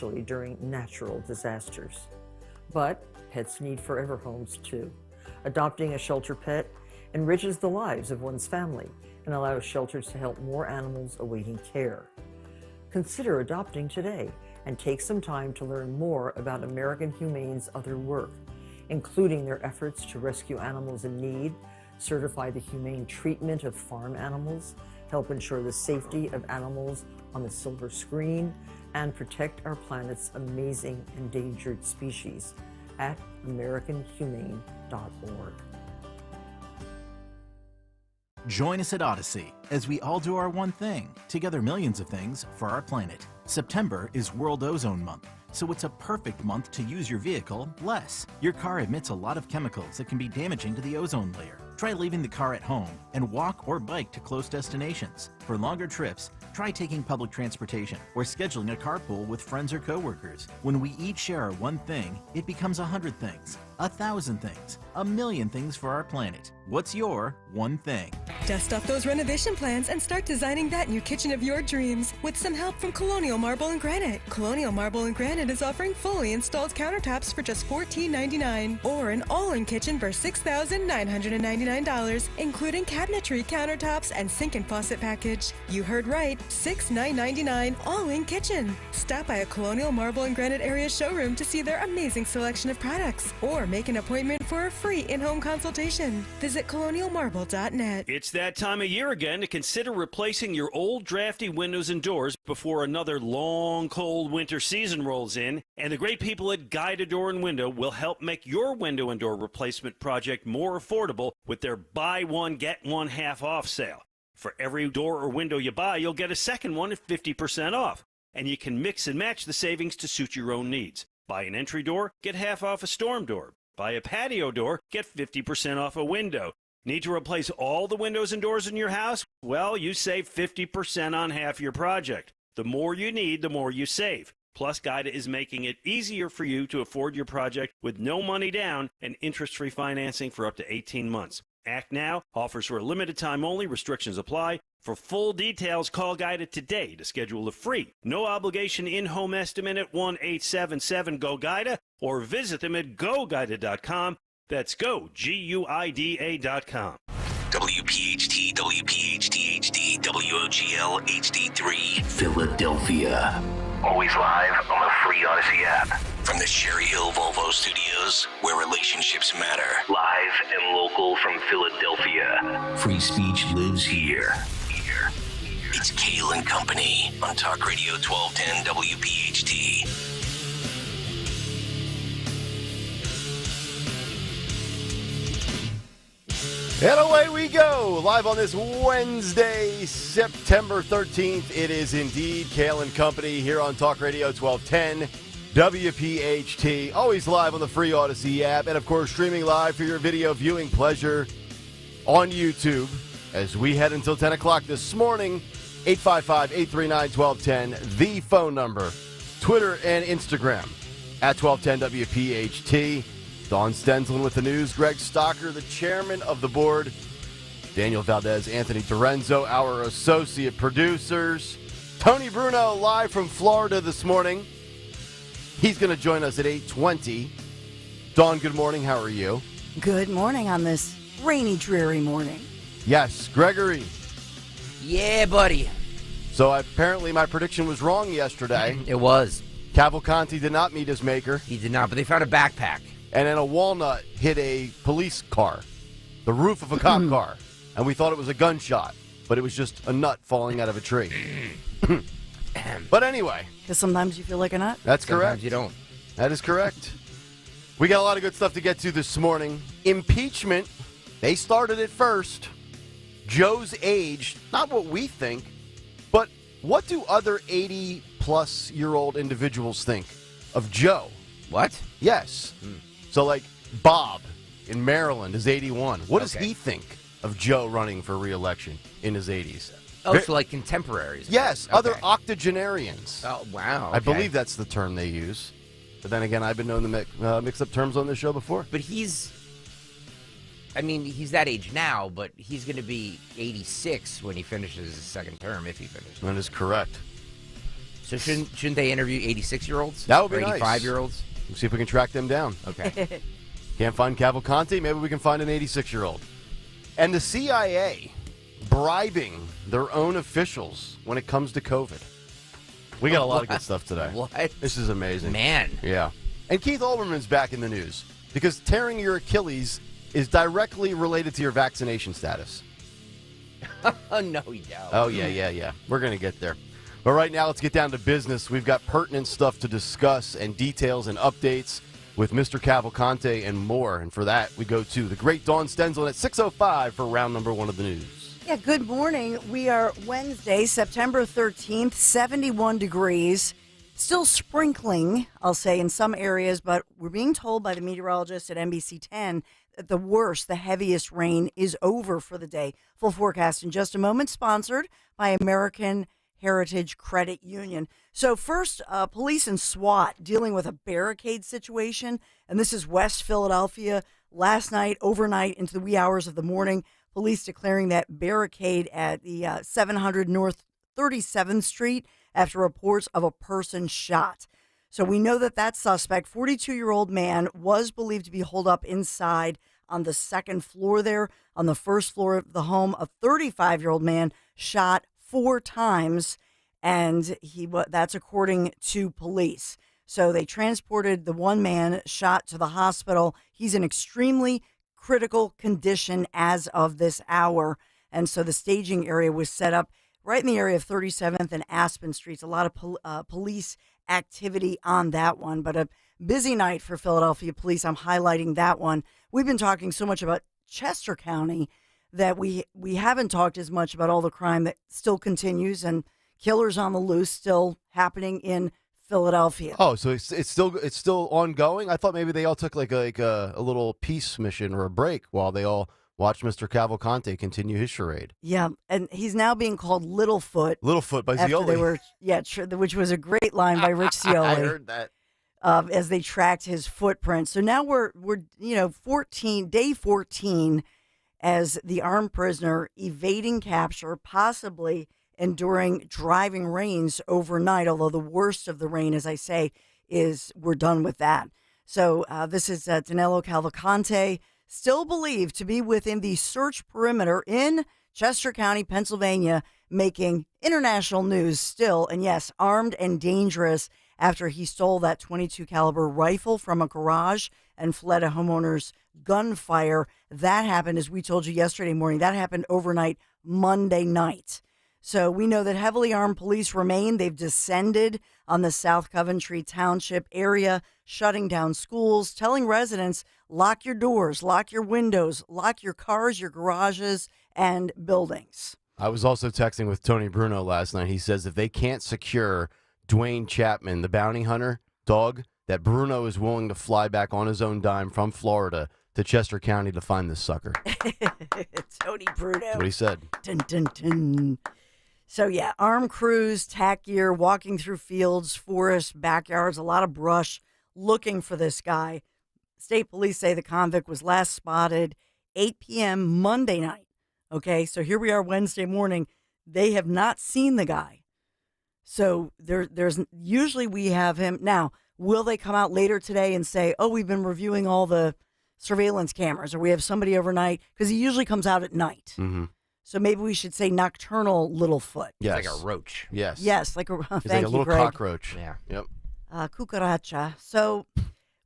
especially during natural disasters. But pets need forever homes too. Adopting a shelter pet enriches the lives of one's family and allows shelters to help more animals awaiting care. Consider adopting today and take some time to learn more about American Humane's other work, including their efforts to rescue animals in need, certify the humane treatment of farm animals, help ensure the safety of animals on the silver screen, and protect our planet's amazing endangered species at AmericanHumane.org. Join us at Odyssey as we all do our one thing, together millions of things for our planet. September is World Ozone Month, so it's a perfect month to use your vehicle less. Your car emits a lot of chemicals that can be damaging to the ozone layer. Try leaving the car at home and walk or bike to close destinations. For longer trips, try taking public transportation or scheduling a carpool with friends or coworkers. When we each share our one thing, it becomes 100 things, 1,000 things, 1,000,000 things for our planet. What's your one thing? Dust off those renovation plans and start designing that new kitchen of your dreams with some help from Colonial Marble and Granite. Colonial Marble and Granite is offering fully installed countertops for just $14.99 or an all-in kitchen for $6,999, including cabinetry, countertops, and sink and faucet package. You heard right, $6,999 all-in kitchen. Stop by a Colonial Marble and Granite area showroom to see their amazing selection of products or make an appointment for a free in-home consultation. Visit colonialmarble.net. It's that time of year again to consider replacing your old drafty windows and doors before another long, cold winter season rolls in, and the great people at Guida Door and Window will help make your window and door replacement project more affordable with their buy one, get one half off sale. For every door or window you buy, you'll get a second one at 50% off, and you can mix and match the savings to suit your own needs. Buy an entry door, get half off a storm door. Buy a patio door, get 50% off a window. Need to replace all the windows and doors in your house? Well, you save 50% on half your project. The more you need, the more you save. Plus, Guida is making it easier for you to afford your project with no money down and interest-free financing for up to 18 months. Act now. Offers for a limited time only. Restrictions apply. For full details, call Guida today to schedule a free, no-obligation in-home estimate at 1-877-GO-GUIDA or visit them at GoGuida.com. That's go, GUIDA.com. WPHT, WPHT-HD, WOGL HD3, Philadelphia. Always live on the free Odyssey app. From the Cherry Hill Volvo Studios, where relationships matter. Live and local from Philadelphia. Free speech lives here. It's Kayal and Company on Talk Radio 1210 WPHT. And away we go, live on this Wednesday, September 13th. It is indeed Kayal and Company here on Talk Radio 1210 WPHT. Always live on the free Odyssey app, and of course streaming live for your video viewing pleasure on YouTube as we head until 10 o'clock this morning. 855-839-1210, the phone number. Twitter and Instagram at 1210 WPHT. Dawn Stenslin with the news. Greg Stocker, the chairman of the board. Daniel Valdez, Anthony Dorenzo, our associate producers. Tony Bruno live from Florida this morning. He's going to join us at 8:20. Dawn, good morning. How are you? Good morning on this rainy, dreary morning. Yes, Gregory. Yeah, buddy. So apparently my prediction was wrong yesterday. It was. Cavalcanti did not meet his maker. He did not, but they found a backpack. And then a walnut hit a police car, the roof of a cop car. And we thought it was a gunshot, but it was just a nut falling out of a tree. But anyway. Because sometimes you feel like a nut. That's correct. Sometimes you don't. That is correct. We got a lot of good stuff to get to this morning. Impeachment. They started it first. Joe's age, not what we think, but what do other 80-plus-year-old individuals think of Joe? What? Yes. So, like, Bob in Maryland is 81. What does he think of Joe running for re-election in his 80s? Oh, so like contemporaries. Yes, other octogenarians. Oh, wow. I believe that's the term they use. But then again, I've been known to mix up terms on this show before. But he's that age now, but he's going to be 86 when he finishes his second term, if he finishes. That is correct. So shouldn't they interview 86-year-olds? That would be or nice. 85-year-olds? We'll see if we can track them down. Okay. Can't find Cavalcante? Maybe we can find an 86-year-old. And the CIA bribing their own officials when it comes to COVID. We got a lot of good stuff today. What? This is amazing. Man. Yeah. And Keith Olbermann's back in the news because tearing your Achilles is directly related to your vaccination status. Oh, no, you don't. Oh, yeah. We're going to get there. But right now, let's get down to business. We've got pertinent stuff to discuss and details and updates with Mr. Cavalcante and more. And for that, we go to the great Dawn Stenzel at 6:05 for round number one of the news. Yeah, good morning. We are Wednesday, September 13th, 71 degrees. Still sprinkling, I'll say, in some areas, but we're being told by the meteorologist at NBC 10 that the worst, the heaviest rain is over for the day. Full forecast in just a moment, sponsored by American Heritage Credit Union. So first, police and SWAT dealing with a barricade situation, and this is West Philadelphia. Last night, overnight, into the wee hours of the morning, police declaring that barricade at the 700 North 37th Street after reports of a person shot. So we know that suspect, 42-year-old man, was believed to be holed up inside on the second floor there. On the first floor of the home, a 35-year-old man shot 4 times, and that's according to police. So they transported the one man shot to the hospital. He's in extremely critical condition as of this hour. And so the staging area was set up right in the area of 37th and Aspen Streets. A lot of police activity on that one, but a busy night for Philadelphia police. I'm highlighting that one. We've been talking so much about Chester County that we haven't talked as much about all the crime that still continues and killers on the loose still happening in Philadelphia. Oh, so it's still ongoing? I thought maybe they all took like a little peace mission or a break while they all watched Mr. Cavalcante continue his charade. Yeah, and he's now being called Littlefoot. Littlefoot by after Zioli. They were, which was a great line by Rich Zioli. I heard that. As they tracked his footprint. So now we're day 14 as the armed prisoner evading capture, possibly enduring driving rains overnight, although the worst of the rain, as I say, is we're done with that. So this is Danilo Cavalcante, still believed to be within the search perimeter in Chester County, Pennsylvania, making international news still. And yes, armed and dangerous after he stole that .22 caliber rifle from a garage and fled a homeowner's gunfire. That happened, as we told you yesterday morning, that happened overnight Monday night. So we know that heavily armed police remain. They've descended on the South Coventry Township area, shutting down schools, telling residents, lock your doors, lock your windows, lock your cars, your garages, and buildings. I was also texting with Tony Bruno last night. He says if they can't secure Dwayne Chapman, the bounty hunter dog, that Bruno is willing to fly back on his own dime from Florida to Chester County to find this sucker. Tony Bruno. That's what he said. Dun, dun, dun. So, yeah, armed crews, tack gear, walking through fields, forests, backyards, a lot of brush, looking for this guy. State police say the convict was last spotted 8 p.m. Monday night. Okay, so here we are Wednesday morning. They have not seen the guy. So there's usually we have him. Now, will they come out later today and say, oh, we've been reviewing all the surveillance cameras, or we have somebody overnight? Because he usually comes out at night. Mm-hmm. So maybe we should say nocturnal Littlefoot. Yes. It's like a roach. Yes. Yes, like a He's thank like a you, little Greg. cockroach. Yeah. Yep. Cucaracha. So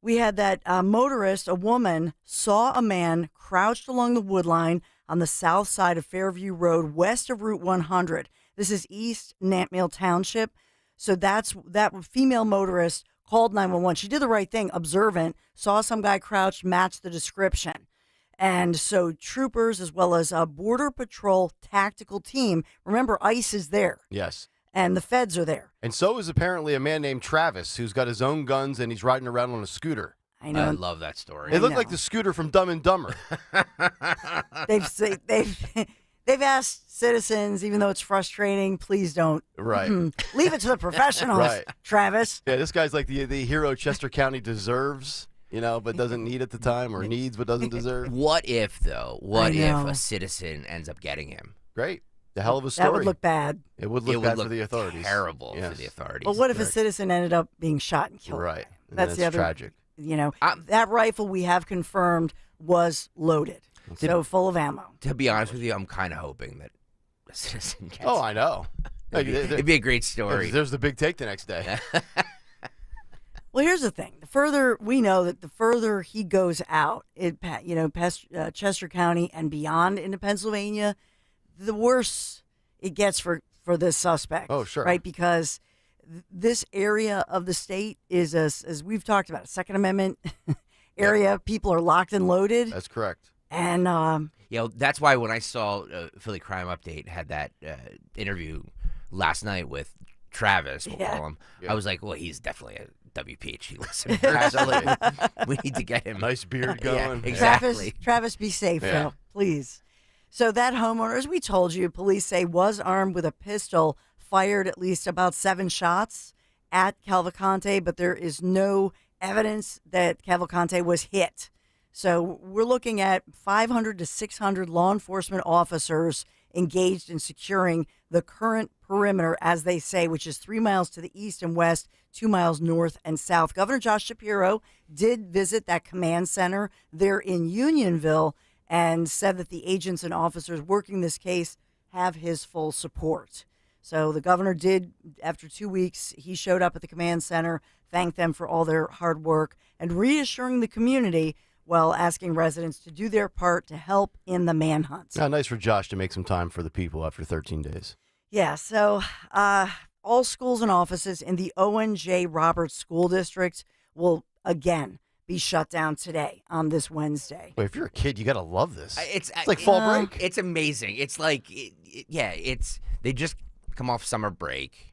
we had that motorist, a woman, saw a man crouched along the wood line on the south side of Fairview Road, west of Route 100. This is East Nantmeal Township. So that female motorist called 911. She did the right thing, observant, saw some guy crouched, matched the description. And so troopers, as well as a Border Patrol tactical team, remember, ICE is there. Yes. And the feds are there. And so is apparently a man named Travis, who's got his own guns and he's riding around on a scooter. I know. I love that story. It looked know. like the scooter from Dumb and Dumber. They've asked citizens, even though it's frustrating, please don't. Right. Leave it to the professionals, Right. Travis. Yeah, this guy's like the hero Chester County deserves, but doesn't need at the time, or needs but doesn't deserve. What if, though? What I if know. a citizen ends up getting him? Great. The hell of a story. That would look bad. It would look bad for the authorities. Terrible Yes. for the authorities. But what if a citizen ended up being shot and killed? Right. And That's the that's other tragic. You know, that rifle we have confirmed was loaded, so full of ammo. To be honest with you, I'm kind of hoping that a citizen gets Oh, I know. It'd be a great story. There's the big take the next day. Well, here's the thing: the further we know that the further he goes out, past Chester County and beyond into Pennsylvania, the worse it gets for this suspect. Oh, sure. Right, because this area of the state is, as we've talked about, a Second Amendment area. Yep. People are locked and loaded. That's correct. And that's why when I saw Philly Crime Update had that interview last night with Travis, we'll call him, I was like, well, he's definitely a WPHT listener. Absolutely. We need to get him. Nice beard going. Yeah, exactly. Travis, be safe, Phil, please. So that homeowner, as we told you, police say was armed with a pistol, fired at least about 7 shots at Cavalcante, but there is no evidence that Cavalcante was hit. So we're looking at 500 to 600 law enforcement officers engaged in securing the current perimeter, as they say, which is 3 miles to the east and west, 2 miles north and south. Governor Josh Shapiro did visit that command center there in Unionville and said that the agents and officers working this case have his full support. So the governor did, after 2 weeks, he showed up at the command center, thanked them for all their hard work, and reassuring the community while asking residents to do their part to help in the manhunt. Nice for Josh to make some time for the people after 13 days. Yeah, so all schools and offices in the O.N.J. Roberts School District will, again, be shut down today on this Wednesday. Wait, if you're a kid, you got to love this. It's like fall break. It's amazing. It's like, they just come off summer break.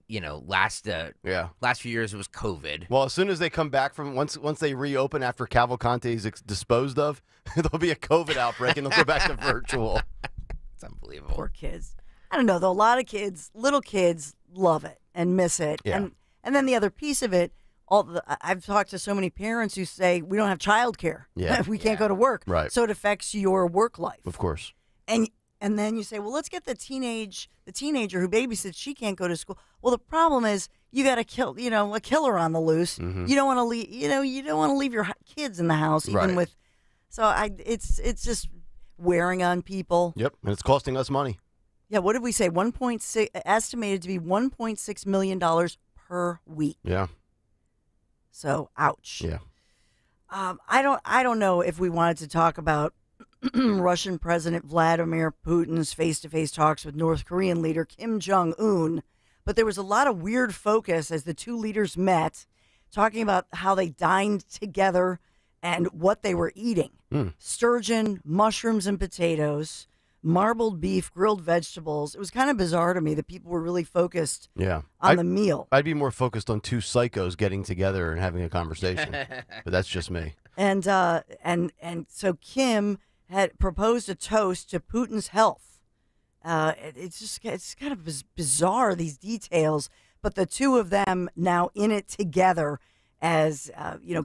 You know, last few years it was COVID. Well, as soon as they come back from once they reopen after Cavalcante is disposed of, there'll be a COVID outbreak and they'll go back to virtual. It's unbelievable. Poor kids. I don't know though. A lot of kids, little kids, love it and miss it. Yeah. And then the other piece of it, I've talked to so many parents who say we don't have childcare. Yeah. We can't go to work. Right. So it affects your work life. Of course. And then you say, well, let's get the teenager who babysits. She can't go to school. Well, the problem is you got a killer on the loose. Mm-hmm. You don't want to leave. You don't want to leave your kids in the house, even with. So it's just wearing on people. Yep, and it's costing us money. Yeah, what did we say? 1.6 estimated to be $1.6 million per week. Yeah. So ouch. Yeah. I don't know if we wanted to talk about Russian President Vladimir Putin's face-to-face talks with North Korean leader Kim Jong-un, but there was a lot of weird focus as the two leaders met, talking about how they dined together and what they were eating. Sturgeon, mushrooms and potatoes, marbled beef, grilled vegetables. It was kind of bizarre to me that people were really focused on the meal. I'd be more focused on two psychos getting together and having a conversation, but that's just me. And so Kim had proposed a toast to Putin's health. It's kind of bizarre, these details, but the two of them now in it together as,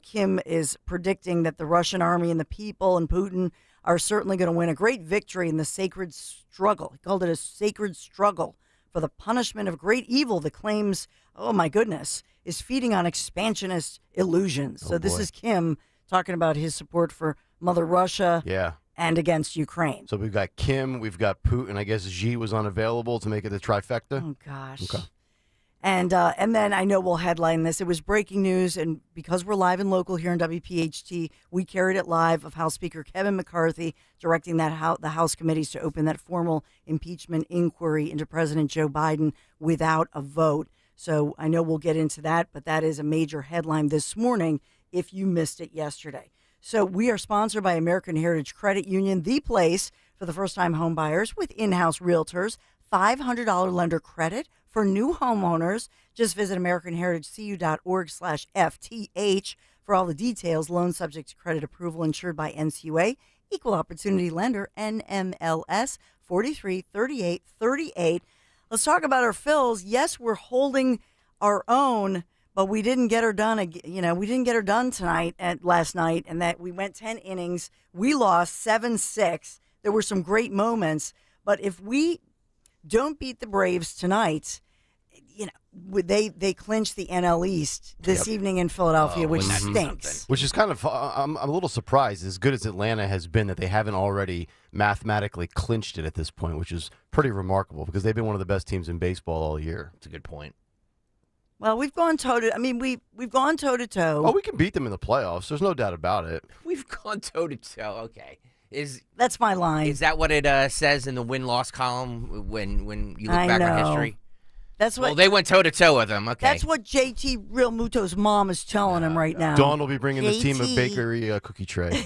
Kim is predicting that the Russian army and the people and Putin are certainly going to win a great victory in the sacred struggle. He called it a sacred struggle for the punishment of great evil that claims, oh my goodness, is feeding on expansionist illusions. So this is Kim talking about his support for Mother Russia and against Ukraine. So we've got Kim, we've got Putin. I guess Xi was unavailable to make it the trifecta. Oh, gosh. Okay. And then I know we'll headline this. It was breaking news, and because we're live and local here in WPHT, we carried it live of House Speaker Kevin McCarthy directing the House committees to open that formal impeachment inquiry into President Joe Biden without a vote. So I know we'll get into that, but that is a major headline this morning if you missed it yesterday. So we are sponsored by American Heritage Credit Union, the place for the first-time home buyers with in-house realtors, $500 lender credit for new homeowners. Just visit AmericanHeritageCU.org/FTH for all the details. Loan subject to credit approval, insured by NCUA, Equal Opportunity Lender, NMLS 433838. Let's talk about our fills. Yes, we're holding our own, but we didn't get her done. We didn't get her done last night, and that we went 10 innings. We lost 7-6. There were some great moments, but if we don't beat the Braves tonight, they clinch the NL East this evening in Philadelphia, which wouldn't that be stinks. something? Which is kind of, I'm a little surprised, as good as Atlanta has been, that they haven't already mathematically clinched it at this point, which is pretty remarkable because they've been one of the best teams in baseball all year. That's a good point. Well, we've gone toe to. I mean, we've gone toe to toe. Oh, we can beat them in the playoffs. There's no doubt about it. We've gone toe to toe. Okay. That's my line. Is that what it says in the win-loss column when you look I back on know. history? That's what. Well, they went toe-to-toe with them. Okay. That's what JT Real Muto's mom is telling him right now. Dawn will be bringing the team a JT. bakery cookie tray.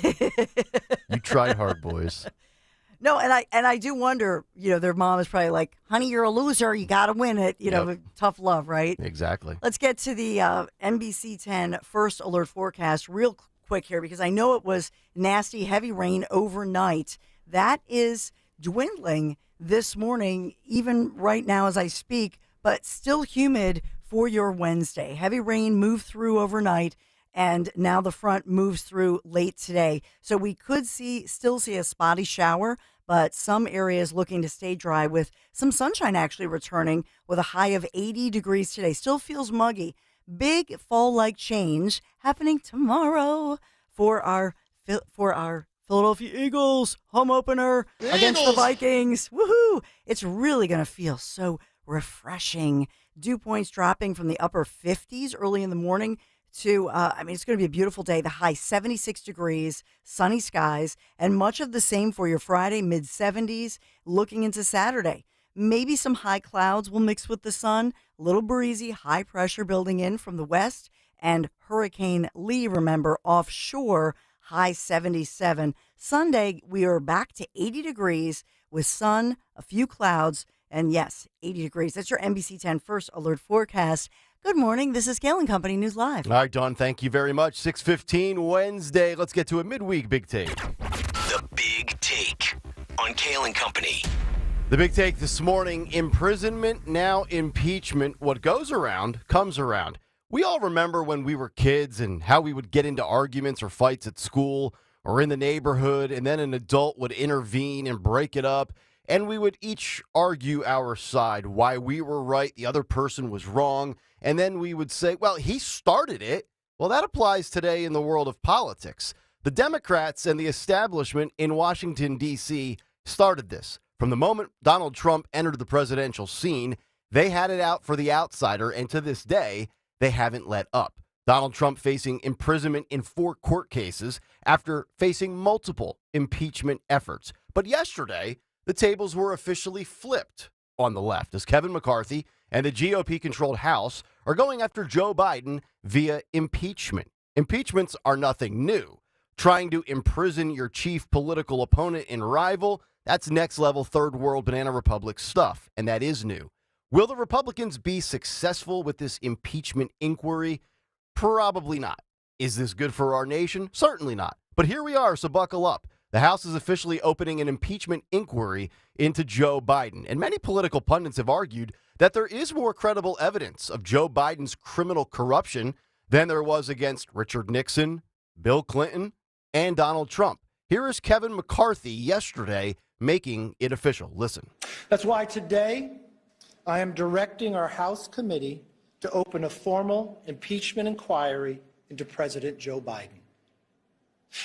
You tried hard, boys. No, and I do wonder. Their mom is probably like, "Honey, you're a loser. You got to win it." Yep. Tough love, right? Exactly. Let's get to the NBC 10 first alert forecast real quick here because I know it was nasty, heavy rain overnight. That is dwindling this morning, even right now as I speak, but still humid for your Wednesday. Heavy rain moved through overnight, and now the front moves through late today. So we could still see a spotty shower, but some areas looking to stay dry with some sunshine actually returning with a high of 80 degrees today. Still feels muggy. Big fall-like change happening tomorrow for our Philadelphia Eagles home opener against the Vikings. Woohoo! It's really going to feel so refreshing. Dew points dropping from the upper 50s early in the morning to, it's going to be a beautiful day. The high 76 degrees, sunny skies, and much of the same for your Friday, mid-70s, looking into Saturday. Maybe some high clouds will mix with the sun, a little breezy, high pressure building in from the west, and Hurricane Lee, remember, offshore, high 77. Sunday, we are back to 80 degrees with sun, a few clouds, and yes, 80 degrees. That's your NBC 10 first alert forecast. Good morning. This is Kayal Company News Live. All right, Dawn, thank you very much. 6:15 Wednesday. Let's get to a midweek Big Take. The Big Take on Kayal Company. The Big Take this morning, imprisonment, now impeachment. What goes around comes around. We all remember when we were kids and how we would get into arguments or fights at school or in the neighborhood, and then an adult would intervene and break it up, and we would each argue our side, why we were right, the other person was wrong, and then we would say, well, he started it. Well, that applies today in the world of politics. The Democrats and the establishment in Washington, D.C. started this. From the moment Donald Trump entered the presidential scene, they had it out for the outsider, and to this day, they haven't let up. Donald Trump facing imprisonment in 4 court cases after facing multiple impeachment efforts. But yesterday, the tables were officially flipped on the left as Kevin McCarthy and the GOP-controlled House are going after Joe Biden via impeachment. Impeachments are nothing new. Trying to imprison your chief political opponent and rival, that's next-level third-world banana republic stuff, and that is new. Will the Republicans be successful with this impeachment inquiry? Probably not. Is this good for our nation? Certainly not. But here we are, so buckle up. The House is officially opening an impeachment inquiry into Joe Biden. And many political pundits have argued that there is more credible evidence of Joe Biden's criminal corruption than there was against Richard Nixon, Bill Clinton, and Donald Trump. Here is Kevin McCarthy yesterday making it official. Listen. That's why today I am directing our House committee to open a formal impeachment inquiry into President Joe Biden.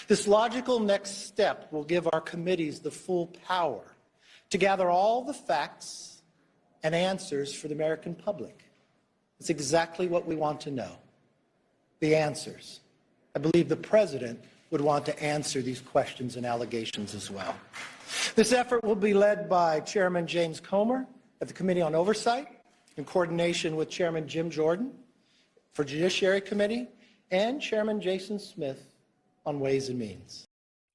This logical next step will give our committees the full power to gather all the facts and answers for the American public. It's exactly what we want to know, the answers. I believe the president would want to answer these questions and allegations as well. This effort will be led by Chairman James Comer at the Committee on Oversight, in coordination with Chairman Jim Jordan for Judiciary Committee and Chairman Jason Smith on Ways and Means.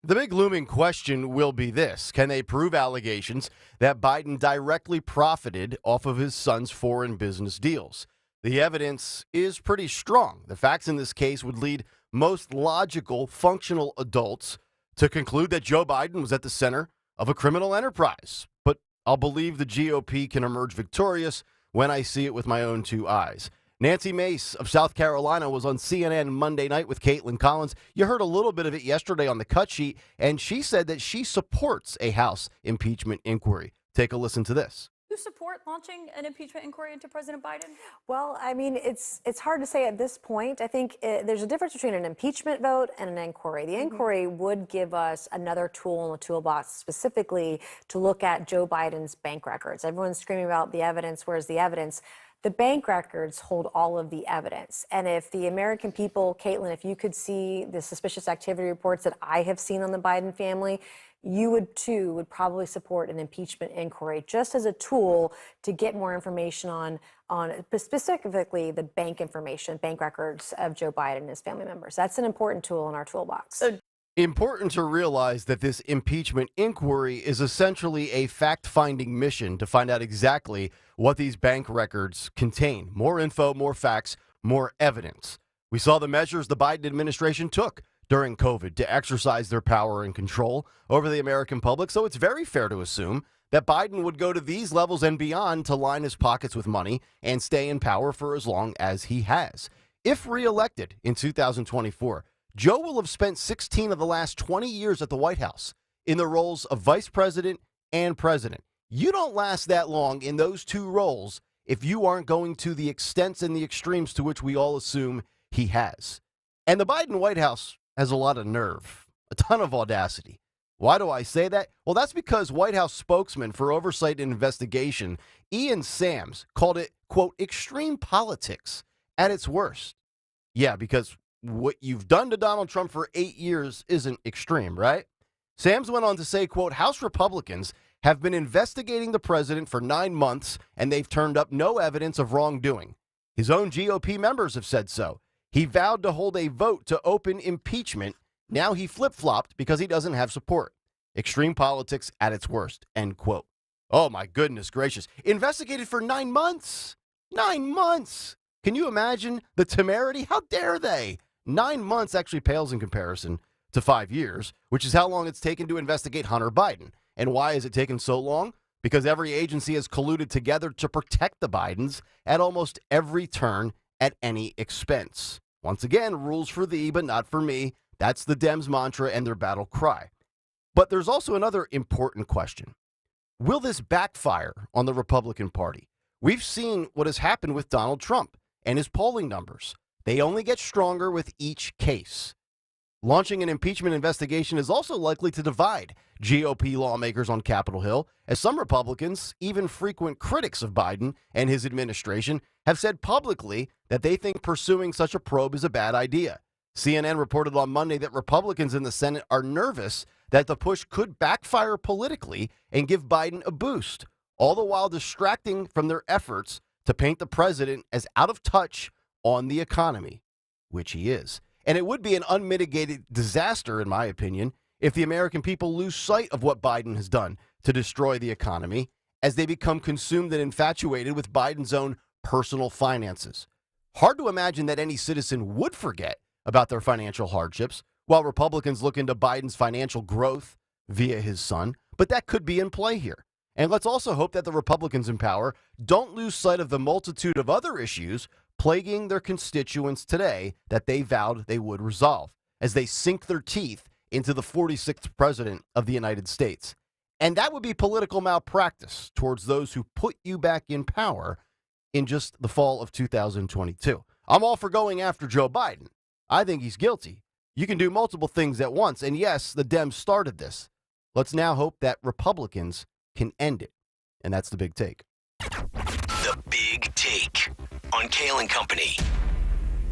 The big looming question will be this. Can they prove allegations that Biden directly profited off of his son's foreign business deals? The evidence is pretty strong. The facts in this case would lead most logical, functional adults to conclude that Joe Biden was at the center of a criminal enterprise. But I'll believe the GOP can emerge victorious when I see it with my own 2 eyes. Nancy Mace of South Carolina was on CNN Monday night with Caitlin Collins. You heard a little bit of it yesterday on the cut sheet, and she said that she supports a House impeachment inquiry. Take a listen to this. support launching an impeachment inquiry into President Biden? Well, I mean, it's hard to say at this point. I think there's a difference between an impeachment vote and an inquiry. The inquiry would give us another tool in the toolbox, specifically to look at Joe Biden's bank records. Everyone's screaming about the evidence. Where's the evidence? The bank records hold all of the evidence. And if the American people, Caitlin, if you could see the suspicious activity reports that I have seen on the Biden family, you would probably support an impeachment inquiry just as a tool to get more information on specifically the bank information, bank records of Joe Biden and his family members. That's an important tool in our toolbox. Important to realize that this impeachment inquiry is essentially a fact-finding mission to find out exactly what these bank records contain. More info, more facts, more evidence. We saw the measures the Biden administration took during COVID to exercise their power and control over the American public, so it's very fair to assume that Biden would go to these levels and beyond to line his pockets with money and stay in power for as long as he has. If reelected in 2024, Joe will have spent 16 of the last 20 years at the White House in the roles of vice president and president. You don't last that long in those two roles if you aren't going to the extents and the extremes to which we all assume he has. And the Biden White House has a lot of nerve, a ton of audacity. Why do I say that? Well, that's because White House spokesman for Oversight and Investigation, Ian Sams, called it, quote, extreme politics at its worst. Yeah, because what you've done to Donald Trump for 8 years isn't extreme, right? Sams went on to say, quote, House Republicans have been investigating the president for 9 months, and they've turned up no evidence of wrongdoing. His own GOP members have said so. He vowed to hold a vote to open impeachment. Now he flip-flopped because he doesn't have support. Extreme politics at its worst, end quote. Oh, my goodness gracious. Investigated for 9 months. 9 months. Can you imagine the temerity? How dare they? 9 months actually pales in comparison to 5 years, which is how long it's taken to investigate Hunter Biden. And why has it taken so long? Because every agency has colluded together to protect the Bidens at almost every turn at any expense. Once again, rules for thee, but not for me. That's the Dems' mantra and their battle cry. But there's also another important question. Will this backfire on the Republican Party? We've seen what has happened with Donald Trump and his polling numbers. They only get stronger with each case. Launching an impeachment investigation is also likely to divide GOP lawmakers on Capitol Hill, as some Republicans, even frequent critics of Biden and his administration, have said publicly that they think pursuing such a probe is a bad idea. CNN reported on Monday that Republicans in the Senate are nervous that the push could backfire politically and give Biden a boost, all the while distracting from their efforts to paint the president as out of touch on the economy, which he is. And it would be an unmitigated disaster, in my opinion, if the American people lose sight of what Biden has done to destroy the economy as they become consumed and infatuated with Biden's own personal finances. Hard to imagine that any citizen would forget about their financial hardships while Republicans look into Biden's financial growth via his son, but that could be in play here. And let's also hope that the Republicans in power don't lose sight of the multitude of other issues plaguing their constituents today that they vowed they would resolve as they sink their teeth into the 46th president of the United States. And that would be political malpractice towards those who put you back in power in just the fall of 2022. I'm all for going after Joe Biden. I think he's guilty. You can do multiple things at once. And yes, the Dems started this. Let's now hope that Republicans can end it. And that's the big take. The Big Take on Kayal & Company.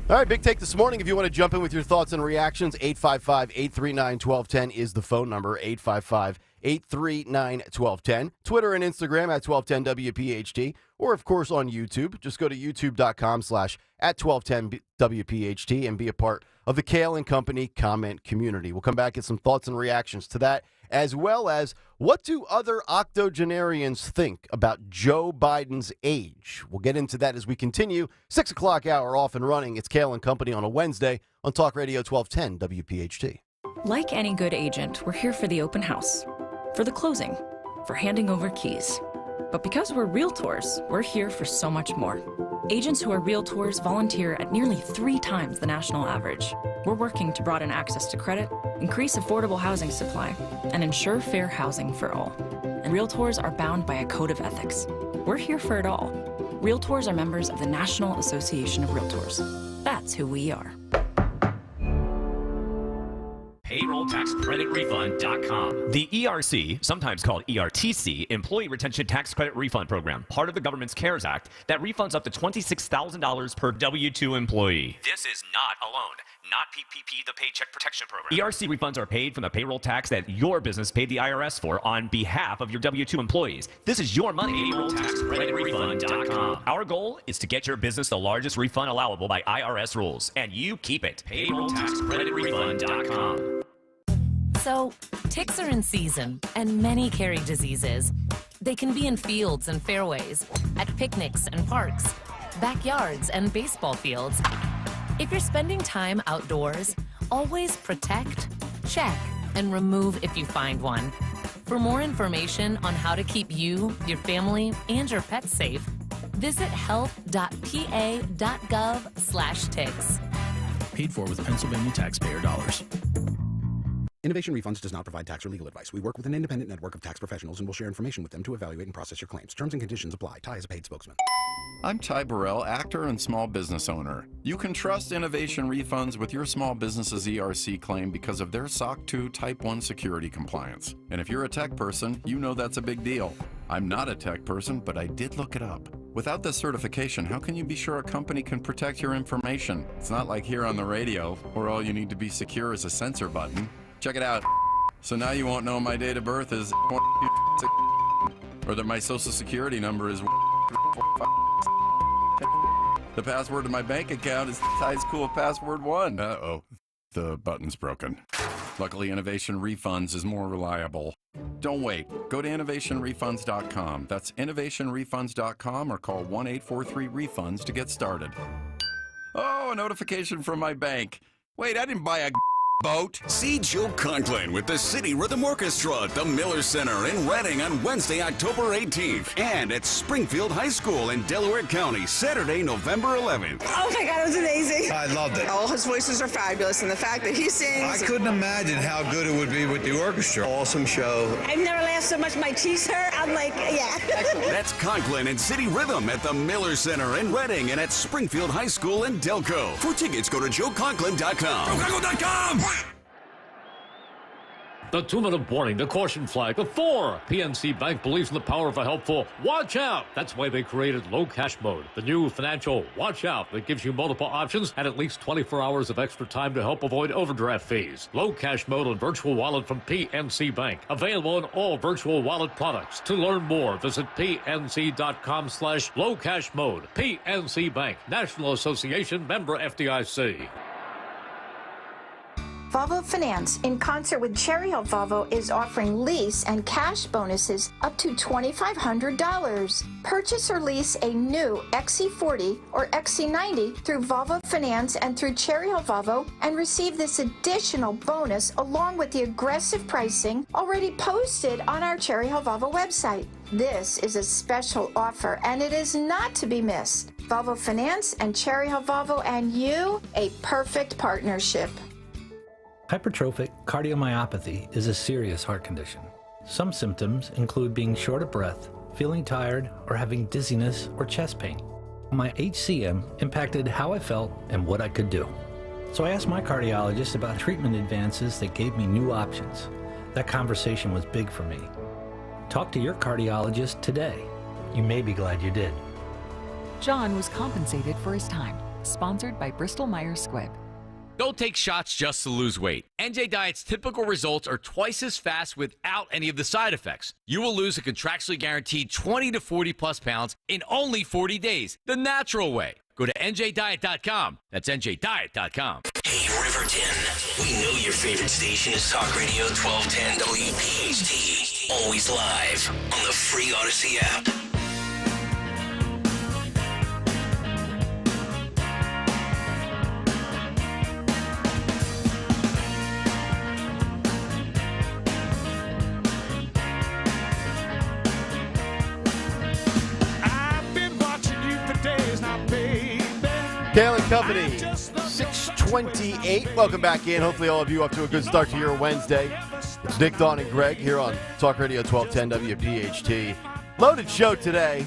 All right, big take this morning. If you want to jump in with your thoughts and reactions, 855-839-1210 is the phone number, 855-839-1210. Twitter and Instagram at 1210WPHT, or, of course, on YouTube. Just go to youtube.com/@1210WPHT and be a part of the Kayal & Company comment community. We'll come back, get some thoughts and reactions to that, as well as what do other octogenarians think about Joe Biden's age? We'll get into that as we continue. 6 o'clock hour off and running. It's Kayal & Company on a Wednesday on Talk Radio 1210 WPHT. Like any good agent, we're here for the open house, for the closing, for handing over keys. But because we're realtors, we're here for so much more. Agents who are realtors volunteer at nearly 3 times the national average. We're working to broaden access to credit, increase affordable housing supply, and ensure fair housing for all. And realtors are bound by a code of ethics. we're here for it all. Realtors are members of the National Association of Realtors. That's who we are. PayrollTaxCreditRefund.com. The ERC, sometimes called ERTC, Employee Retention Tax Credit Refund Program, part of the government's CARES Act, that refunds up to $26,000 per W-2 employee. This is not a loan, not PPP, the Paycheck Protection Program. ERC refunds are paid from the payroll tax that your business paid the IRS for on behalf of your W-2 employees. This is your money. PayrollTaxCreditRefund.com. Our goal is to get your business the largest refund allowable by IRS rules, and you keep it. PayrollTaxCreditRefund.com. So, ticks are in season, and many carry diseases. They can be in fields and fairways, at picnics and parks, backyards and baseball fields. If you're spending time outdoors, always protect, check, and remove if you find one. For more information on how to keep you, your family, and your pets safe, visit health.pa.gov/ticks. Paid for with Pennsylvania taxpayer dollars. Innovation Refunds does not provide tax or legal advice. We work with an independent network of tax professionals and will share information with them to evaluate and process your claims. Terms and conditions apply. Ty is a paid spokesman. I'm Ty Burrell, actor and small business owner. You can trust Innovation Refunds with your small business's ERC claim because of their SOC 2 Type 1 security compliance. And if you're a tech person, you know that's a big deal. I'm not a tech person, but I did look it up. Without this certification, how can you be sure a company can protect your information? It's not like here on the radio, where all you need to be secure is a censor button. Check it out. So now you won't know my date of birth is or that my social security number is the password to my bank account is Ty's Cool Password 1. Uh-oh. The button's broken. Luckily, Innovation Refunds is more reliable. Don't wait. Go to innovationrefunds.com. That's innovationrefunds.com or call 1-843-REFUNDS to get started. Oh, a notification from my bank. Wait, I didn't buy a boat. See Joe Conklin with the City Rhythm Orchestra at the Miller Center in Reading on Wednesday, October 18th. And at Springfield High School in Delaware County, Saturday, November 11th. Oh my God, it was amazing. I loved it. All his voices are fabulous, and the fact that he sings. I couldn't imagine how good it would be with the orchestra. Awesome show. I've never laughed so much my cheeks hurt. I'm like, yeah. That's Conklin and City Rhythm at the Miller Center in Reading and at Springfield High School in Delco. For tickets, go to joeconklin.com. JoeConklin.com! The 2-minute warning, the caution flag, the 4. PNC Bank believes in the power of a helpful watch out. That's why they created low cash mode, the new financial watch out that gives you multiple options and at least 24 hours of extra time to help avoid overdraft fees. Low cash mode and virtual wallet from PNC Bank. Available in all virtual wallet products. To learn more, visit pnc.com/low cash mode. PNC Bank, National Association, member FDIC. Volvo Finance, in concert with Cherry Hill Volvo, is offering lease and cash bonuses up to $2,500. Purchase or lease a new XC40 or XC90 through Volvo Finance and through Cherry Hill Volvo and receive this additional bonus along with the aggressive pricing already posted on our Cherry Hill Volvo website. This is a special offer and it is not to be missed. Volvo Finance and Cherry Hill Volvo and you, a perfect partnership. Hypertrophic cardiomyopathy is a serious heart condition. Some symptoms include being short of breath, feeling tired, or having dizziness or chest pain. My HCM impacted how I felt and what I could do. So I asked my cardiologist about treatment advances that gave me new options. That conversation was big for me. Talk to your cardiologist today. You may be glad you did. John was compensated for his time. Sponsored by Bristol Myers Squibb. Don't take shots just to lose weight. NJ Diet's typical results are twice as fast without any of the side effects. You will lose a contractually guaranteed 20 to 40 plus pounds in only 40 days, the natural way. Go to njdiet.com. That's njdiet.com. Hey, Riverton. We know your favorite station is Talk Radio 1210 WPHT. Always live on the free Odyssey app. Kayal and Company, 628. Welcome back in. Hopefully all of you up to a good start to your Wednesday. It's Nick, Dawn, and Greg here on Talk Radio 1210 WPHT. Loaded show today.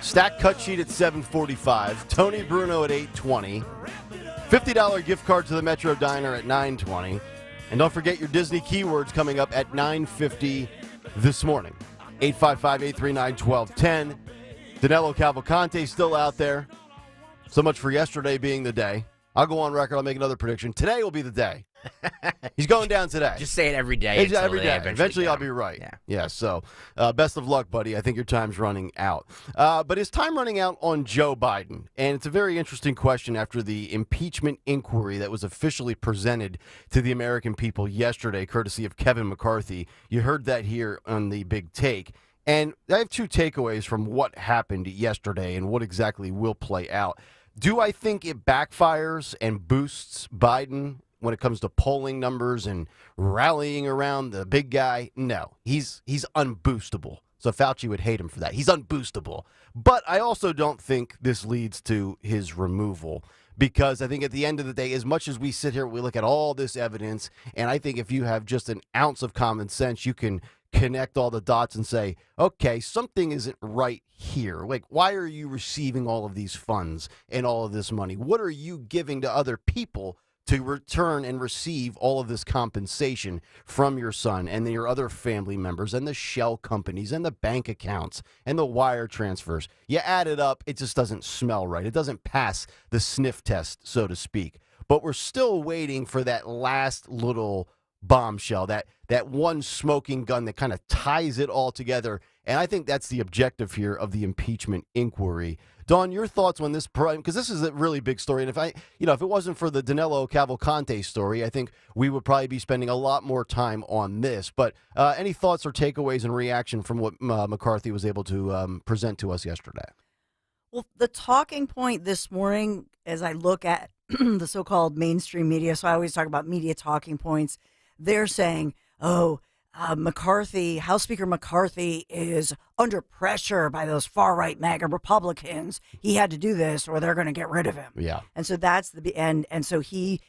Stack cut sheet at 7:45. Tony Bruno at 8:20. $50 gift card to the Metro Diner at 9:20. And don't forget your Disney keywords coming up at 9:50 this morning. 855-839-1210. Danilo Cavalcante still out there. So much for yesterday being the day. I'll go on record. I'll make another prediction. Today will be the day. He's going down today. Just say it every day. Every day. Eventually I'll be right. Yeah. So best of luck, buddy. I think your time's running out. But is time running out on Joe Biden? And it's a very interesting question after the impeachment inquiry that was officially presented to the American people yesterday, courtesy of Kevin McCarthy. You heard that here on the Big Take. And I have two takeaways from what happened yesterday and what exactly will play out. Do I think it backfires and boosts Biden when it comes to polling numbers and rallying around the big guy? No, he's unboostable. So Fauci would hate him for that. He's unboostable. But I also don't think this leads to his removal, because I think at the end of the day, as much as we sit here, we look at all this evidence, and I think if you have just an ounce of common sense, you can connect all the dots and say, okay, something isn't right here. Like, why are you receiving all of these funds and all of this money? What are you giving to other people to return and receive all of this compensation from your son and your other family members and the shell companies and the bank accounts and the wire transfers? You add it up, it just doesn't smell right. It doesn't pass the sniff test, so to speak. But we're still waiting for that last little bombshell, that one smoking gun that kind of ties it all together. And I think that's the objective here of the impeachment inquiry. Dawn, your thoughts on this, because this is a really big story. And if it wasn't for the Danilo Cavalcante story, I think we would probably be spending a lot more time on this. But any thoughts or takeaways and reaction from what McCarthy was able to present to us yesterday? Well, the talking point this morning, as I look at the so-called mainstream media, so I always talk about media talking points, they're saying, McCarthy, House Speaker McCarthy is under pressure by those far-right MAGA Republicans. He had to do this or they're going to get rid of him. Yeah. And so that's the end. And so 2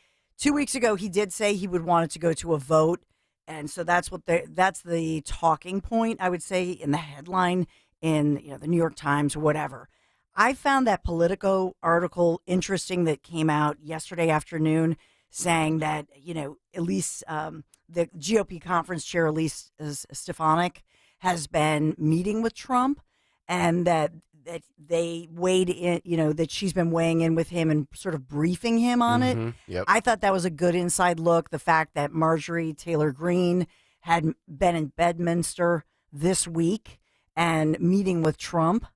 weeks ago, he did say he would want it to go to a vote. And so that's the talking point, I would say, in the headline in the New York Times or whatever. I found that Politico article interesting that came out yesterday afternoon, saying that, Elise, the GOP conference chair, Elise Stefanik, has been meeting with Trump, and that they weighed in, that she's been weighing in with him and sort of briefing him on it. Yep. I thought that was a good inside look. The fact that Marjorie Taylor Greene had been in Bedminster this week and meeting with Trump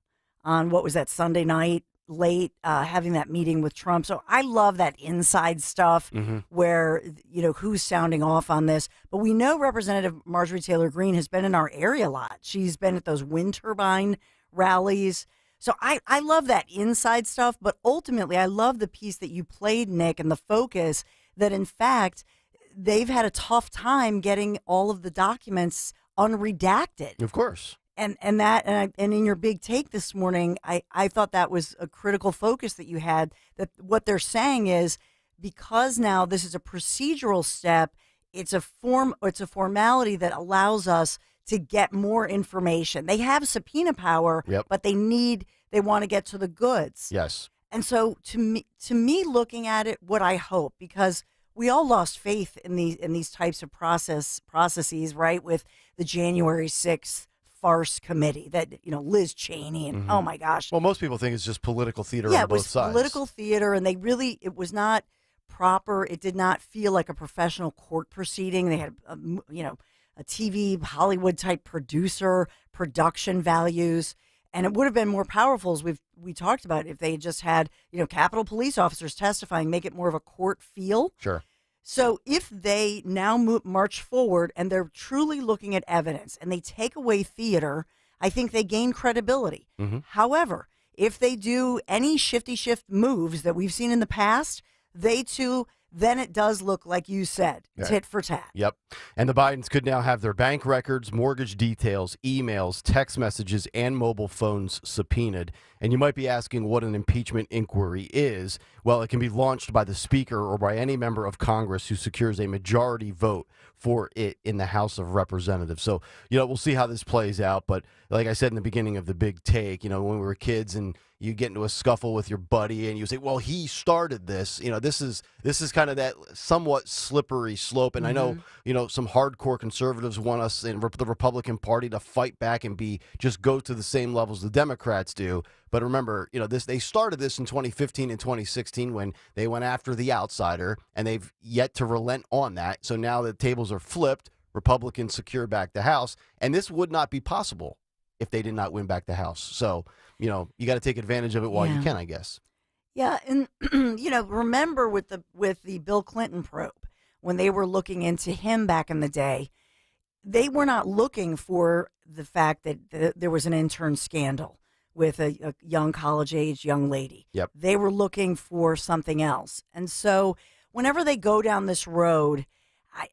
on, what was that, Sunday night, late, having that meeting with Trump. So I love that inside stuff where, who's sounding off on this. But we know Representative Marjorie Taylor Greene has been in our area a lot. She's been at those wind turbine rallies. So I love that inside stuff. But ultimately, I love the piece that you played, Nick, and the focus that, in fact, they've had a tough time getting all of the documents unredacted. Of course. And in your big take this morning, I thought that was a critical focus that you had, that what they're saying is, because now this is a procedural step, it's a formality that allows us to get more information. They have subpoena power, but they want to get to the goods. Yes. And so to me looking at it, what I hope, because we all lost faith in these types of processes, right? With the January 6th farce committee that, Liz Cheney and oh my gosh. Well, most people think it's just political theater on both sides. Yeah, it was political theater, and it was not proper. It did not feel like a professional court proceeding. They had, a TV Hollywood type production values, and it would have been more powerful, as we talked about, if they had just had, Capitol Police officers testifying, make it more of a court feel. Sure. So if they now march forward and they're truly looking at evidence and they take away theater, I think they gain credibility. However, if they do any shifty moves that we've seen in the past, then it does look like you said, tit for tat. Yep. And the Bidens could now have their bank records, mortgage details, emails, text messages, and mobile phones subpoenaed. And you might be asking what an impeachment inquiry is. Well, it can be launched by the Speaker or by any member of Congress who secures a majority vote for it in the House of Representatives. So, we'll see how this plays out. But like I said in the beginning of the big take, when we were kids and you get into a scuffle with your buddy and you say, well, he started this, this is kind of that somewhat slippery slope. And I know, some hardcore conservatives want us in the Republican Party to fight back and just go to the same levels the Democrats do. But remember, they started this in 2015 and 2016 when they went after the outsider, and they've yet to relent on that. So now the tables are flipped. Republicans secure back the House, and this would not be possible if they did not win back the House. So, you got to take advantage of it while you can, I guess. Yeah, and remember with the Bill Clinton probe, when they were looking into him back in the day, they were not looking for the fact that there was an intern scandal with a young college-age young lady. Yep. They were looking for something else. And so whenever they go down this road,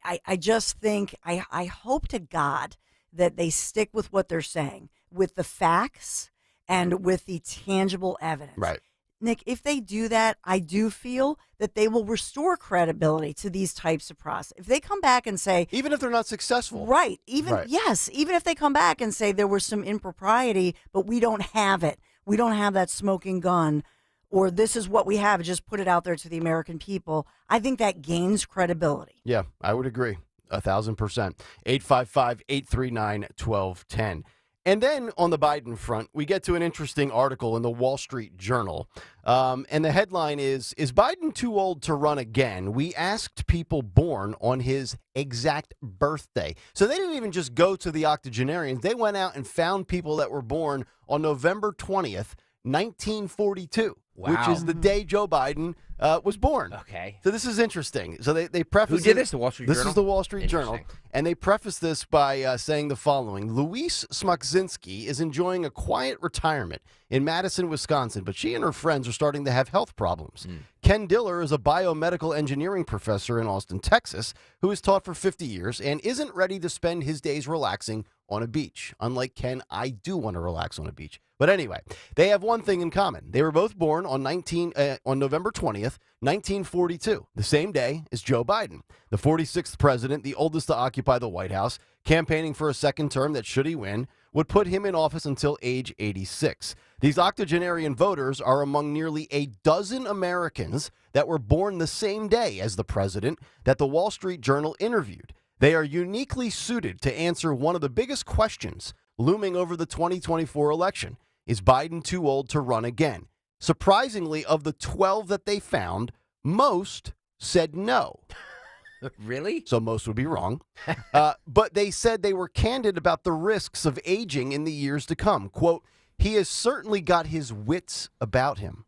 I just think, I hope to God that they stick with what they're saying, with the facts and with the tangible evidence. Right. Nick, if they do that, I do feel that they will restore credibility to these types of process. If they come back and say, even if they're not successful, right? Even if they come back and say there was some impropriety, but we don't have it, we don't have that smoking gun, or this is what we have, just put it out there to the American people. I think that gains credibility. Yeah, I would agree, 1,000%. 855-839-1210. And then on the Biden front, we get to an interesting article in the Wall Street Journal. And the headline is Biden too old to run again? We asked people born on his exact birthday. So they didn't even just go to the octogenarians. They went out and found people that were born on November 20th, 1942, which is the day Joe Biden was born. Okay. So this is interesting. So they preface Who did this? The Wall Street Journal? This is the Wall Street Journal. And they preface this by saying the following. Louise Smoczynski is enjoying a quiet retirement in Madison, Wisconsin, but she and her friends are starting to have health problems. Ken Diller is a biomedical engineering professor in Austin, Texas, who has taught for 50 years and isn't ready to spend his days relaxing on a beach. Unlike Ken, I do want to relax on a beach. But anyway, they have one thing in common. They were both born on November 20th, 1942, the same day as Joe Biden, the 46th president, the oldest to occupy the White House, campaigning for a second term that, should he win, would put him in office until age 86. These octogenarian voters are among nearly a dozen Americans that were born the same day as the president that the Wall Street Journal interviewed. They are uniquely suited to answer one of the biggest questions looming over the 2024 election. Is Biden too old to run again? Surprisingly, of the 12 that they found, most said no. Really? So most would be wrong. But they said they were candid about the risks of aging in the years to come. Quote, he has certainly got his wits about him.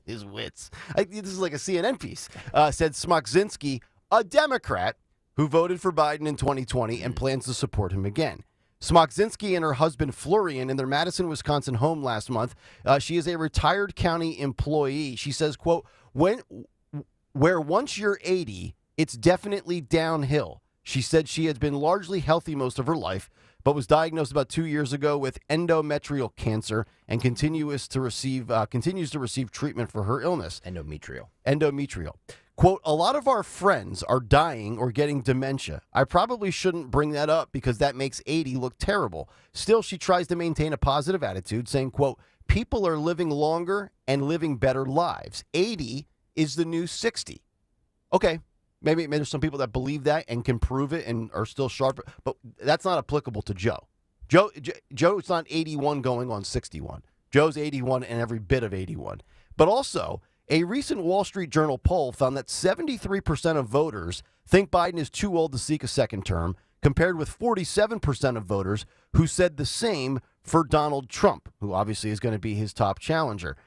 His wits. This is like a CNN piece. Said Smoczynski, a Democrat who voted for Biden in 2020 and plans to support him again. Smoczynski and her husband Florian in their Madison, Wisconsin home last month. She is a retired county employee. She says, quote, where once you're 80, it's definitely downhill. She said she has been largely healthy most of her life, but was diagnosed about 2 years ago with endometrial cancer and continues to receive treatment for her illness. Endometrial. Quote, a lot of our friends are dying or getting dementia. I probably shouldn't bring that up because that makes 80 look terrible. Still, she tries to maintain a positive attitude, saying, quote, people are living longer and living better lives. 80 is the new 60. Okay, maybe there's some people that believe that and can prove it and are still sharp, but that's not applicable to Joe. Joe's not 81 going on 61. Joe's 81 and every bit of 81. But also, a recent Wall Street Journal poll found that 73% of voters think Biden is too old to seek a second term, compared with 47% of voters who said the same for Donald Trump, who obviously is going to be his top challenger.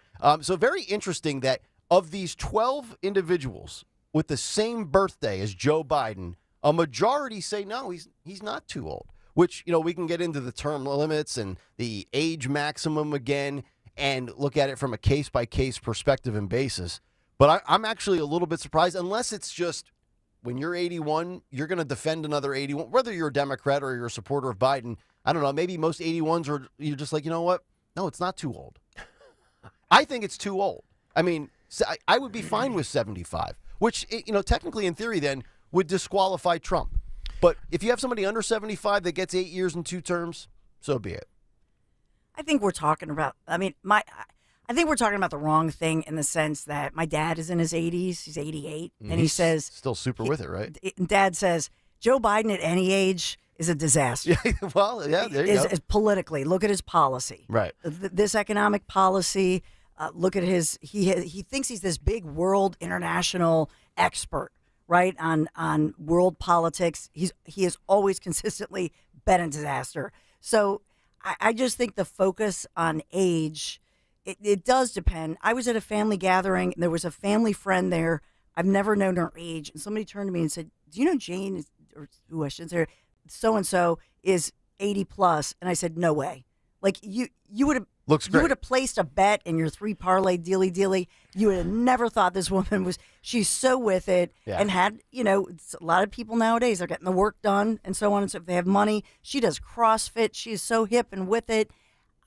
So very interesting that of these 12 individuals with the same birthday as Joe Biden, a majority say no, he's not too old, which, we can get into the term limits and the age maximum again and look at it from a case-by-case perspective and basis. But I'm actually a little bit surprised, unless it's just when you're 81, you're going to defend another 81, whether you're a Democrat or you're a supporter of Biden. I don't know, maybe most 81s are, you're just like, you know what, No, it's not too old. I think it's too old. I mean, I would be fine with 75, which, technically in theory then would disqualify Trump. But if you have somebody under 75 that gets 8 years and 2 terms, so be it. I think we're talking about, I think we're talking about the wrong thing in the sense that my dad is in his 80s. He's 88. And he He's says. Still super with it, right? Dad says, Joe Biden at any age is a disaster. Well, yeah, there you go. Politically, look at his policy. Right. This economic policy, look at he thinks he's this big world international expert, right, on world politics. He has always consistently been a disaster. So I just think the focus on age, it does depend. I was at a family gathering, and there was a family friend there. I've never known her age. And somebody turned to me and said, do you know Jane, or who I shouldn't say, so-and-so is 80 plus? And I said, no way. Like, you would have. Looks great. You would have placed a bet in your 3 parlay dealy. You would have never thought this woman she's so with it and had, it's a lot of people nowadays are getting the work done and so on. And so if they have money, she does CrossFit. She is so hip and with it.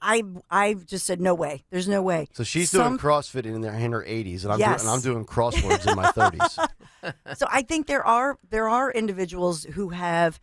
I just said, no way. There's no way. So she's doing CrossFit in her 80s, and I'm doing crosswords in my 30s. So I think there are individuals who have,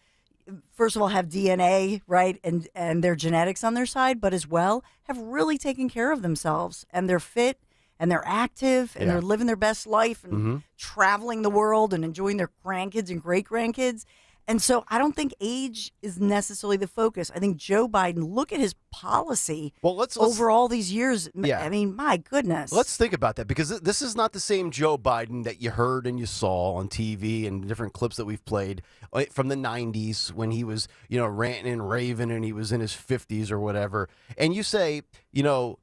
first of all, have DNA, right, and their genetics on their side, but as well have really taken care of themselves, and they're fit, and they're active, and they're living their best life, and traveling the world, and enjoying their grandkids and great-grandkids. And so I don't think age is necessarily the focus. I think Joe Biden, look at his policy over all these years. Yeah. I mean, my goodness. Let's think about that, because this is not the same Joe Biden that you heard and you saw on TV and different clips that we've played from the 90s when he was, ranting and raving and he was in his 50s or whatever. And you say,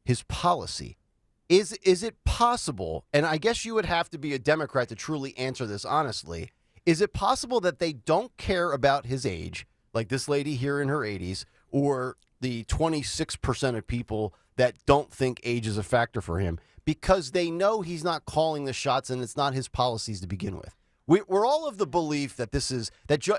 his policy. Is it possible, and I guess you would have to be a Democrat to truly answer this honestly, is it possible that they don't care about his age, like this lady here in her 80s, or the 26% of people that don't think age is a factor for him, because they know he's not calling the shots and it's not his policies to begin with? We're all of the belief that Joe.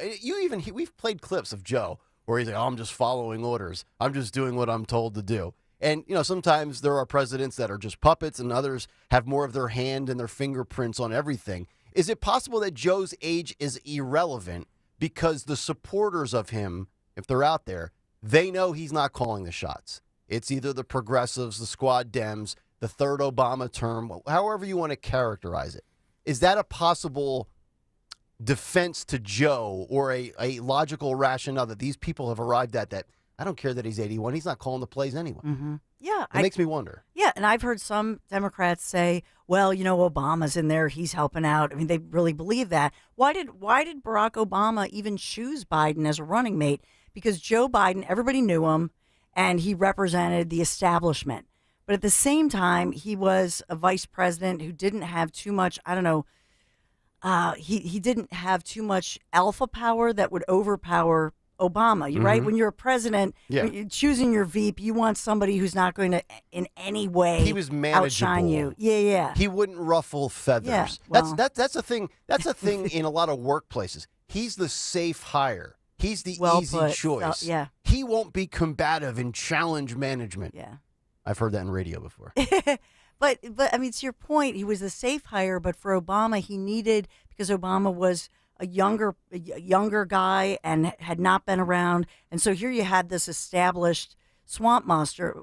We've played clips of Joe where he's like, I'm just following orders. I'm just doing what I'm told to do. And, sometimes there are presidents that are just puppets and others have more of their hand and their fingerprints on everything. Is it possible that Joe's age is irrelevant because the supporters of him, if they're out there, they know he's not calling the shots? It's either the progressives, the squad Dems, the third Obama term, however you want to characterize it. Is that a possible defense to Joe, or a logical rationale that these people have arrived at, that I don't care that he's 81, he's not calling the plays anyway? Mm-hmm. Yeah. It makes me wonder. Yeah, and I've heard some Democrats say, well, Obama's in there, he's helping out. I mean, they really believe that. Why did Barack Obama even choose Biden as a running mate? Because Joe Biden, everybody knew him, and he represented the establishment. But at the same time, he was a vice president who didn't have too much, he didn't have too much alpha power that would overpower Obama. You're right. When you're a president, when you're choosing your VP, you want somebody who's not going to in any way he was manageable. Outshine you. Yeah. He wouldn't ruffle feathers. Yeah, well. That's a thing. That's a thing in a lot of workplaces. He's the safe hire. He's the easy choice. Yeah. He won't be combative and challenge management. Yeah. I've heard that in radio before. But I mean, to your point, he was a safe hire, but for Obama, he needed, because Obama was a younger guy and had not been around. And so here you had this established swamp monster,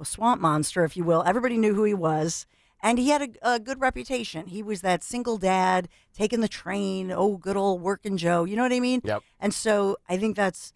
if you will. Everybody knew who he was, and he had a good reputation. He was that single dad taking the train. Oh, good old working Joe. You know what I mean? Yep. And so I think that's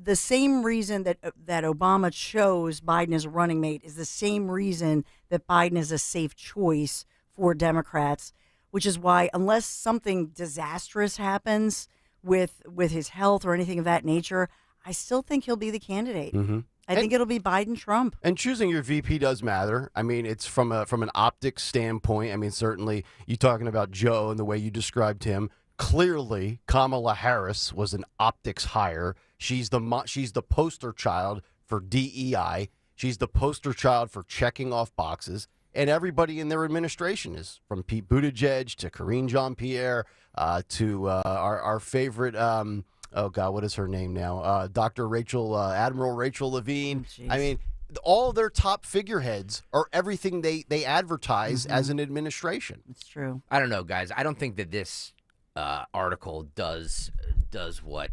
the same reason that Obama chose Biden as a running mate is the same reason that Biden is a safe choice for Democrats. Which is why, unless something disastrous happens with his health or anything of that nature, I still think he'll be the candidate. Mm-hmm. I think it'll be Biden-Trump. And choosing your VP does matter. I mean, it's from an optics standpoint. I mean, certainly, you talking about Joe and the way you described him. Clearly, Kamala Harris was an optics hire. She's the poster child for DEI. She's the poster child for checking off boxes. And everybody in their administration is, from Pete Buttigieg to Karine Jean-Pierre to our favorite, what is her name now? Admiral Rachel Levine. Oh, I mean, all their top figureheads are everything they advertise as an administration. It's true. I don't know, guys. I don't think that this article does what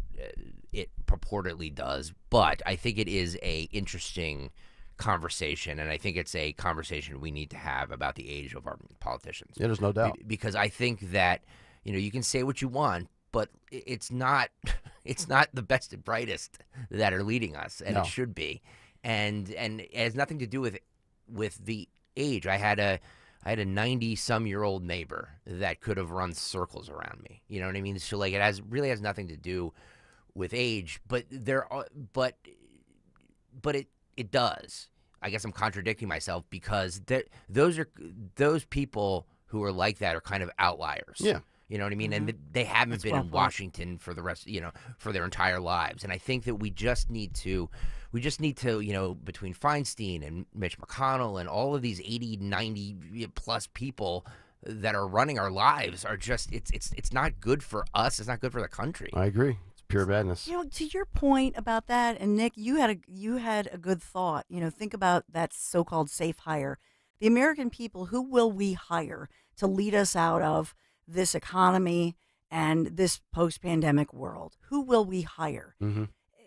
it purportedly does, but I think it is a interesting conversation, and I think it's a conversation we need to have about the age of our politicians. Yeah, there's no doubt. Because I think that, you can say what you want, but it's not the best and brightest that are leading us, and No. it should be. And it has nothing to do with the age. I had a 90-some-year-old neighbor that could have run circles around me. You know what I mean? So like it really has nothing to do with age, but it does. I guess I'm contradicting myself because those people who are like that are kind of outliers. Yeah. You know what I mean? And they haven't That's been well in put. Washington for the rest, for their entire lives. And I think that we just need to, between Feinstein and Mitch McConnell and all of these 80, 90 plus people that are running our lives are just, it's not good for us. It's not good for the country. I agree. It's pure madness. To your point about that, and Nick, you had a good thought. Think about that so-called safe hire. The American people, who will we hire to lead us out of this economy and this post-pandemic world? Who will we hire? Mm-hmm.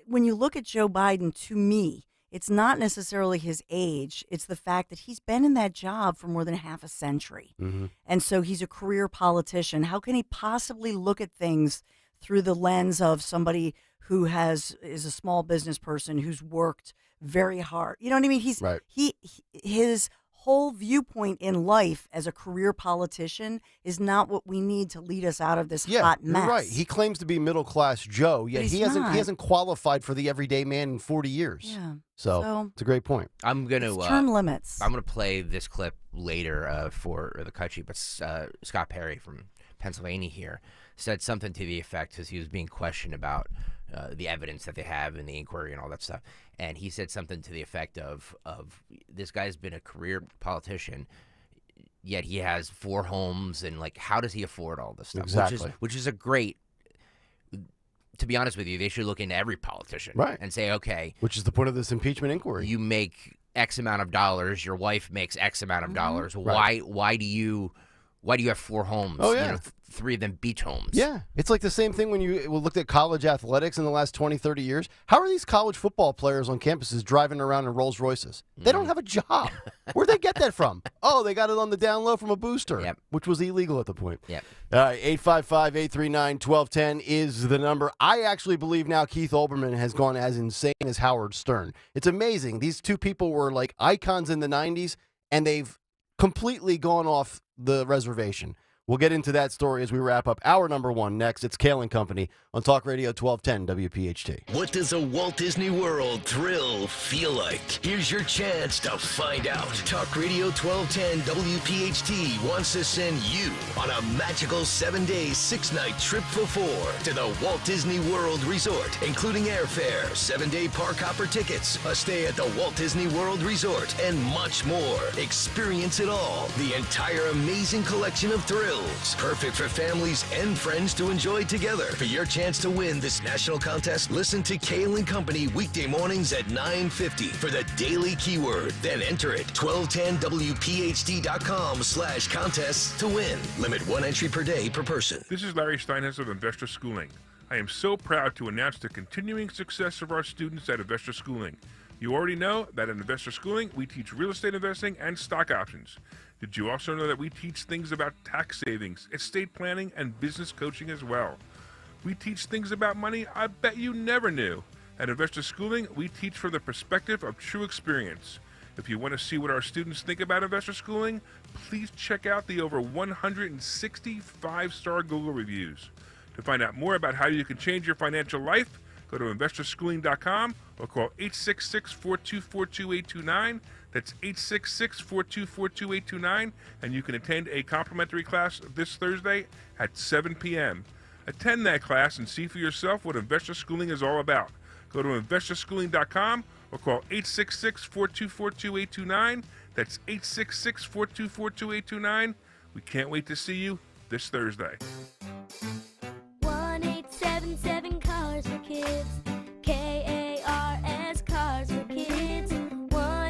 When you look at Joe Biden, to me, it's not necessarily his age. It's the fact that he's been in that job for more than half a century. Mm-hmm. And so he's a career politician. How can he possibly look at things through the lens of somebody who is a small business person who's worked very hard? You know what I mean? His whole viewpoint in life as a career politician is not what we need to lead us out of this hot mess. You're right. He claims to be middle class Joe, yet he's he hasn't qualified for the everyday man in 40 years. Yeah. So it's a great point. I'm gonna term limits. I'm gonna play this clip later for the cut sheet, but Scott Perry from Pennsylvania here said something to the effect, because he was being questioned about the evidence that they have in the inquiry and all that stuff, and he said something to the effect of this guy's been a career politician, yet he has 4 homes, and like, how does he afford all this stuff? Exactly. Which is a great. To be honest with you, they should look into every politician, Right. and say, okay, Which is the point of this impeachment inquiry. you make X amount of dollars, your wife makes X amount of dollars. Right. Why do you have 4 homes? Oh, yeah. 3 of them beach homes. Yeah. It's like the same thing when you looked at college athletics in the last 20, 30 years. How are these college football players on campuses driving around in Rolls Royces? They don't have a job. Where'd they get that from? Oh, they got it on the down low from a booster, which was illegal at the point. Yep. 855-839-1210 is the number. I actually believe now Keith Olbermann has gone as insane as Howard Stern. It's amazing. These two people were like icons in the 90s, and they've completely gone off the reservation. We'll get into that story as we wrap up hour number 1 next. It's Kayal and Company on Talk Radio 1210 WPHT. What does a Walt Disney World thrill feel like? Here's your chance to find out. Talk Radio 1210 WPHT wants to send you on a magical 7-day, 6-night trip for 4 to the Walt Disney World Resort, including airfare, 7-day park hopper tickets, a stay at the Walt Disney World Resort, and much more. Experience it all. The entire amazing collection of thrills. Perfect for families and friends to enjoy together. For your chance to win this national contest, listen to Kayal and Company weekday mornings at 9:50 for the daily keyword. Then enter it 1210WPHT.com/contests to win. Limit 1 entry per day per person. This is Larry Steinhaus of Investor Schooling. I am so proud to announce the continuing success of our students at Investor Schooling. You already know that at Investor Schooling, we teach real estate investing and stock options. Did you also know that we teach things about tax savings, estate planning, and business coaching as well? We teach things about money I bet you never knew. At Investor Schooling, we teach from the perspective of true experience. If you want to see what our students think about Investor Schooling, please check out the over 160 5-star Google reviews. To find out more about how you can change your financial life, go to investorschooling.com or call 866-424-2829. That's 866-424-2829, and you can attend a complimentary class this Thursday at 7 p.m. Attend that class and see for yourself what Investor Schooling is all about. Go to investorschooling.com or call 866-424-2829. That's 866-424-2829. We can't wait to see you this Thursday. 1877 Cars for Kids. KARS Cars for Kids. 1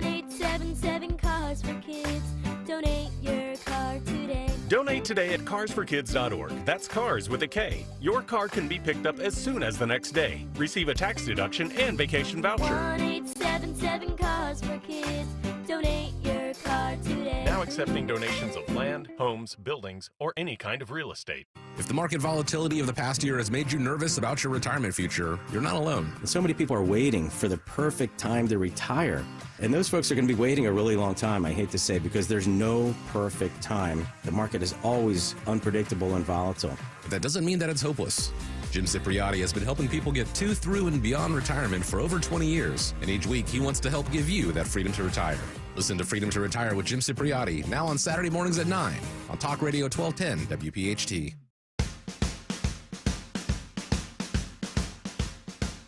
Donate today at carsforkids.org. That's cars with a K. Your car can be picked up as soon as the next day. Receive a tax deduction and vacation voucher. 1-877 Cars for Kids. Donate your car today. Now accepting donations of land, homes, buildings, or any kind of real estate. If the market volatility of the past year has made you nervous about your retirement future, you're not alone. So many people are waiting for the perfect time to retire. And those folks are going to be waiting a really long time, I hate to say, because there's no perfect time. The market is always unpredictable and volatile. But that doesn't mean that it's hopeless. Jim Cipriotti has been helping people get to, through, and beyond retirement for over 20 years. And each week, he wants to help give you that freedom to retire. Listen to Freedom to Retire with Jim Cipriotti, now on Saturday mornings at 9 on Talk Radio 1210 WPHT.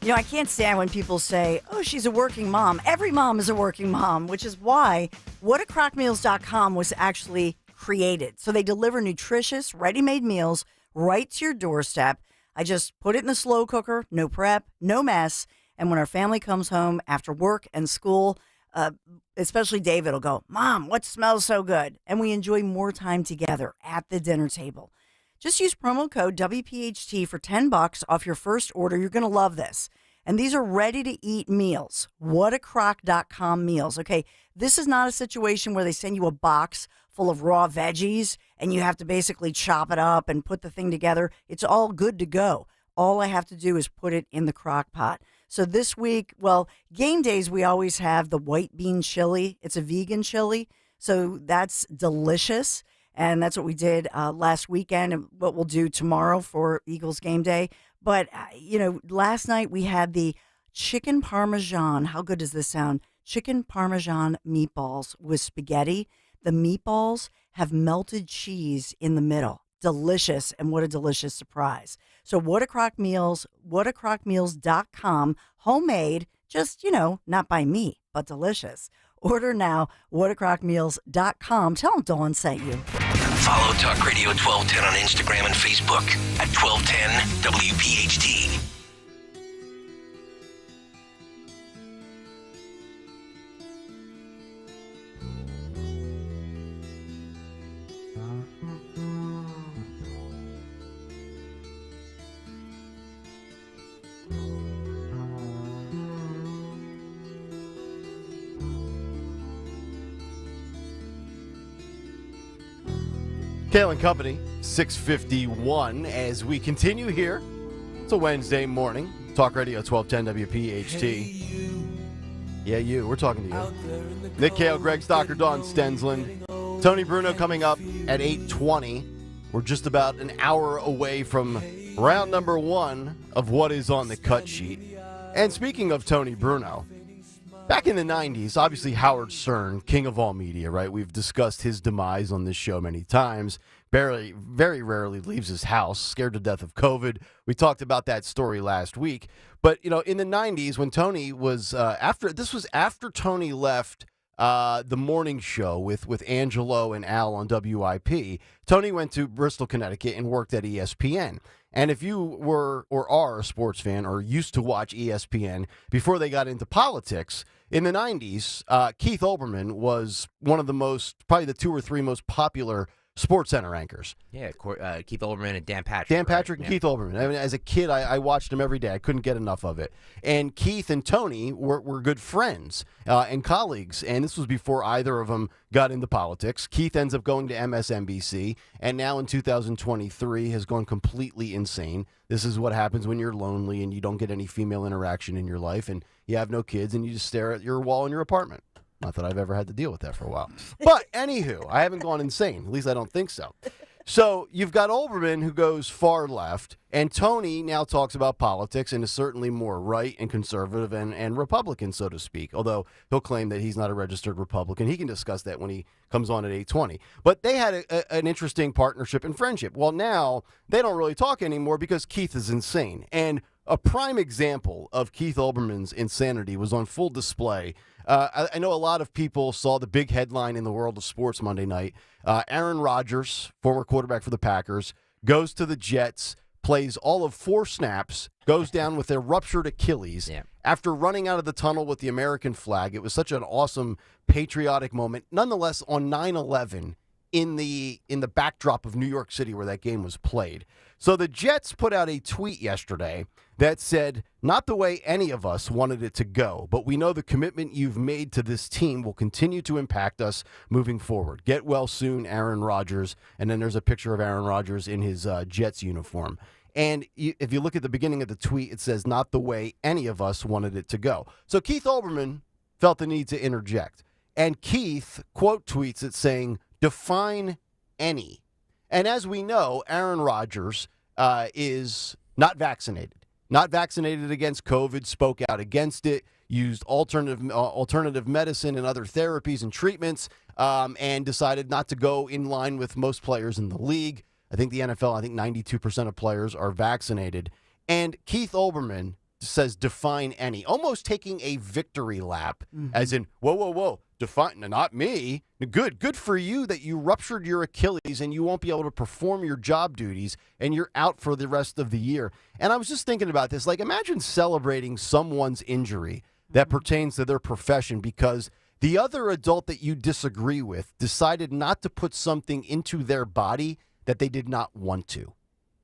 You know, I can't stand when people say, oh, she's a working mom. Every mom is a working mom, which is why whatacrockmeals.com was actually created. So they deliver nutritious, ready-made meals right to your doorstep. I just put it in the slow cooker, no prep, no mess. And when our family comes home after work and school, especially David will go, Mom, what smells so good? And we enjoy more time together at the dinner table. Just use promo code WPHT for $10 off your first order. You're going to love this. And these are ready-to-eat meals. Whatacrock.com meals. Okay, this is not a situation where they send you a box full of raw veggies and you have to basically chop it up and put the thing together. It's all good to go. All I have to do is put it in the crock pot. So this week, well, game days, we always have the white bean chili. It's a vegan chili, so that's delicious. And that's what we did last weekend and what we'll do tomorrow for Eagles game day. But, last night we had the chicken parmesan. How good does this sound? Chicken parmesan meatballs with spaghetti. The meatballs have melted cheese in the middle. Delicious, and what a delicious surprise. So whatacrockmeals.com, homemade, just, not by me, but delicious. Order now, whatacrockmeals.com. Tell them Dawn sent you. Follow Talk Radio 1210 on Instagram and Facebook at 1210 WPHT. Kayal and Company, 6:51 as we continue here. It's a Wednesday morning. Talk Radio 1210 WPHT. Yeah, you. We're talking to you. Nick Kayal, Greg Stocker, Dawn Stensland. Tony Bruno coming up at 8:20. We're just about an hour away from round number one of what is on the cut sheet. And speaking of Tony Bruno, back in the 90s, obviously Howard Stern, king of all media, right? We've discussed his demise on this show many times. Very rarely leaves his house, scared to death of COVID. We talked about that story last week. But, in the 90s when Tony was, after Tony left the morning show with Angelo and Al on WIP, Tony went to Bristol, Connecticut and worked at ESPN. And if you were or are a sports fan or used to watch ESPN before they got into politics, in the 90s, Keith Olbermann was one of probably the two or three most popular Sports Center anchors. Yeah, Keith Olbermann and Dan Patrick. Dan Patrick right? and Keith Olbermann. I mean, as a kid, I watched them every day. I couldn't get enough of it. And Keith and Tony were good friends and colleagues. And this was before either of them got into politics. Keith ends up going to MSNBC, and now in 2023 has gone completely insane. This is what happens when you're lonely and you don't get any female interaction in your life, and you have no kids, and you just stare at your wall in your apartment. Not that I've ever had to deal with that for a while. But anywho, I haven't gone insane. At least I don't think so. So you've got Olbermann, who goes far left, and Tony now talks about politics and is certainly more right and conservative and Republican, so to speak, although he'll claim that he's not a registered Republican. He can discuss that when he comes on at 8:20. But they had an interesting partnership and friendship. Well, now they don't really talk anymore because Keith is insane. And a prime example of Keith Olbermann's insanity was on full display. I know a lot of people saw the big headline in the world of sports Monday night. Aaron Rodgers, former quarterback for the Packers, goes to the Jets, plays all of 4 snaps, goes down with a ruptured Achilles after running out of the tunnel with the American flag. It was such an awesome, patriotic moment. Nonetheless, on 9/11, in the backdrop of New York City where that game was played. So the Jets put out a tweet yesterday that said, "Not the way any of us wanted it to go, but we know the commitment you've made to this team will continue to impact us moving forward. Get well soon, Aaron Rodgers." And then there's a picture of Aaron Rodgers in his Jets uniform. And if you look at the beginning of the tweet, it says, "Not the way any of us wanted it to go." So Keith Olbermann felt the need to interject. And Keith quote tweets it saying, "Define any." And as we know, Aaron Rodgers is not vaccinated. Not vaccinated against COVID, spoke out against it, used alternative medicine and other therapies and treatments, and decided not to go in line with most players in the league. I think the NFL, 92% of players are vaccinated. And Keith Olbermann says, "Define any," almost taking a victory lap, as in, whoa, define, not me. Good for you that you ruptured your Achilles and you won't be able to perform your job duties and you're out for the rest of the year. And I was just thinking about this, like imagine celebrating someone's injury that pertains to their profession because the other adult that you disagree with decided not to put something into their body that they did not want to.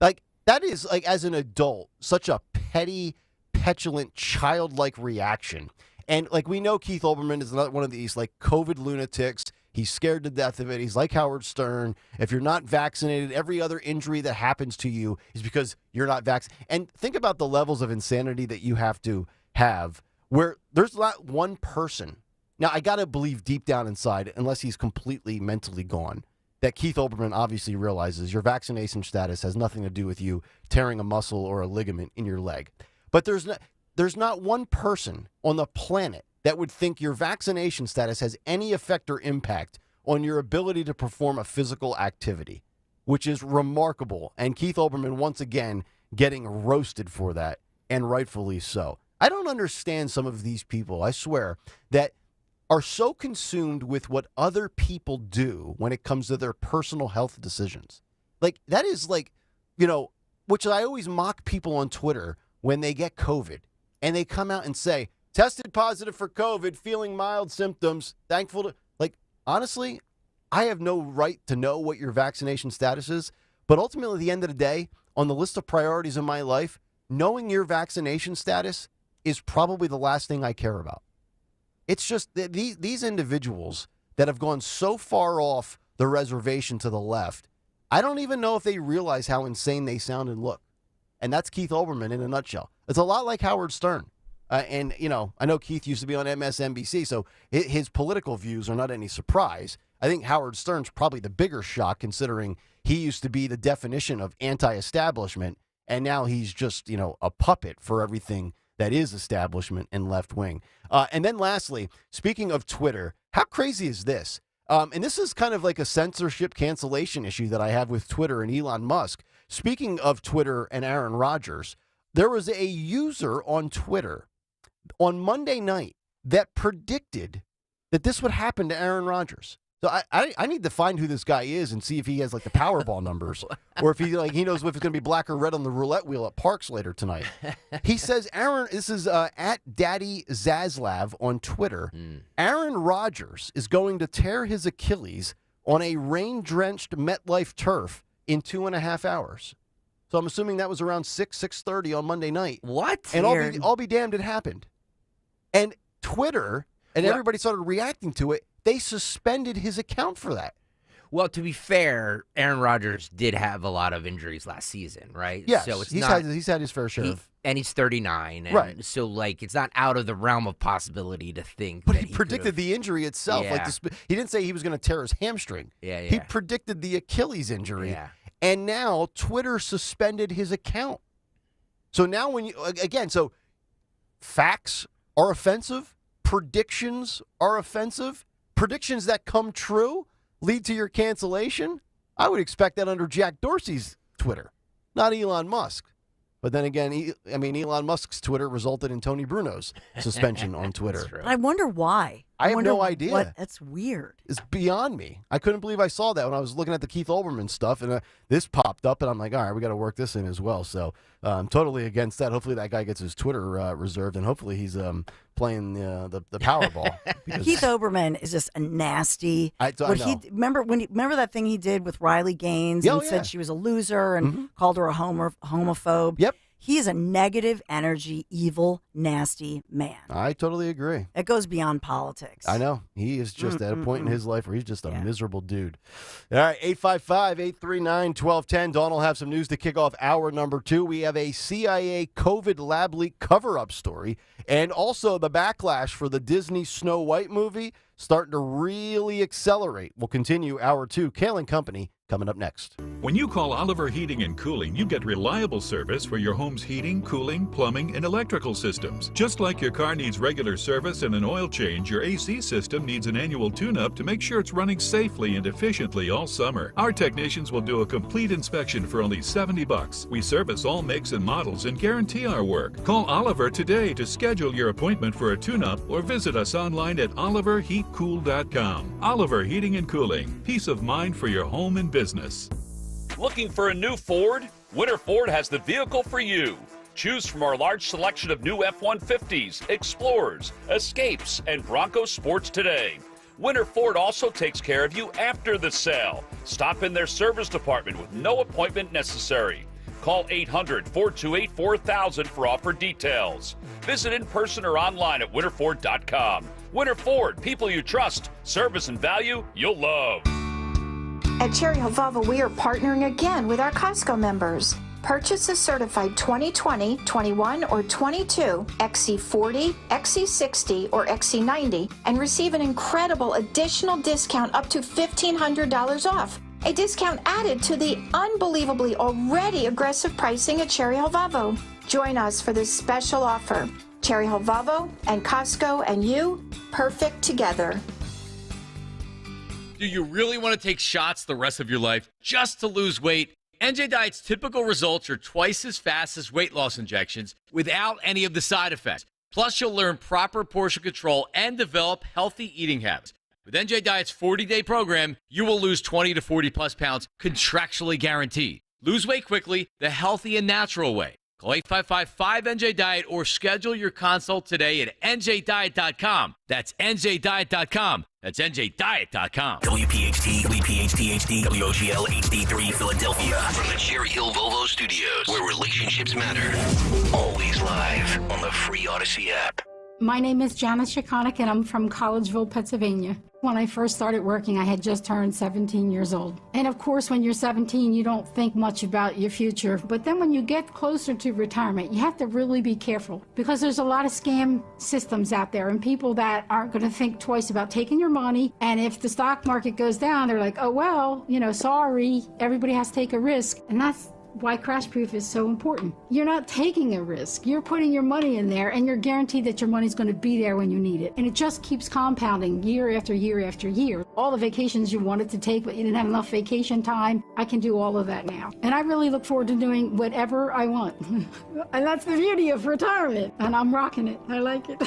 Like, that is, like, as an adult, such a petty, petulant, childlike reaction. And, like, we know Keith Olbermann is not one of these, like, COVID lunatics. He's scared to death of it. He's like Howard Stern. If you're not vaccinated, every other injury that happens to you is because you're not vaccinated. And think about the levels of insanity that you have to have where there's not one person. Now, I got to believe deep down inside, unless he's completely mentally gone, that Keith Olbermann obviously realizes your vaccination status has nothing to do with you tearing a muscle or a ligament in your leg. But there's not one person on the planet that would think your vaccination status has any effect or impact on your ability to perform a physical activity, which is remarkable. And Keith Olbermann, once again, getting roasted for that, and rightfully so. I don't understand some of these people, I swear, that are so consumed with what other people do when it comes to their personal health decisions. Like, that is like, which I always mock people on Twitter when they get COVID and they come out and say, "Tested positive for COVID, feeling mild symptoms, thankful to," like, honestly, I have no right to know what your vaccination status is, but ultimately at the end of the day, on the list of priorities in my life, knowing your vaccination status is probably the last thing I care about. It's just that these individuals that have gone so far off the reservation to the left, I don't even know if they realize how insane they sound and look. And that's Keith Olbermann in a nutshell. It's a lot like Howard Stern. And, I know Keith used to be on MSNBC, so his political views are not any surprise. I think Howard Stern's probably the bigger shock, considering he used to be the definition of anti-establishment, and now he's just, a puppet for everything that is establishment and left wing. And then lastly, speaking of Twitter, how crazy is this? And this is kind of like a censorship cancellation issue that I have with Twitter and Elon Musk. Speaking of Twitter and Aaron Rodgers, there was a user on Twitter on Monday night that predicted that this would happen to Aaron Rodgers. So I need to find who this guy is and see if he has like the Powerball numbers, or if he knows if it's going to be black or red on the roulette wheel at Parks later tonight. He says this is at Daddy Zaslav on Twitter. Aaron Rodgers is going to tear his Achilles on a rain-drenched MetLife turf in 2.5 hours. So I'm assuming that was around 6:30 on Monday night. What? And I'll be damned, it happened. And Twitter and everybody started reacting to it. They suspended his account for that. Well, to be fair, Aaron Rodgers did have a lot of injuries last season, right? Yes, so he's had his fair share of. And he's 39. And right. So, like, it's not out of the realm of possibility to think But that he predicted the injury itself. Yeah. Like he didn't say he was going to tear his hamstring. Yeah. He predicted the Achilles injury. Yeah. And now Twitter suspended his account. So now so facts are offensive. Predictions are offensive. Predictions that come true lead to your cancellation. I would expect that under Jack Dorsey's Twitter, not Elon Musk. But then again, Elon Musk's Twitter resulted in Tony Bruno's suspension on Twitter. I wonder why. I have wonder no idea. That's weird. It's beyond me. I couldn't believe I saw that when I was looking at the Keith Olbermann stuff, and this popped up, and I'm like, all right, we got to work this in as well. So I'm totally against that. Hopefully that guy gets his Twitter reserved, and hopefully he's playing the Powerball. Keith Olbermann is just a nasty. I know. Remember that thing he did with Riley Gaines and said she was a loser and called her a homophobe? Yep. He is a negative energy, evil, nasty man. I totally agree. It goes beyond politics. I know. He is just at a point in his life where he's just a miserable dude. All right, 855-839-1210. Dawn will have some news to kick off hour number 2. We have a CIA COVID lab leak cover-up story, and also the backlash for the Disney Snow White movie starting to really accelerate. We'll continue hour 2. Kayal and Company coming up next. When you call Oliver Heating and Cooling, you get reliable service for your home's heating, cooling, plumbing, and electrical systems. Just like your car needs regular service and an oil change, your AC system needs an annual tune-up to make sure it's running safely and efficiently all summer. Our technicians will do a complete inspection for only $70. We service all makes and models and guarantee our work. Call Oliver today to schedule your appointment for a tune-up or visit us online at oliverheatcool.com. Oliver Heating and Cooling. Peace of mind for your home and business. Looking for a new Ford? Winter Ford has the vehicle for you. Choose from our large selection of new F-150s, Explorers, Escapes, and Bronco Sports today. Winter Ford also takes care of you after the sale. Stop in their service department with no appointment necessary. Call 800-428-4000 for offer details. Visit in person or online at winterford.com. Winter Ford, people you trust, service and value you'll love. At Cherry Hill Volvo, we are partnering again with our Costco members. Purchase a certified 2020, 21, or 22 XC40, XC60, or XC90 and receive an incredible additional discount up to $1,500 off. A discount added to the unbelievably already aggressive pricing at Cherry Hill Volvo. Join us for this special offer. Cherry Hill Volvo and Costco and you, perfect together. Do you really want to take shots the rest of your life just to lose weight? NJ Diet's typical results are twice as fast as weight loss injections without any of the side effects. Plus, you'll learn proper portion control and develop healthy eating habits. With NJ Diet's 40-day program, you will lose 20 to 40 plus pounds contractually guaranteed. Lose weight quickly the healthy and natural way. Call 855-5NJ-DIET or schedule your consult today at njdiet.com. That's njdiet.com. That's njdiet.com. WPHT, WPHT-HD, WOGL HD3 Philadelphia. From the Cherry Hill Volvo Studios, where relationships matter. Always live on the free Odyssey app. My name is Janice Shikonik, and I'm from Collegeville, Pennsylvania. When I first started working, I had just turned 17 years old. And of course, when you're 17, you don't think much about your future. But then when you get closer to retirement, you have to really be careful because there's a lot of scam systems out there and people that aren't going to think twice about taking your money. And if the stock market goes down, they're like, oh, well, sorry, everybody has to take a risk. And that's why crash proof is so important. You're not taking a risk. You're putting your money in there and you're guaranteed that your money's going to be there when you need it. And it just keeps compounding year after year after year. All the vacations you wanted to take but you didn't have enough vacation time, I can do all of that now. And I really look forward to doing whatever I want. And that's the beauty of retirement. And I'm rocking it. I like it.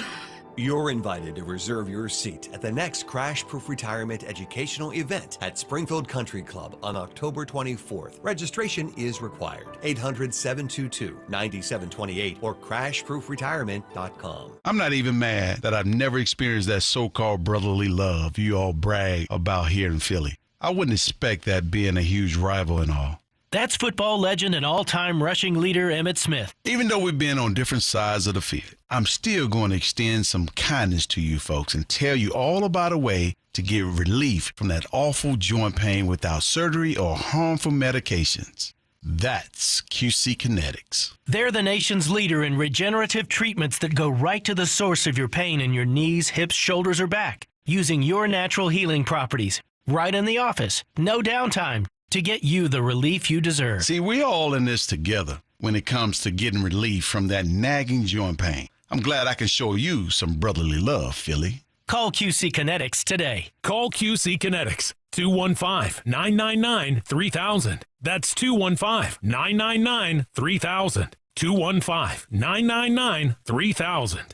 You're invited to reserve your seat at the next Crash Proof Retirement educational event at Springfield Country Club on October 24th. Registration is required. 800-722-9728 or crashproofretirement.com. I'm not even mad that I've never experienced that so-called brotherly love you all brag about here in Philly. I wouldn't expect that being a huge rival and all. That's football legend and all-time rushing leader Emmitt Smith. Even though we've been on different sides of the field, I'm still going to extend some kindness to you folks and tell you all about a way to get relief from that awful joint pain without surgery or harmful medications. That's QC Kinetics. They're the nation's leader in regenerative treatments that go right to the source of your pain in your knees, hips, shoulders, or back, using your natural healing properties, right in the office, no downtime, to get you the relief you deserve. See, we're all in this together when it comes to getting relief from that nagging joint pain. I'm glad I can show you some brotherly love, Philly. Call QC Kinetics today. Call QC Kinetics, 215-999-3000. That's 215-999-3000. 215-999-3000.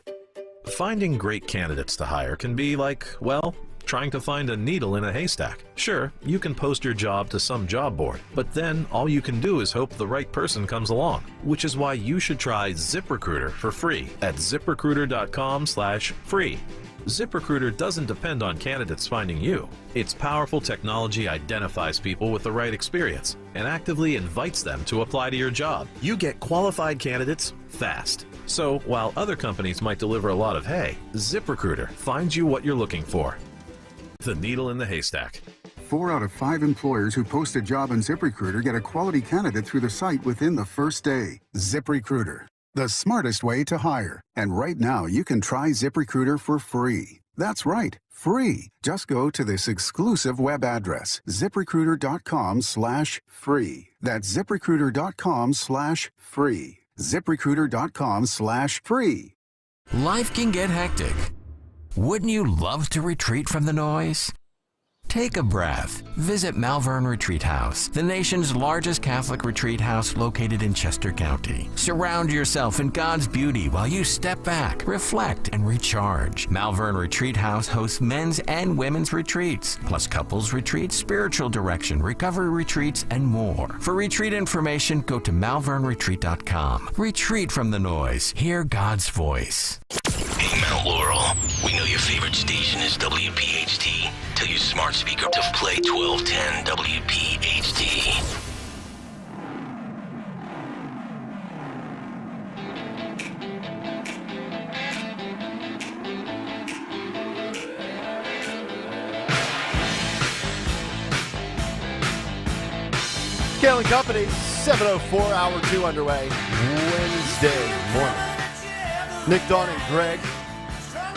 Finding great candidates to hire can be like, well, trying to find a needle in a haystack. Sure, you can post your job to some job board, but then all you can do is hope the right person comes along, which is why you should try ZipRecruiter for free at ziprecruiter.com/free. ZipRecruiter doesn't depend on candidates finding you. Its powerful technology identifies people with the right experience and actively invites them to apply to your job. You get qualified candidates fast. So while other companies might deliver a lot of hay, ZipRecruiter finds you what you're looking for. The needle in the haystack. 4 out of 5 employers who post a job on ZipRecruiter get a quality candidate through the site within the first day. ZipRecruiter, the smartest way to hire. And right now, you can try ZipRecruiter for free. That's right, free. Just go to this exclusive web address, ziprecruiter.com/free. That's ziprecruiter.com/free. ziprecruiter.com/free. Life can get hectic. Wouldn't you love to retreat from the noise? Take a breath. Visit Malvern Retreat House, the nation's largest Catholic retreat house located in Chester County. Surround yourself in God's beauty while you step back, reflect, and recharge. Malvern Retreat House hosts men's and women's retreats, plus couples retreats, spiritual direction, recovery retreats, and more. For retreat information, go to malvernretreat.com. Retreat from the noise. Hear God's voice. Hey, Mount Laurel. We know your favorite station is WPHT. Tell your smart speaker to play 1210 WPHT. Kayal Company, 7:04, hour 2 underway, Wednesday morning. Nick, Dawn, and Greg,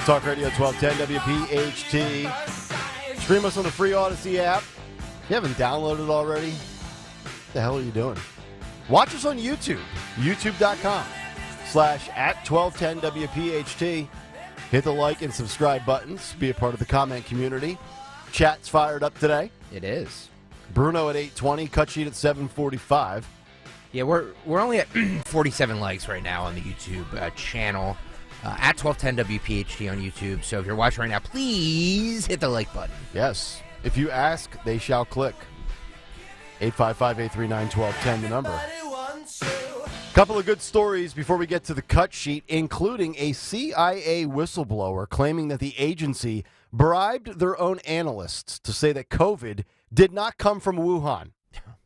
Talk Radio 1210 WPHT. Stream us on the free Odyssey app. If you haven't downloaded it already, what the hell are you doing? Watch us on YouTube, youtube.com/@1210WPHT. Hit the like and subscribe buttons. Be a part of the comment community. Chat's fired up today. It is. Bruno at 8:20, cut sheet at 7:45. Yeah, we're only at 47 likes right now on the YouTube channel. At 1210 WPHT on YouTube. So if you're watching right now, please hit the like button. Yes. If you ask, they shall click. 855-839-1210, the number. Couple of good stories before we get to the cut sheet, including a CIA whistleblower claiming that the agency bribed their own analysts to say that COVID did not come from Wuhan.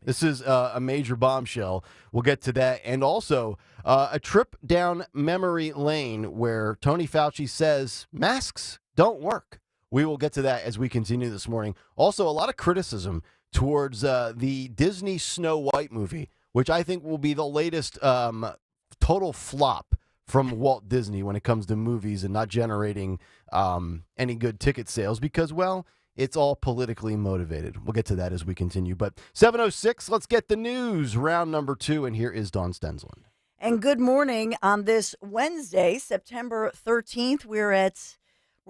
This is a major bombshell. We'll get to that. And also a trip down memory lane where Tony Fauci says masks don't work. We will get to that as we continue this morning. Also, a lot of criticism towards the Disney Snow White movie, which I think will be the latest total flop from Walt Disney when it comes to movies and not generating any good ticket sales because, well, it's all politically motivated. We'll get to that as we continue. But 7:06, let's get the news. Round number 2, and here is Dawn Stensland. And good morning on this Wednesday, September 13th. We're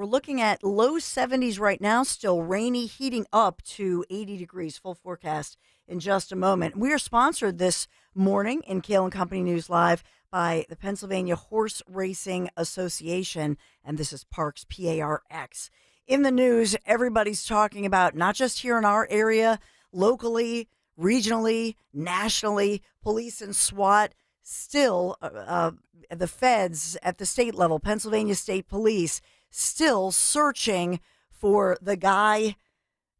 looking at low 70s right now, still rainy, heating up to 80 degrees. Full forecast in just a moment. We are sponsored this morning in Kayal Company News Live by the Pennsylvania Horse Racing Association, and this is Parks, PARX. In the news, everybody's talking about, not just here in our area, locally, regionally, nationally, police and SWAT, still the feds at the state level, Pennsylvania State Police, still searching for the guy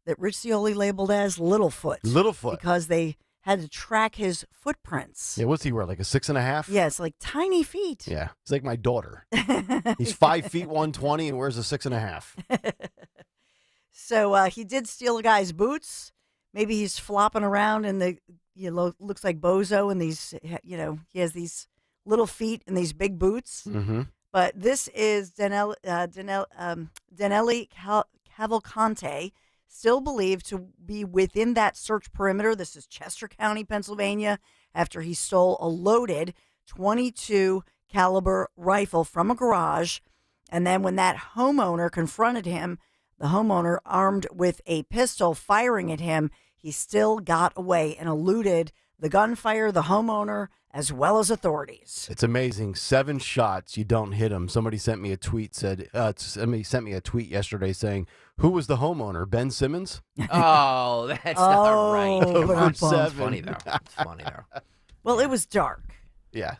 that Rich Cioli labeled as Littlefoot. Littlefoot. Because they had to track his footprints. Yeah, what's he wear, like a 6.5? Yeah, it's like tiny feet. Yeah, he's like my daughter. He's 5 feet 120 and wears a 6.5. So he did steal a guy's boots. Maybe he's flopping around in the, looks like Bozo in these, he has these little feet and these big boots. Mm-hmm. But this is Danelli Cavalcante, still believed to be within that search perimeter. This is Chester County, Pennsylvania, after he stole a loaded .22 caliber rifle from a garage. And then when that homeowner confronted him, the homeowner armed with a pistol firing at him, he still got away and eluded the gunfire, the homeowner, as well as authorities. It's amazing. 7 shots, you don't hit them. Somebody sent me a tweet. Somebody sent me a tweet yesterday saying, "Who was the homeowner? Ben Simmons?" Oh, that's not right. Over It's 7. funny though. It's funny though. Well, it was dark. Yeah.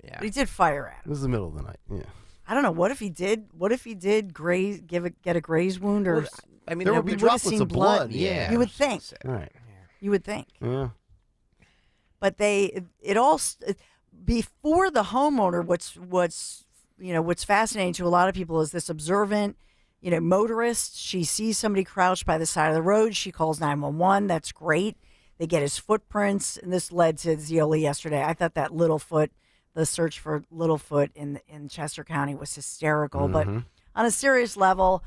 Yeah. But he did fire at him. It was the middle of the night. Yeah. I don't know. What if he did? What if he did get a graze wound, or? Well, I mean, there would we be would've droplets seen of blood. Yeah. You would think. Right. You would think. Yeah. But before the homeowner, what's fascinating to a lot of people is this observant, motorist. She sees somebody crouched by the side of the road. She calls 911. That's great. They get his footprints, and this led to Zeoli yesterday. I thought that Littlefoot, the search for Littlefoot in Chester County was hysterical. But on a serious level,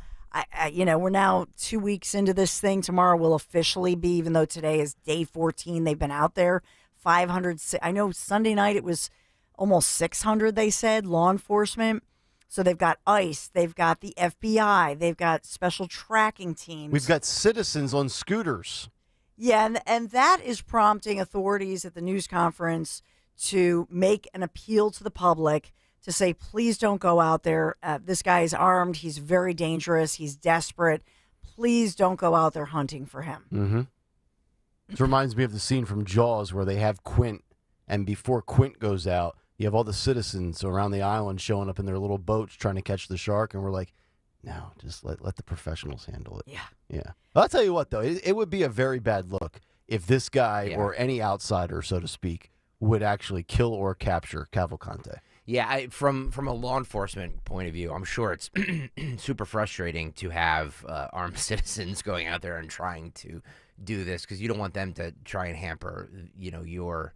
we're now 2 weeks into this thing. Tomorrow will officially be, even though today is day 14, they've been out there. 500. I know Sunday night it was almost 600, they said, law enforcement. So they've got ICE, they've got the FBI, they've got special tracking teams. We've got citizens on scooters. Yeah, and that is prompting authorities at the news conference to make an appeal to the public to say, please don't go out there. This guy is armed. He's very dangerous. He's desperate. Please don't go out there hunting for him. Mm-hmm. It reminds me of the scene from Jaws where they have Quint, and before Quint goes out, you have all the citizens around the island showing up in their little boats trying to catch the shark, and we're like, no, just let the professionals handle it. Yeah. Yeah. I'll tell you what, though, it would be a very bad look if this guy or any outsider, so to speak, would actually kill or capture Cavalcante. Yeah, from a law enforcement point of view, I'm sure it's super frustrating to have armed citizens going out there and trying to do this, because you don't want them to try and hamper, your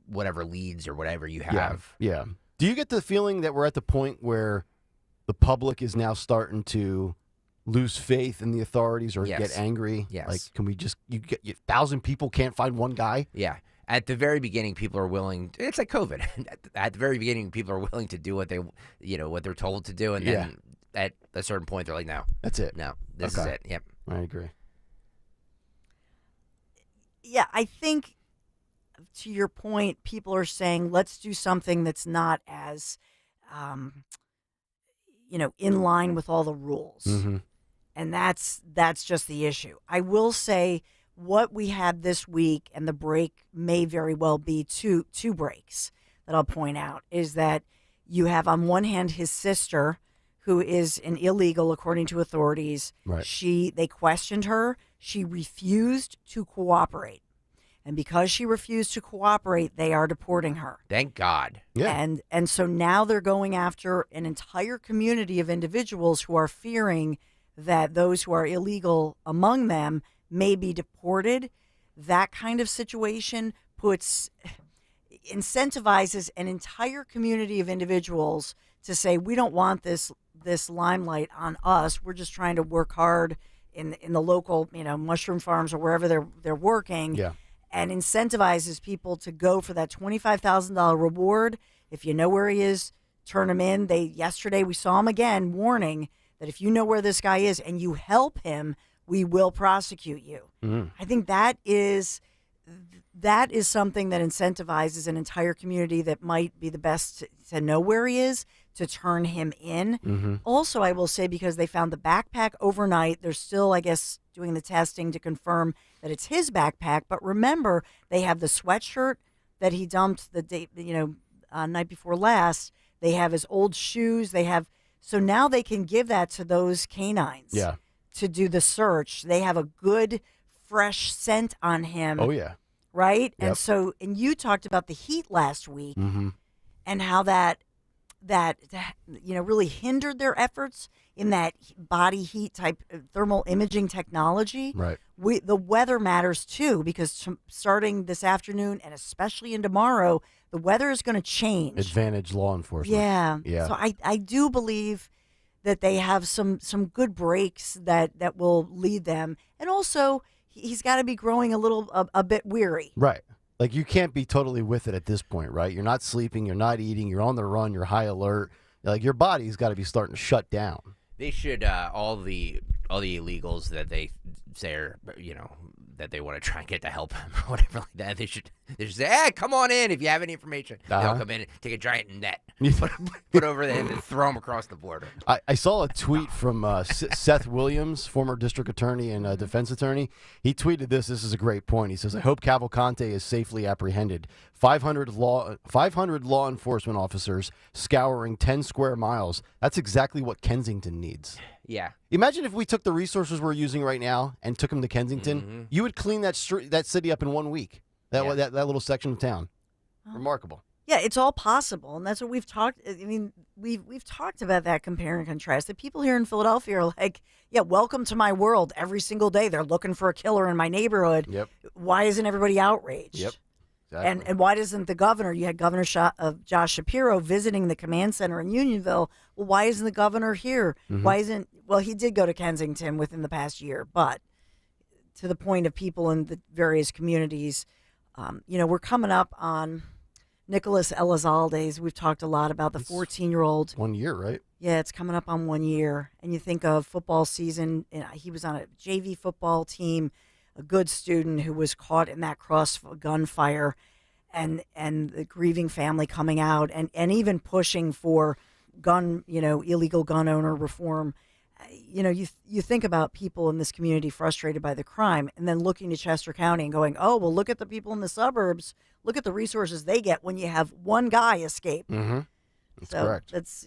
whatever leads or whatever you have. Yeah. Do you get the feeling that we're at the point where the public is now starting to lose faith in the authorities or get angry? Yes. Like, can we just, 1,000 people can't find one guy? Yeah. At the very beginning, people are willing. It's like COVID. At the very beginning, people are willing to do what what they're told to do, and then at a certain point, they're like, "No, that's it. No, this is it." Yep, I agree. Yeah, I think to your point, people are saying, let's do something that's not as, in line with all the rules, and that's just the issue. I will say, what we had this week, and the break may very well be two breaks that I'll point out, is that you have on one hand his sister, who is an illegal according to authorities. Right. They questioned her. She refused to cooperate. And because she refused to cooperate, they are deporting her. Thank God. Yeah. And so now they're going after an entire community of individuals who are fearing that those who are illegal among them may be deported. That kind of situation incentivizes an entire community of individuals to say, we don't want this limelight on us. We're just trying to work hard in the local, mushroom farms or wherever they're working. Yeah. And incentivizes people to go for that $25,000 reward. If you know where he is, turn him in. Yesterday we saw him again, warning that if you know where this guy is and you help him, we will prosecute you. I think that is something that incentivizes an entire community that might be the best to know where he is, to turn him in. Also, I will say, because they found the backpack overnight, they're still, I guess, doing the testing to confirm that it's his backpack. But remember, they have the sweatshirt that he dumped the day, night before last. They have his old shoes. So now they can give that to those canines. Yeah. To do the search. They have a good, fresh scent on him. Oh, yeah. Right? Yep. And you talked about the heat last week and how that really hindered their efforts in that body heat type thermal imaging technology. Right. The weather matters too, because starting this afternoon and especially in tomorrow, the weather is going to change. Advantage law enforcement. Yeah. Yeah. So I do believe that they have some good breaks that will lead them. And also, he's got to be growing a bit weary. Right. Like, you can't be totally with it at this point, right? You're not sleeping, you're not eating, you're on the run, you're high alert. Like, your body's got to be starting to shut down. They should all the illegals that they say are, that they want to try and get to help him or whatever like that. They should They just say, hey, come on in if you have any information. They'll come in and take a giant net, put over there, and then throw them across the border. I saw a tweet from Seth Williams, former district attorney and defense attorney. He tweeted this. This is a great point. He says, I hope Cavalcante is safely apprehended. 500 law enforcement officers scouring 10 square miles. That's exactly what Kensington needs. Yeah. Imagine if we took the resources we're using right now and took them to Kensington. You would clean that city up in 1 week. That little section of town. Remarkable. Yeah, it's all possible, and that's what we've talked. I mean, we've talked about that compare and contrast. The people here in Philadelphia are like, yeah, welcome to my world. Every single day, they're looking for a killer in my neighborhood. Yep. Why isn't everybody outraged? Yep. Exactly. And why doesn't the governor? You had Governor Josh Shapiro visiting the command center in Unionville. Well, why isn't the governor here? Why isn't? Well, he did go to Kensington within the past year, but to the point of people in the various communities. We're coming up on Nicholas Elizalde's. We've talked a lot about the 14-year-old. 1 year, right? Yeah, it's coming up on 1 year. And you think of football season. He was on a JV football team, a good student who was caught in that gunfire, and the grieving family coming out and even pushing for illegal gun owner reform. You think about people in this community frustrated by the crime and then looking to Chester County and going, oh, well, look at the people in the suburbs. Look at the resources they get when you have one guy escape. That's correct. That's,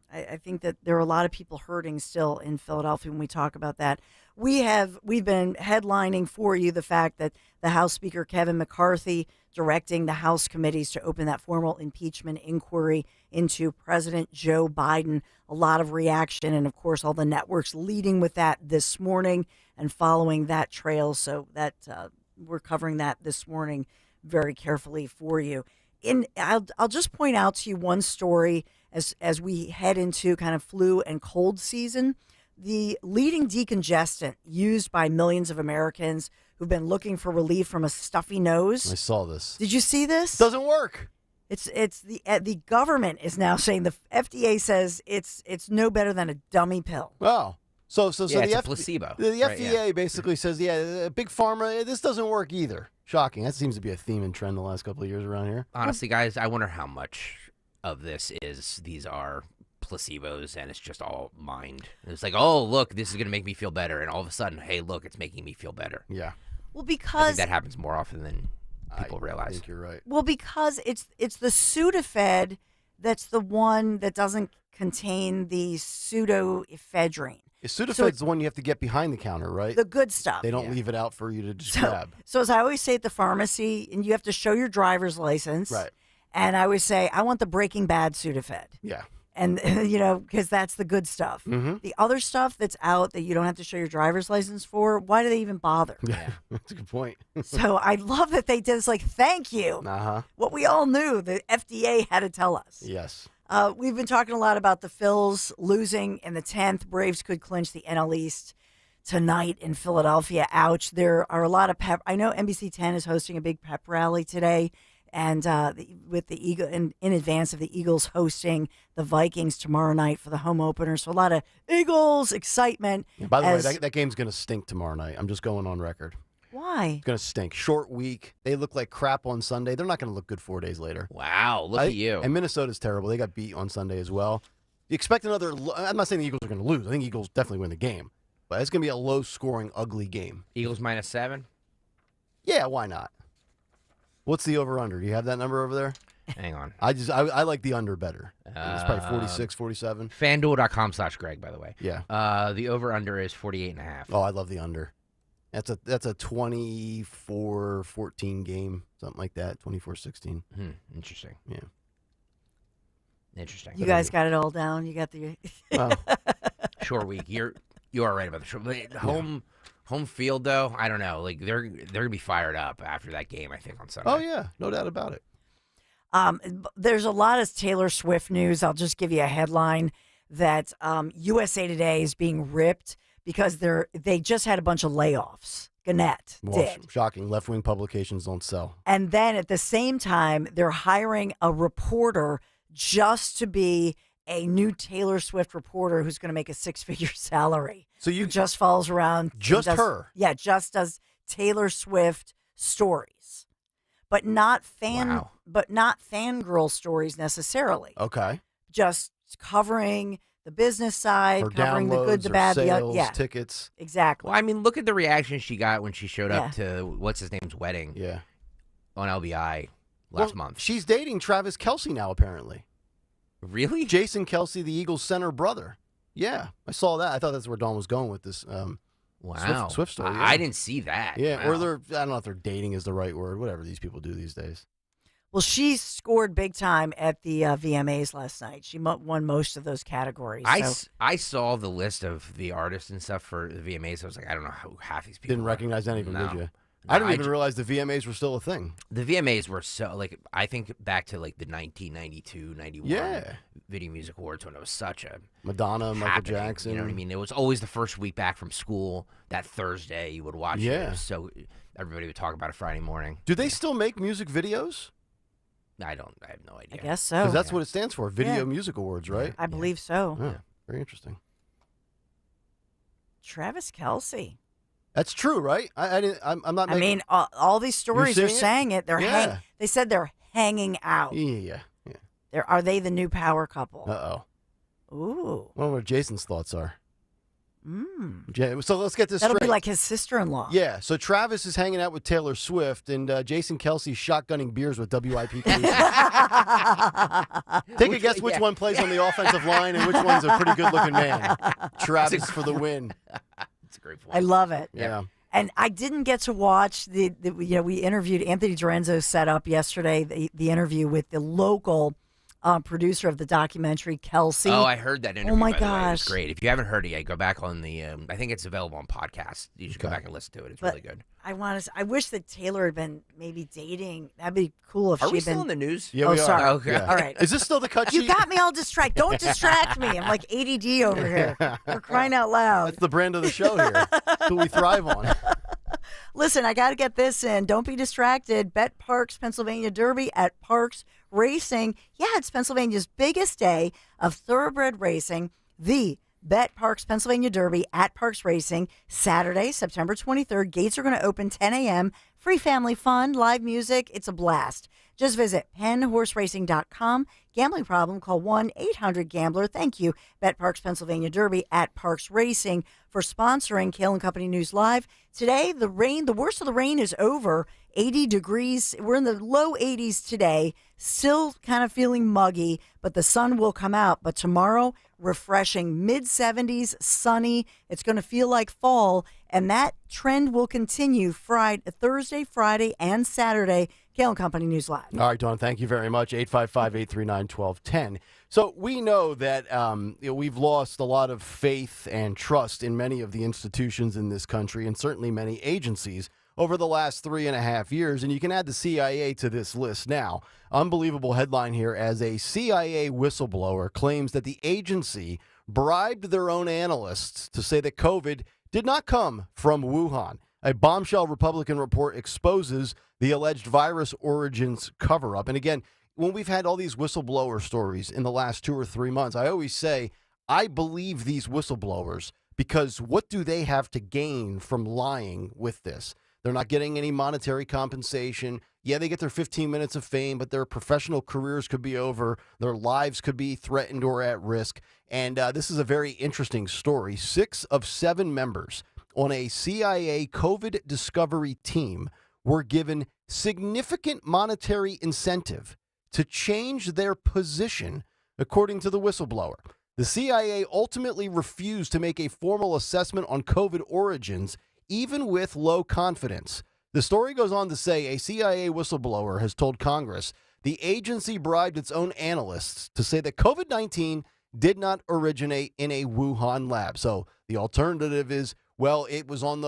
I think that there are a lot of people hurting still in Philadelphia when we talk about that. We've been headlining for you the fact that the House Speaker Kevin McCarthy directing the House committees to open that formal impeachment inquiry into President Joe Biden. A lot of reaction, and of course, all the networks leading with that this morning and following that trail. So that we're covering that this morning very carefully for you. I'll just point out to you one story as we head into kind of flu and cold season. The leading decongestant used by millions of Americans who've been looking for relief from a stuffy nose. I saw this. Did you see this? Doesn't work. It's the government is now saying, the FDA says it's no better than a dummy pill. Oh. So it's the a placebo. The FDA basically says, big pharma, this doesn't work either. Shocking. That seems to be a theme and trend the last couple of years around here. Honestly, guys, I wonder how much of these are placebos and it's just all mind. It's like, oh, look, this is going to make me feel better. And all of a sudden, hey, look, it's making me feel better. Yeah. Well, I because think that happens more often than people realize. I think you're right. Well, because it's the Sudafed that's the one that doesn't contain the pseudoephedrine. Sudafed's the one you have to get behind the counter, right? The good stuff. They don't leave it out for you to just grab. So as I always say at the pharmacy, and you have to show your driver's license. Right. And I always say, I want the Breaking Bad Sudafed. Yeah. And, because that's the good stuff. The other stuff that's out that you don't have to show your driver's license for, why do they even bother? Yeah, that's a good point. So I love that they did. It's like, thank you. What we all knew, the FDA had to tell us. Yes. We've been talking a lot about the Phils losing in the 10th. Braves could clinch the NL East tonight in Philadelphia. Ouch. There are a lot of pep. I know NBC 10 is hosting a big pep rally today. And with the Eagle, in advance of the Eagles hosting the Vikings tomorrow night for the home opener, so a lot of Eagles excitement. Yeah, by the way, that game's going to stink tomorrow night. I'm just going on record. Why? It's going to stink. Short week. They look like crap on Sunday. They're not going to look good 4 days later. Wow, look at you. And Minnesota's terrible. They got beat on Sunday as well. You expect another. I'm not saying the Eagles are going to lose. I think Eagles definitely win the game, but it's going to be a low-scoring, ugly game. Eagles -7. Yeah, why not? What's the over-under? Do you have that number over there? Hang on. I like the under better. It's probably 46, 47. FanDuel.com/Greg, by the way. Yeah. The over-under is 48.5. Oh, I love the under. That's a 24-14 game, something like that, 24-16. Interesting. Yeah. Interesting. You guys got it all down. You got the short week. You are right about the short home field though. I don't know. Like they're gonna be fired up after that game. I think on Sunday. Oh yeah, no doubt about it. There's a lot of Taylor Swift news. I'll just give you a headline that USA Today is being ripped because they just had a bunch of layoffs. Gannett did. Shocking. Left-wing publications don't sell. And then at the same time, they're hiring a reporter just to be a new Taylor Swift reporter who's going to make a 6-figure salary. So you just follows around. Just her? Yeah, just does Taylor Swift stories. but not fangirl stories necessarily. Okay. Just covering the business side, Her covering the good, downloads, the her bad, sales, the tickets. Exactly. Well, I mean, look at the reaction she got when she showed Yeah. up to what's his name's wedding. Yeah. On LBI last Well, month. She's dating Travis Kelce now, apparently. Really? Jason Kelce, the Eagles center brother. Yeah, I saw that. I thought that's where Dawn was going with this. Wow. Swift story. Yeah. I didn't see that. Yeah, Wow. or they're, I don't know if they're dating is the right word. Whatever these people do these days. Well, she scored big time at the VMAs last night. She won most of those categories. I saw the list of the artists and stuff for the VMAs. I was like, I don't know who half these people Didn't are. recognize any of them, No. did you? No, I didn't even realize the VMAs were still a thing. The VMAs were so, like, I think back to, like, the 1992, 91 Yeah. Video Music Awards when it was such a Madonna, Michael happening, Jackson. You know what I mean? It was always the first week back from school. That Thursday you would watch it. It Yeah. was so everybody would talk about it Friday morning. Do they still make music videos? I have no idea. I guess so. Because that's what it stands for, Video Yeah. Music Awards, right? I believe so. Yeah, very interesting. Travis Kelce. That's true, right? I'm not. I mean, all these stories are seeing it? saying it. They're Yeah. they said they're hanging out. Yeah. Are they the new power couple? Uh-oh. Ooh. I wonder what Jason's thoughts are. Mm. So let's get this That'll straight. be like his sister-in-law. Yeah, so Travis is hanging out with Taylor Swift, and Jason Kelsey's shotgunning beers with WIP. Take a guess which one plays on the offensive line and which one's a pretty good-looking man. Travis for the win. That's a great point. I love it. Yeah. And I didn't get to watch we interviewed Anthony Dorenzo set up yesterday the interview with the local producer of the documentary, Kelsey. Oh, I heard that interview. Oh my by the way. It was gosh, great. If you haven't heard it yet, go back on the. I think it's available on podcast. You should go back and listen to it. It's But really good. I wish that Taylor had been maybe dating. That'd be cool if Are she'd we been. still in the news? Yeah, oh, we are. sorry. Okay. Yeah. All right. Is this still the cut You sheet? got me all distracted. Don't distract me. I'm like ADD over here. We're crying out loud. That's the brand of the show here. That's what we thrive on. Listen, I got to get this in. Don't be distracted. Bet Parks Pennsylvania Derby at Parks Racing. Yeah, it's Pennsylvania's biggest day of thoroughbred racing. The Bet Parks Pennsylvania Derby at Parks Racing, Saturday, September 23rd. Gates are going to open 10 a.m. Free family fun, live music. It's a blast. Just visit PennHorseRacing.com. Gambling problem, call 1-800-GAMBLER. Thank you, Bet Parks Pennsylvania Derby at Parks Racing, for sponsoring Kayal and Company News Live. Today, the worst of the rain is over. 80 degrees. We're in the low 80s today. Still kind of feeling muggy, but the sun will come out. But tomorrow, refreshing, mid-70s, sunny. It's going to feel like fall, and that trend will continue Thursday, Friday, and Saturday. Kayal and Company News Live. All right, Dawn, thank you very much. 855-839-1210. So we know that we've lost a lot of faith and trust in many of the institutions in this country, and certainly many agencies over the last 3.5 years. And you can add the CIA to this list now. Unbelievable headline here, as a CIA whistleblower claims that the agency bribed their own analysts to say that COVID did not come from Wuhan. A bombshell Republican report exposes the alleged virus origins cover-up. And again, when we've had all these whistleblower stories in the last 2 or 3 months, I always say, I believe these whistleblowers, because what do they have to gain from lying with this? They're not getting any monetary compensation. Yeah, they get their 15 minutes of fame, but their professional careers could be over. Their lives could be threatened or at risk. And this is a very interesting story. 6 of 7 members on a CIA COVID discovery team were given significant monetary incentive to change their position, according to the whistleblower. The CIA ultimately refused to make a formal assessment on COVID origins, even with low confidence. The story goes on to say a CIA whistleblower has told Congress the agency bribed its own analysts to say that COVID-19 did not originate in a Wuhan lab. So the alternative is, well, it was in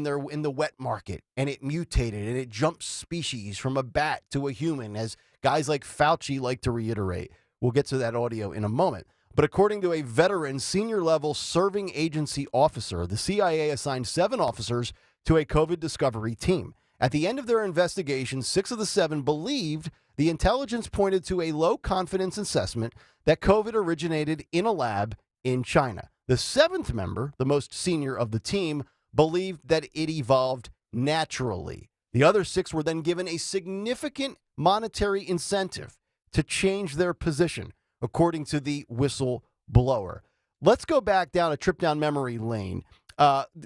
the wet market, and it mutated, and it jumped species from a bat to a human, as guys like Fauci like to reiterate. We'll get to that audio in a moment. But according to a veteran senior-level serving agency officer, the CIA assigned 7 officers to a COVID discovery team. At the end of their investigation, 6 of the 7 believed the intelligence pointed to a low-confidence assessment that COVID originated in a lab in China. The 7th member, the most senior of the team, believed that it evolved naturally. The other 6 were then given a significant monetary incentive to change their position, according to the whistleblower. Let's go back down a trip down memory lane.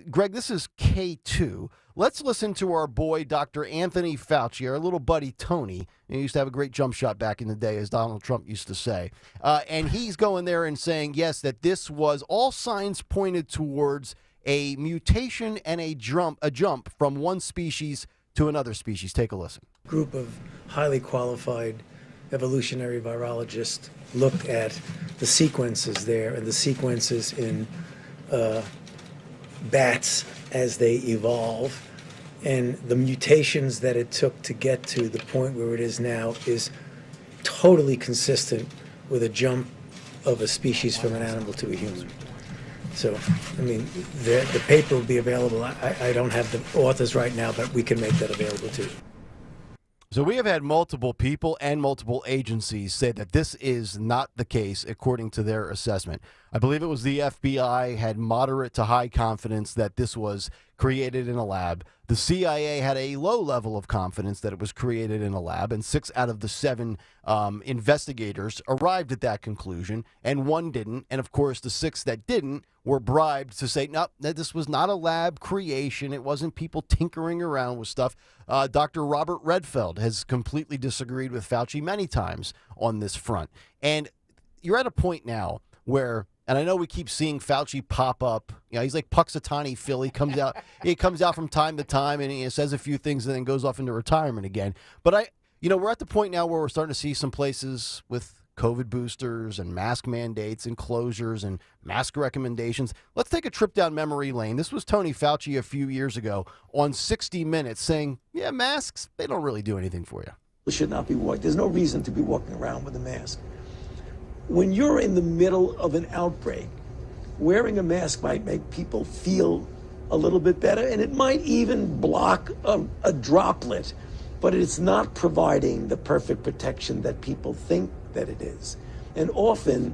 Greg, this is K2. Let's listen to our boy, Dr. Anthony Fauci, our little buddy Tony. He used to have a great jump shot back in the day, as Donald Trump used to say. And he's going there and saying, yes, that this was all signs pointed towards a mutation and a jump from one species to another species. Take a listen. Group of highly qualified evolutionary virologists looked at the sequences there and the sequences in bats as they evolve, and the mutations that it took to get to the point where it is now is totally consistent with a jump of a species from an animal to a human. So, I mean, the paper will be available. I don't have the authors right now, but we can make that available too. So we have had multiple people and multiple agencies say that this is not the case according to their assessment. I believe it was the FBI had moderate to high confidence that this was created in a lab. The CIA had a low level of confidence that it was created in a lab, and 6 out of the 7 investigators arrived at that conclusion, and 1 didn't. And of course, the 6 that didn't were bribed to say, no, this was not a lab creation. It wasn't people tinkering around with stuff. Dr. Robert Redfield has completely disagreed with Fauci many times on this front. And you're at a point now where, and I know we keep seeing Fauci pop up. You know, he's like Puxatawny Phil. He comes out from time to time and he says a few things and then goes off into retirement again. But we're at the point now where we're starting to see some places with COVID boosters and mask mandates and closures and mask recommendations. Let's take a trip down memory lane. This was Tony Fauci a few years ago on 60 Minutes saying, yeah, masks, they don't really do anything for you. It should not be walking. There's no reason to be walking around with a mask. When you're in the middle of an outbreak, wearing a mask might make people feel a little bit better, and it might even block a droplet, but it's not providing the perfect protection that people think that it is. And often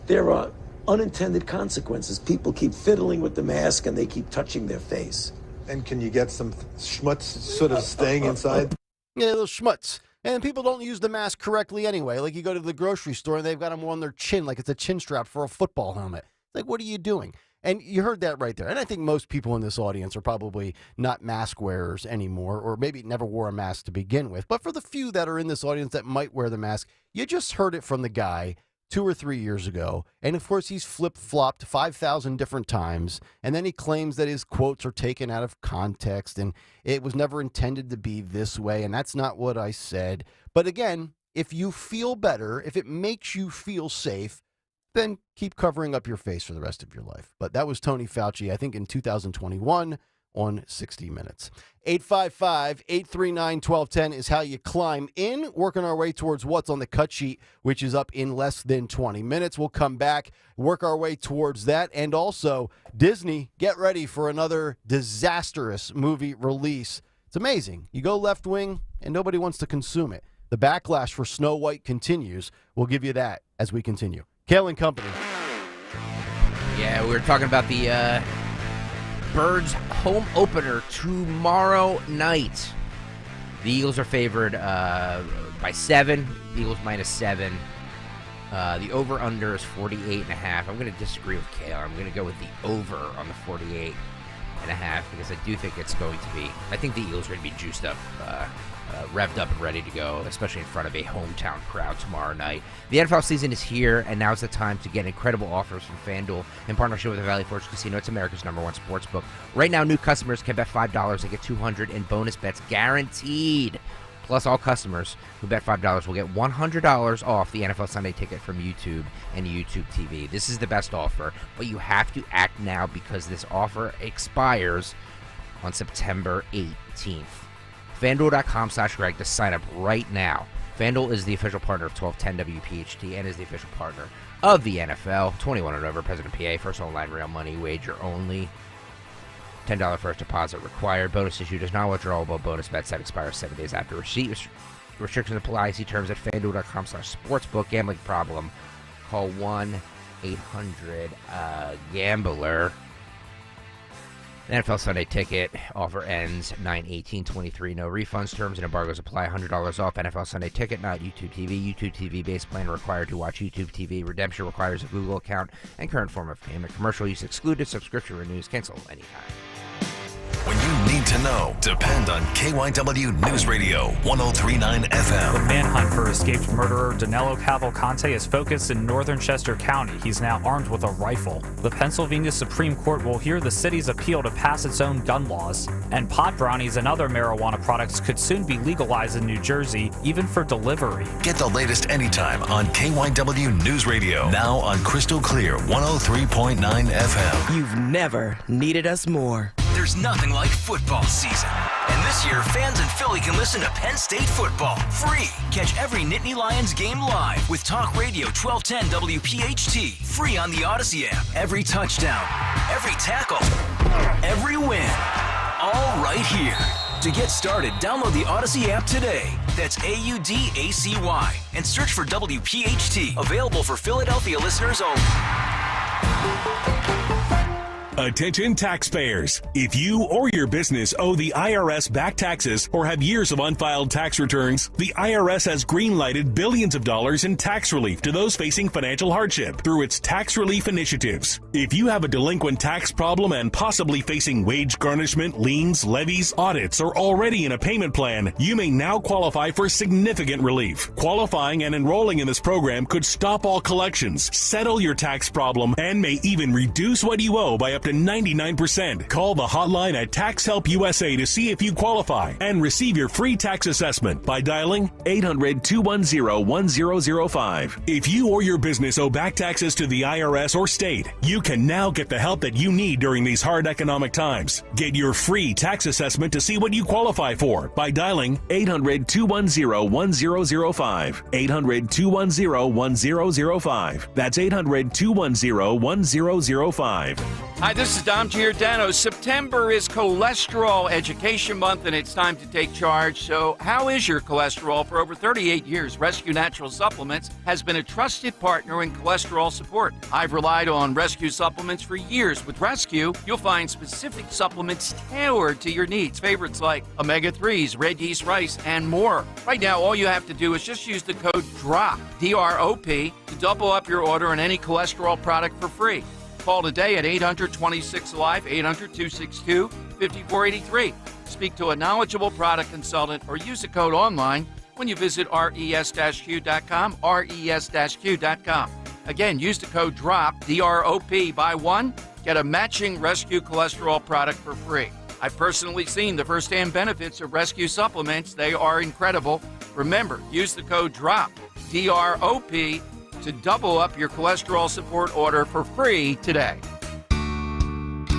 there are unintended consequences. People keep fiddling with the mask and they keep touching their face. And can you get some schmutz sort of staying inside? Yeah, little schmutz. And people don't use the mask correctly anyway. Like you go to the grocery store and they've got them on their chin like it's a chin strap for a football helmet. Like, what are you doing? And you heard that right there. And I think most people in this audience are probably not mask wearers anymore, or maybe never wore a mask to begin with. But for the few that are in this audience that might wear the mask, you just heard it from the guy 2 or 3 years ago. And of course, he's flip-flopped 5,000 different times. And then he claims that his quotes are taken out of context and it was never intended to be this way. And that's not what I said. But again, if you feel better, if it makes you feel safe, then keep covering up your face for the rest of your life. But that was Tony Fauci, I think, in 2021 on 60 Minutes. 855-839-1210 is how you climb in. Working our way towards what's on the cut sheet, which is up in less than 20 minutes. We'll come back, work our way towards that. And also, Disney, get ready for another disastrous movie release. It's amazing. You go left wing, and nobody wants to consume it. The backlash for Snow White continues. We'll give you that as we continue. Kayal and Company. Yeah, we were talking about the Birds home opener tomorrow night. The Eagles are favored by 7. Eagles -7. The over-under is 48.5. I'm going to disagree with Kayal. I'm going to go with the over on the 48.5 because I do think it's going to be. I think the Eagles are going to be juiced up, revved up and ready to go, especially in front of a hometown crowd tomorrow night. The NFL season is here, and now's the time to get incredible offers from FanDuel in partnership with the Valley Forge Casino. It's America's #1 sports book. Right now, new customers can bet $5 and get $200 in bonus bets guaranteed. Plus, all customers who bet $5 will get $100 off the NFL Sunday ticket from YouTube and YouTube TV. This is the best offer, but you have to act now because this offer expires on September 18th. FanDuel.com/Greg to sign up right now. FanDuel is the official partner of 1210 WPHT and is the official partner of the NFL. 21 and over, President PA. First online real money wager only. $10 first deposit required. Bonus issued is non-withdrawable bonus bets that expire 7 days after receipt. Restrictions apply. See terms at FanDuel.com/sportsbook. Gambling problem? Call 1-800-GAMBLER. The NFL Sunday Ticket offer ends 9/18/23. No refunds. Terms and embargoes apply. $100 off NFL Sunday Ticket, not YouTube TV. YouTube TV base plan required to watch YouTube TV. Redemption requires a Google account and current form of payment. Commercial use excluded. Subscription renews. Cancel anytime. When you need to know, depend on KYW News Radio 103.9 FM. The manhunt for escaped murderer Danilo Cavalcante is focused in northern Chester County. He's now armed with a rifle. The Pennsylvania Supreme Court will hear the city's appeal to pass its own gun laws. And pot brownies and other marijuana products could soon be legalized in New Jersey, even for delivery. Get the latest anytime on KYW News Radio. Now on Crystal Clear 103.9 FM. You've never needed us more. There's nothing like football season. And this year, fans in Philly can listen to Penn State football free. Catch every Nittany Lions game live with Talk Radio 1210 WPHT. Free on the Odyssey app. Every touchdown, every tackle, every win. All right here. To get started, download the Odyssey app today. That's AUDACY. And search for WPHT. Available for Philadelphia listeners only. Attention taxpayers. If you or your business owe the IRS back taxes or have years of unfiled tax returns, the IRS has green-lighted billions of dollars in tax relief to those facing financial hardship through its tax relief initiatives. If you have a delinquent tax problem and possibly facing wage garnishment, liens, levies, audits, or already in a payment plan, you may now qualify for significant relief. Qualifying and enrolling in this program could stop all collections, settle your tax problem, and may even reduce what you owe by up to 99%. Call the hotline at Tax Help USA to see if you qualify and receive your free tax assessment by dialing 800-210-1005. If you or your business owe back taxes to the IRS or state, you can now get the help that you need during these hard economic times. Get your free tax assessment to see what you qualify for by dialing 800-210-1005. 800-210-1005. That's 800-210-1005. Hi, this is Dom Giordano. September is Cholesterol Education Month, and it's time to take charge. So how is your cholesterol? For over 38 years, Rescue Natural Supplements has been a trusted partner in cholesterol support. I've relied on Rescue supplements for years. With Rescue, you'll find specific supplements tailored to your needs. Favorites like omega-3s, red yeast rice, and more. Right now, all you have to do is just use the code DROP, D-R-O-P, to double up your order on any cholesterol product for free. Call today at 800-26-ALIVE, 800-262-5483. Speak to a knowledgeable product consultant or use the code online when you visit res-q.com, res-q.com. Again, use the code DROP, D-R-O-P, buy one, get a matching Rescue cholesterol product for free. I've personally seen the first-hand benefits of Rescue supplements. They are incredible. Remember, use the code DROP, D-R-O-P, to double up your cholesterol support order for free today.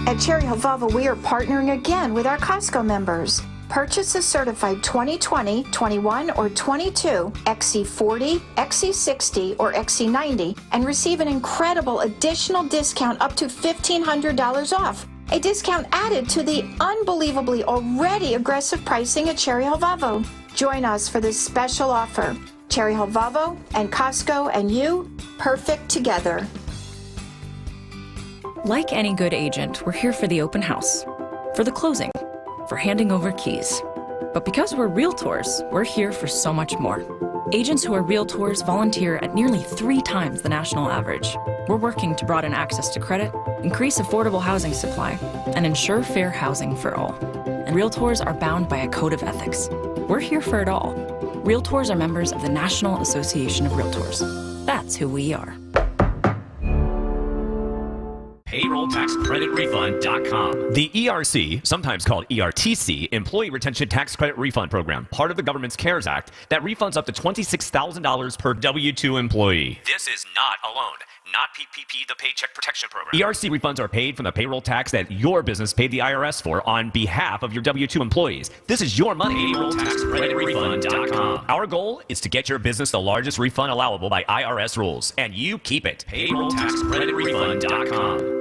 At Cherry Hill Volvo, we are partnering again with our Costco members. Purchase a certified 2020, 21, or 22 XC40, XC60, or XC90 and receive an incredible additional discount up to $1,500 off. A discount added to the unbelievably already aggressive pricing at Cherry Hill Volvo. Join us for this special offer. Cherry Hill Volvo and Costco and you, perfect together. Like any good agent, we're here for the open house, for the closing, for handing over keys. But because we're realtors, we're here for so much more. Agents who are realtors volunteer at nearly 3 times the national average. We're working to broaden access to credit, increase affordable housing supply, and ensure fair housing for all. And realtors are bound by a code of ethics. We're here for it all. Realtors are members of the National Association of Realtors. That's who we are. PayrollTaxCreditRefund.com. The ERC, sometimes called ERTC, Employee Retention Tax Credit Refund Program, part of the government's CARES Act, that refunds up to $26,000 per W-2 employee. This is not a loan, not PPP, the Paycheck Protection Program. ERC refunds are paid from the payroll tax that your business paid the IRS for on behalf of your W-2 employees. This is your money. PayrollTaxCreditRefund.com. Our goal is to get your business the largest refund allowable by IRS rules, and you keep it. PayrollTaxCreditRefund.com.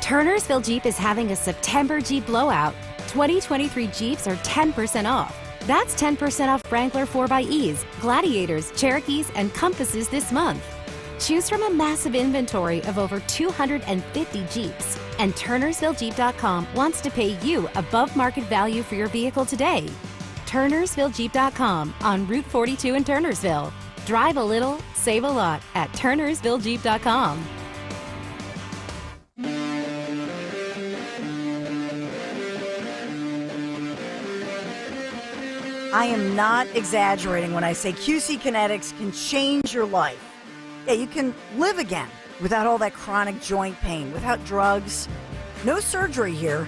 Turnersville Jeep is having a September Jeep blowout. 2023 Jeeps are 10% off. That's 10% off Wrangler 4xEs, Gladiators, Cherokees, and Compasses this month. Choose from a massive inventory of over 250 Jeeps, and TurnersvilleJeep.com wants to pay you above market value for your vehicle today. TurnersvilleJeep.com on Route 42 in Turnersville. Drive a little, save a lot at TurnersvilleJeep.com. I am not exaggerating when I say QC Kinetics can change your life. Yeah, you can live again without all that chronic joint pain, without drugs, no surgery here.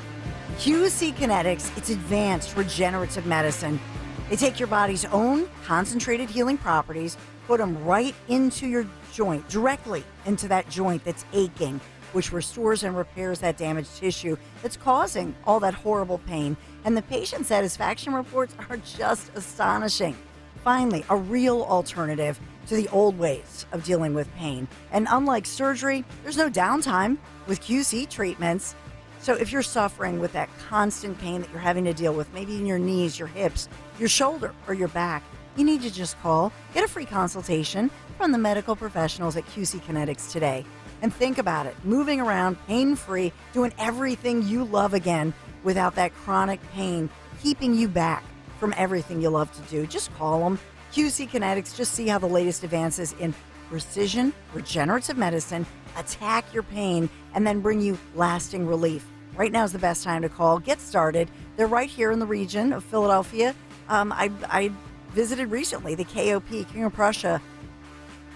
QC Kinetics, it's advanced regenerative medicine. They take your body's own concentrated healing properties, put them right into your joint, directly into that joint that's aching, which restores and repairs that damaged tissue that's causing all that horrible pain. And the patient satisfaction reports are just astonishing. Finally, a real alternative to the old ways of dealing with pain. And unlike surgery, there's no downtime with QC treatments. So if you're suffering with that constant pain that you're having to deal with, maybe in your knees, your hips, your shoulder, or your back, you need to just call, get a free consultation from the medical professionals at QC Kinetics today. And think about it, moving around pain-free, doing everything you love again without that chronic pain keeping you back from everything you love to do. Just call them. QC Kinetics, just see how the latest advances in precision regenerative medicine attack your pain and then bring you lasting relief. Right now is the best time to call. Get started. They're right here in the region of Philadelphia. I visited recently the KOP, King of Prussia,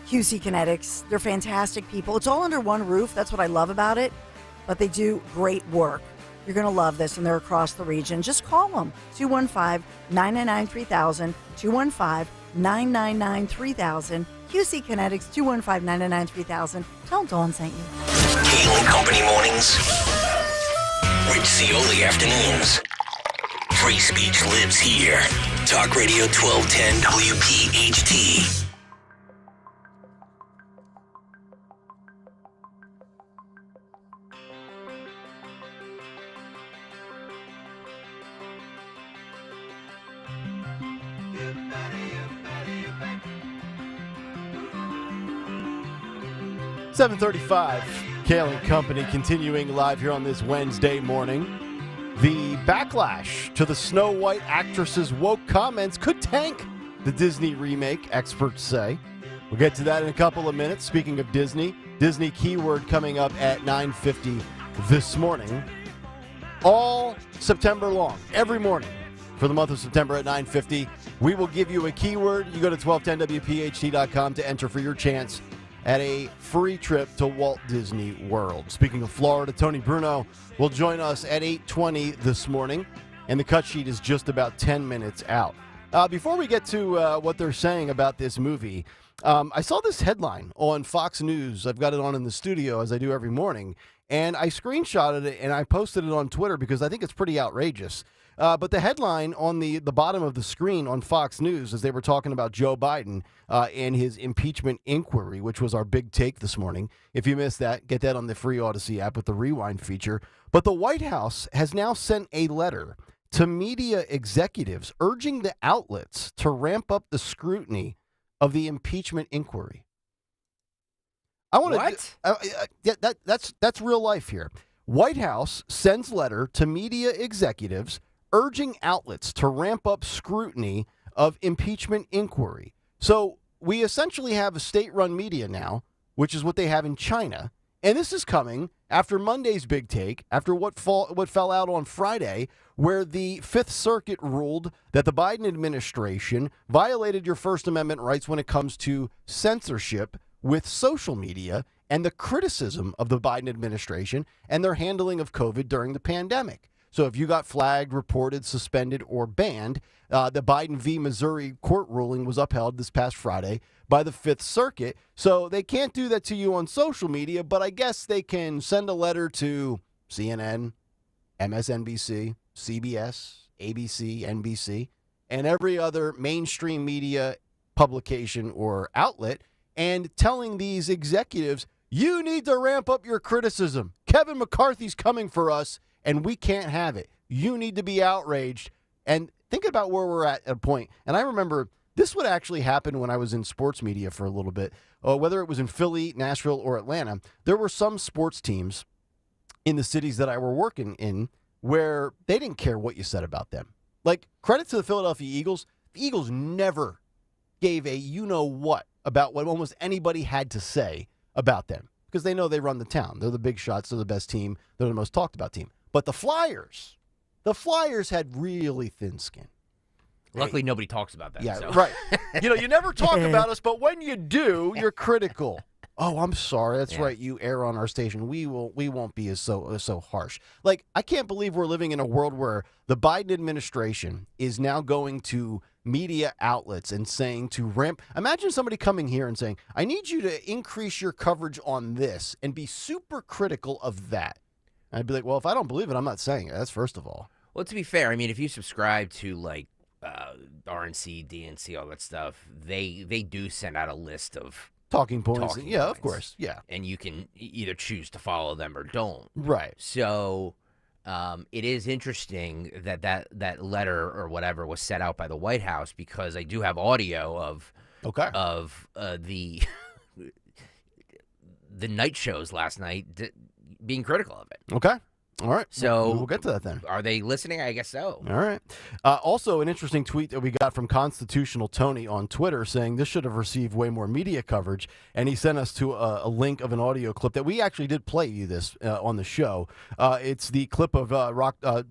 QC Kinetics. They're fantastic people. It's all under one roof. That's what I love about it. But they do great work. You're going to love this, and they're across the region. Just call them, 215-999-3000, 215-999-3000. QC Kinetics, 215-999-3000. Tell them Dawn sent you. Kayal and Company mornings. Rich Cioli afternoons. Free speech lives here. Talk Radio 1210 WPHT. .735, Kayal and Company continuing live here on this Wednesday morning. The backlash to the Snow White actress's woke comments could tank the Disney remake, experts say. We'll get to that in a couple of minutes. Speaking of Disney keyword coming up at 9:50 this morning. All September long, every morning for the month of September at 9:50, we will give you a keyword. You go to 1210wpht.com to enter for your chance at a free trip to Walt Disney World. Speaking of Florida, Tony Bruno will join us at 8:20 this morning, and the cut sheet is just about 10 minutes out. Before we get to what they're saying about this movie, I saw this headline on Fox News. I've got it on in the studio, as I do every morning, and I screenshotted it, and I posted it on Twitter because I think it's pretty outrageous. But the headline on the bottom of the screen on Fox News, as they were talking about Joe Biden and his impeachment inquiry, which was our big take this morning. If you missed that, get that on the free Odyssey app with the rewind feature. But the White House has now sent a letter to media executives urging the outlets to ramp up the scrutiny of the impeachment inquiry. I want to. That's real life here. White House sends letter to media executives urging outlets to ramp up scrutiny of impeachment inquiry. So we essentially have a state-run media now, which is what they have in China. And this is coming after Monday's big take, after what fell out on Friday, where the Fifth Circuit ruled that the Biden administration violated your First Amendment rights when it comes to censorship with social media and the criticism of the Biden administration and their handling of COVID during the pandemic. So if you got flagged, reported, suspended, or banned, the Biden v. Missouri court ruling was upheld this past Friday by the Fifth Circuit. So they can't do that to you on social media, but I guess they can send a letter to CNN, MSNBC, CBS, ABC, NBC, and every other mainstream media publication or outlet and telling these executives, you need to ramp up your criticism. Kevin McCarthy's coming for us, and we can't have it. You need to be outraged. And think about where we're at a point. And I remember This would actually happen when I was in sports media for a little bit. Whether it was in Philly, Nashville, or Atlanta, there were some sports teams in the cities that I were working in where they didn't care what you said about them. Like, credit to the Philadelphia Eagles. The Eagles never gave a you-know-what about what almost anybody had to say about them because they know they run the town. They're the big shots. They're the best team. They're the most talked about team. But the Flyers had really thin skin. Luckily, nobody talks about that. Yeah, so. right. You never talk about us, but when you do, you're critical. Oh, I'm sorry. That's right. You air on our station. We won't be as so harsh. Like, I can't believe we're living in a world where the Biden administration is now going to media outlets and saying to ramp. Imagine somebody coming here and saying, I need you to increase your coverage on this and be super critical of that. And I'd be like, well, if I don't believe it, I'm not saying it. That's first of all. Well, to be fair, I mean, if you subscribe to like RNC, DNC, all that stuff, they do send out a list of talking points. Of course. Yeah. And you can either choose to follow them or don't. Right. So it is interesting that letter or whatever was set out by the White House because I do have audio of the the night shows last night being critical of it. Okay. All right. So we'll get to that then. Are they listening? I guess so. All right. Also, an interesting tweet that we got from Constitutional Tony on Twitter saying this should have received way more media coverage. And he sent us to a link of an audio clip that we actually did play you this on the show. It's the clip of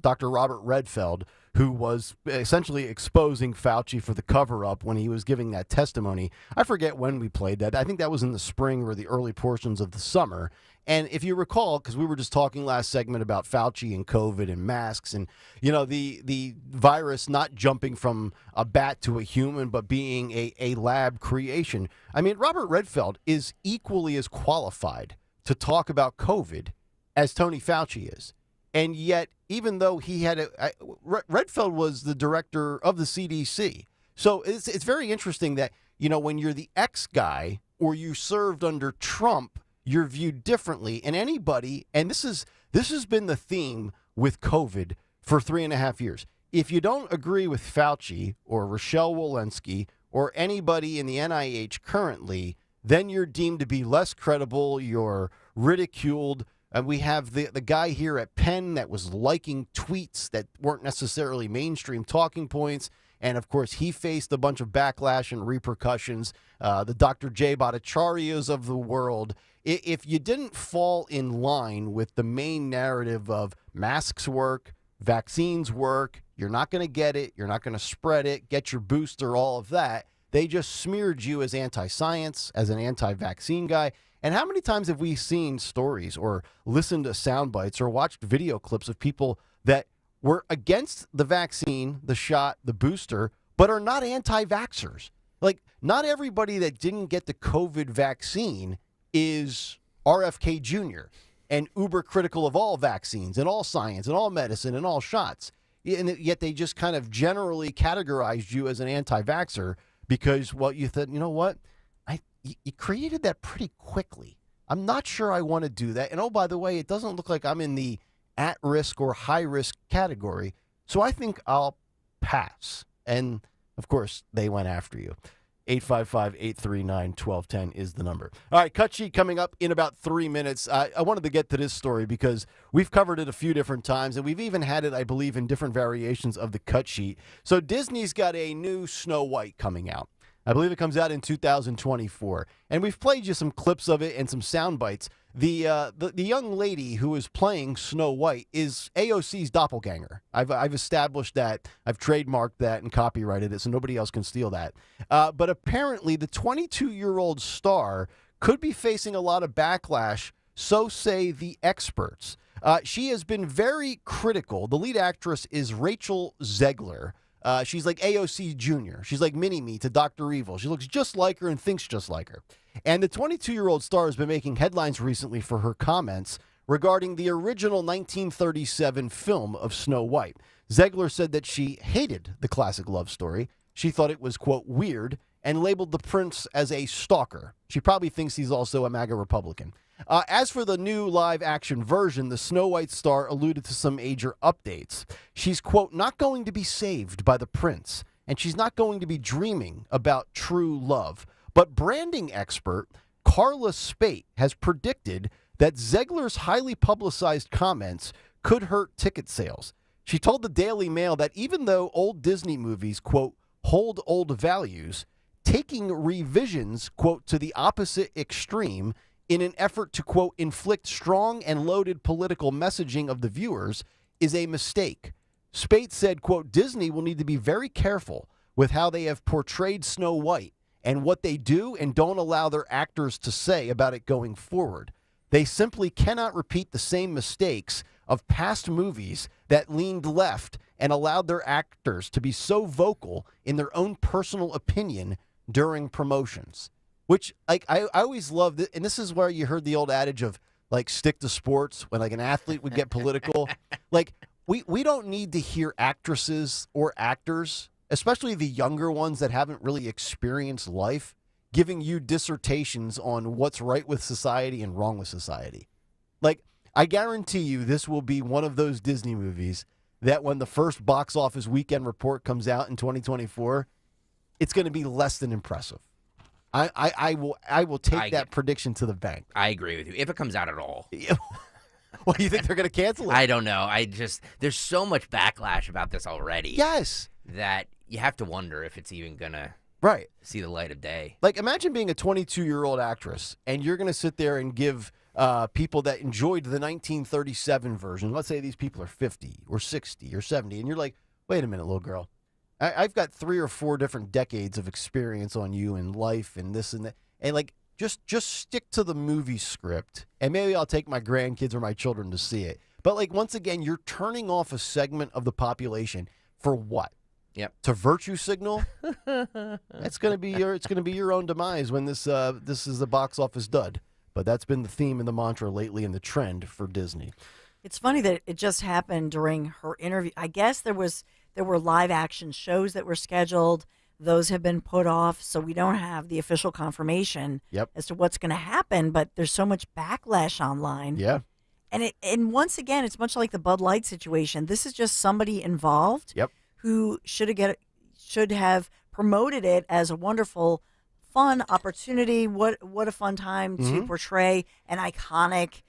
Dr. Robert Redfield, who was essentially exposing Fauci for the cover-up when he was giving that testimony. I forget when we played that. I think that was in the spring or the early portions of the summer. And if you recall, because we were just talking last segment about Fauci and COVID and masks and, the virus not jumping from a bat to a human, but being a lab creation. I mean, Robert Redfield is equally as qualified to talk about COVID as Tony Fauci is. And yet, even though he had Redfield was the director of the CDC. So it's very interesting that, when you're the ex guy or you served under Trump, you're viewed differently. And anybody, and this has been the theme with COVID for 3.5 years. If you don't agree with Fauci or Rochelle Walensky or anybody in the NIH currently, then you're deemed to be less credible. You're ridiculed. And we have the guy here at Penn that was liking tweets that weren't necessarily mainstream talking points. And, of course, he faced a bunch of backlash and repercussions. The Dr. Jay Bhattacharya's of the world. If you didn't fall in line with the main narrative of masks work, vaccines work, you're not going to get it, you're not going to spread it, get your booster, all of that, they just smeared you as anti-science, as an anti-vaccine guy. And how many times have we seen stories or listened to sound bites or watched video clips of people that were against the vaccine, the shot, the booster, but are not anti-vaxxers? Like, not everybody that didn't get the COVID vaccine is RFK Jr. and uber critical of all vaccines and all science and all medicine and all shots. And yet they just kind of generally categorized you as an anti-vaxxer because, well, you thought, you know what? You created that pretty quickly. I'm not sure I want to do that. And, oh, by the way, it doesn't look like I'm in the at-risk or high-risk category. So I think I'll pass. And, of course, they went after you. 855-839-1210 is the number. All right, cut sheet coming up in about 3 minutes. I wanted to get to this story because we've covered it a few different times, and we've even had it, I believe, in different variations of the cut sheet. So Disney's got a new Snow White coming out. I believe it comes out in 2024. And we've played you some clips of it and some sound bites. The young lady who is playing Snow White is AOC's doppelganger. I've established that. I've trademarked that and copyrighted it so nobody else can steal that. But apparently the 22-year-old star could be facing a lot of backlash, so say the experts. She has been very critical. The lead actress is Rachel Zegler. She's like AOC Jr. She's like Mini-Me to Dr. Evil. She looks just like her and thinks just like her. And the 22-year-old star has been making headlines recently for her comments regarding the original 1937 film of Snow White. Zegler said that she hated the classic love story. She thought it was, quote, weird, and labeled the prince as a stalker. She probably thinks he's also a MAGA Republican. As for the new live-action version, the Snow White star alluded to some major updates. She's, quote, not going to be saved by the prince, and she's not going to be dreaming about true love. But branding expert Carla Spate has predicted that Zegler's highly publicized comments could hurt ticket sales. She told the Daily Mail that even though old Disney movies, quote, hold old values, taking revisions, quote, to the opposite extreme in an effort to, quote, inflict strong and loaded political messaging of the viewers is a mistake. Spate said, quote, Disney will need to be very careful with how they have portrayed Snow White and what they do and don't allow their actors to say about it going forward. They simply cannot repeat the same mistakes of past movies that leaned left and allowed their actors to be so vocal in their own personal opinion during promotions. Which, like, I always loved it, and this is where you heard the old adage of, like, stick to sports, when, like, an athlete would get political. Like, we don't need to hear actresses or actors, especially the younger ones that haven't really experienced life, giving you dissertations on what's right with society and wrong with society. Like, I guarantee you this will be one of those Disney movies that when the first box office weekend report comes out in 2024, it's going to be less than impressive. I will take that prediction to the bank. I agree with you. If it comes out at all. Well, you think they're going to cancel it? I don't know. There's so much backlash about this already. Yes. That you have to wonder if it's even going to see the light of day. Like, imagine being a 22-year-old actress, and you're going to sit there and give people that enjoyed the 1937 version, let's say these people are 50 or 60 or 70, and you're like, wait a minute, little girl. I've got 3 or 4 different decades of experience on you in life and this and that. And, like, just stick to the movie script, and maybe I'll take my grandkids or my children to see it. But, like, once again, you're turning off a segment of the population for what? Yep. To virtue signal? It's going to be your own demise when this is the box office dud. But that's been the theme and the mantra lately and the trend for Disney. It's funny that it just happened during her interview. I guess there were live action shows that were scheduled. Those have been put off, so we don't have the official confirmation as to what's going to happen. But there's so much backlash online. Yeah. And once again, it's much like the Bud Light situation. This is just somebody involved who should have promoted it as a wonderful, fun opportunity. What a fun time to portray an iconic,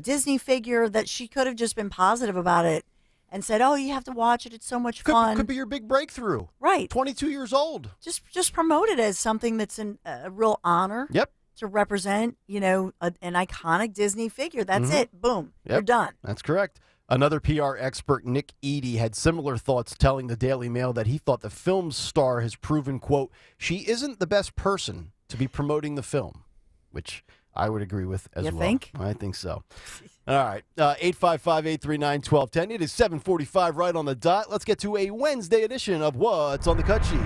Disney figure, that she could have just been positive about it and said, "Oh, you have to watch it. It's so much fun." Could be your big breakthrough. Right. 22 years old. Just promote it as something that's a real honor. Yep. To represent, an iconic Disney figure. That's it. Boom. You're done. That's correct. Another PR expert, Nick Eady, had similar thoughts, telling the Daily Mail that he thought the film's star has proven, quote, she isn't the best person to be promoting the film, which I would agree with as well. You think? I think so. All right. 855-839-1210. It is 7:45 right on the dot. Let's get to a Wednesday edition of What's on the Cut Sheet.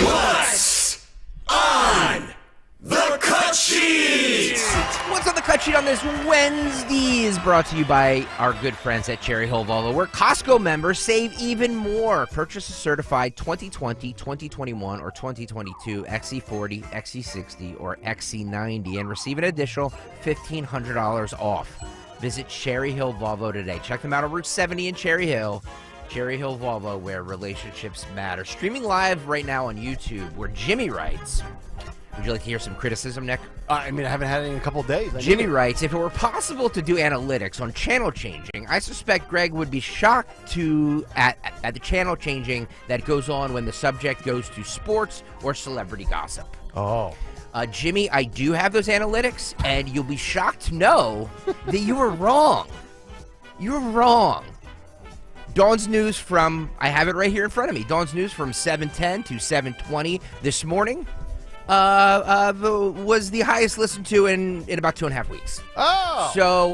What's on the Cut Sheet? What's on the Cut Sheet on this Wednesday is brought to you by our good friends at Cherry Hill Volvo, where Costco members save even more. Purchase a certified 2020, 2021, or 2022 XC40, XC60, or XC90 and receive an additional $1,500 off. Visit Cherry Hill Volvo today. Check them out on Route 70 in Cherry Hill. Cherry Hill Volvo, where relationships matter. Streaming live right now on YouTube, where Jimmy writes... Would you like to hear some criticism, Nick? I haven't had it in a couple of days. Jimmy writes, if it were possible to do analytics on channel changing, I suspect Greg would be shocked at the channel changing that goes on when the subject goes to sports or celebrity gossip. Oh. Jimmy, I do have those analytics, and you'll be shocked to know that you were wrong. You were wrong. Dawn's News from, I have it right here in front of me, Dawn's News from 7:10 to 7:20 this morning. Was the highest listened to in about 2.5 weeks. Oh! So,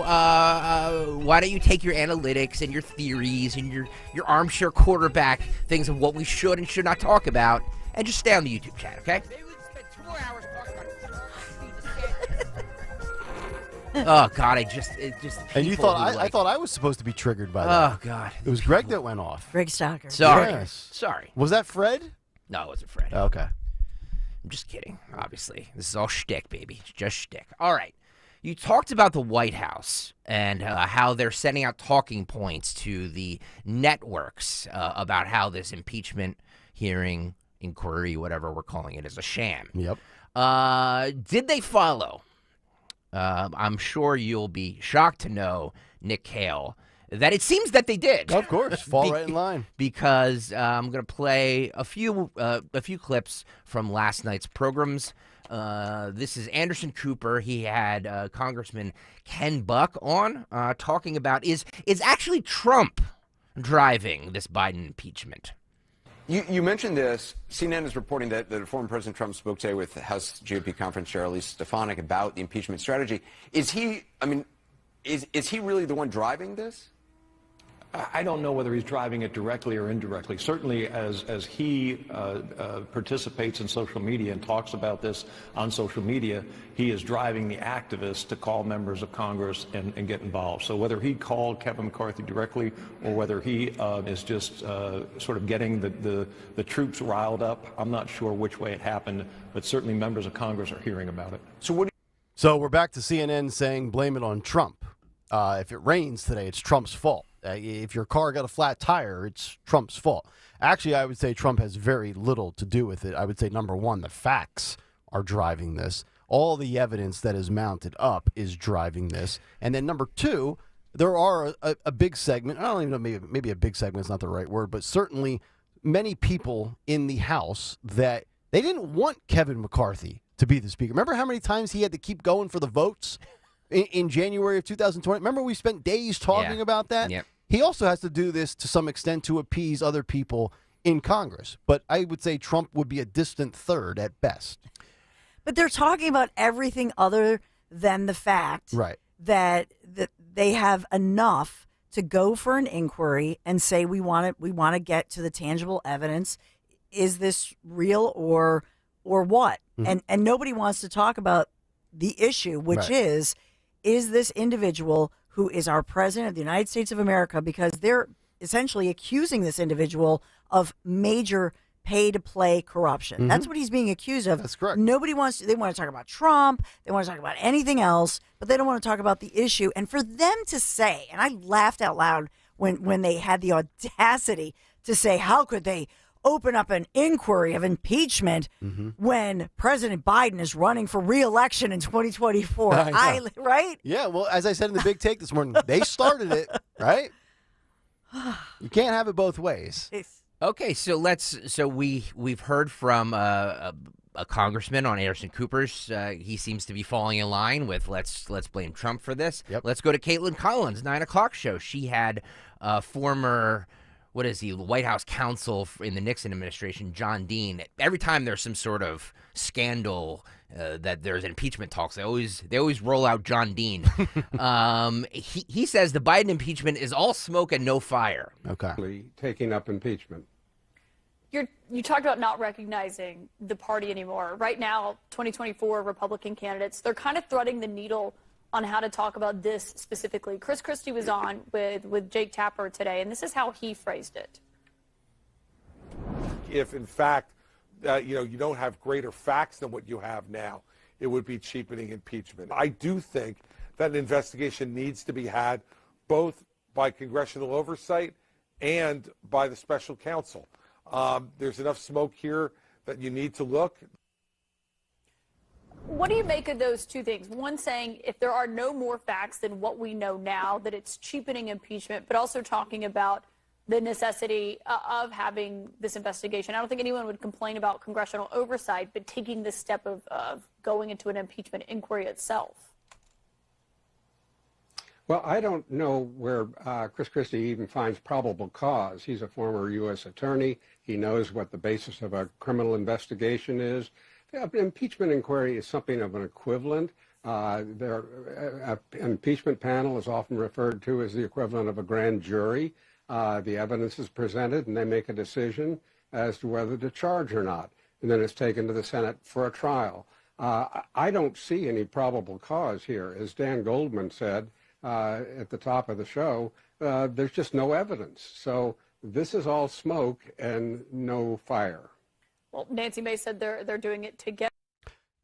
why don't you take your analytics and your theories and your armchair quarterback things of what we should and should not talk about and just stay on the YouTube chat, okay? Maybe we spend 2 more hours talking about Oh, God, And you thought, I thought I was supposed to be triggered by that. Oh, God. It was Greg that went off. Greg Stocker. Sorry. Yes. Sorry. Was that Fred? No, it wasn't Fred. Okay. I'm just kidding, obviously. This is all shtick, baby. It's just shtick. All right. You talked about the White House and how they're sending out talking points to the networks about how this impeachment hearing, inquiry, whatever we're calling it, is a sham. Yep. Did they follow? I'm sure you'll be shocked to know, Nick Kayal, that it seems that they did. Of course, fall right in line. Because I'm going to play a few clips from last night's programs. This is Anderson Cooper. He had Congressman Ken Buck on talking about is actually Trump driving this Biden impeachment. You mentioned this. CNN is reporting that former President Trump spoke today with House GOP conference chair Elise Stefanik about the impeachment strategy. Is he really the one driving this? I don't know whether he's driving it directly or indirectly. Certainly, as he participates in social media and talks about this on social media, he is driving the activists to call members of Congress and get involved. So whether he called Kevin McCarthy directly or whether he is just sort of getting the troops riled up, I'm not sure which way it happened, but certainly members of Congress are hearing about it. So we're back to CNN saying blame it on Trump. If it rains today, it's Trump's fault. If your car got a flat tire, it's Trump's fault. Actually, I would say Trump has very little to do with it. I would say, number one, the facts are driving this. All the evidence that is mounted up is driving this. And then number two, there are a big segment. I don't even know, maybe a big segment is not the right word, but certainly many people in the House that they didn't want Kevin McCarthy to be the speaker. Remember how many times he had to keep going for the votes in January of 2020? Remember we spent days talking about that? Yep. He also has to do this to some extent to appease other people in Congress. But I would say Trump would be a distant third at best. But they're talking about everything other than the fact that they have enough to go for an inquiry and say we want to get to the tangible evidence. Is this real or what? Mm-hmm. And nobody wants to talk about the issue, which is this individual who is our president of the United States of America, because they're essentially accusing this individual of major pay-to-play corruption. Mm-hmm. That's what he's being accused of. That's correct. Nobody wants to, they want to talk about Trump, they want to talk about anything else, but they don't want to talk about the issue. And for them to say, and I laughed out loud when they had the audacity to say, how could they open up an inquiry of impeachment when President Biden is running for re-election in 2024. Right? Yeah, well, as I said in the big take this morning, they started it, right? You can't have it both ways. Okay, so we've heard from a congressman on Anderson Cooper's. He seems to be falling in line with let's blame Trump for this. Yep. Let's go to Caitlin Collins, 9 o'clock show. She had former, what is he, White House counsel in the Nixon administration, John Dean. Every time there's some sort of scandal that there's impeachment talks, they always roll out John Dean. He says the Biden impeachment is all smoke and no fire. Okay. Taking up impeachment. You talked about not recognizing the party anymore. Right now, 2024 Republican candidates, they're kind of threading the needle on how to talk about this specifically. Chris Christie was on with Jake Tapper today, and this is how he phrased it. If, in fact, you don't have greater facts than what you have now, it would be cheapening impeachment. I do think that an investigation needs to be had both by congressional oversight and by the special counsel. There's enough smoke here that you need to look. What do you make of those two things? One saying if there are no more facts than what we know now, that it's cheapening impeachment, but also talking about the necessity of having this investigation. I don't think anyone would complain about congressional oversight, but taking this step of going into an impeachment inquiry itself. Well, I don't know where Chris Christie even finds probable cause. He's a former U.S. attorney. He knows what the basis of a criminal investigation is. An impeachment inquiry is something of an equivalent. An impeachment panel is often referred to as the equivalent of a grand jury. The evidence is presented, and they make a decision as to whether to charge or not. And then it's taken to the Senate for a trial. I don't see any probable cause here. As Dan Goldman said at the top of the show, there's just no evidence. So this is all smoke and no fire. Well, Nancy Mace said they're doing it together.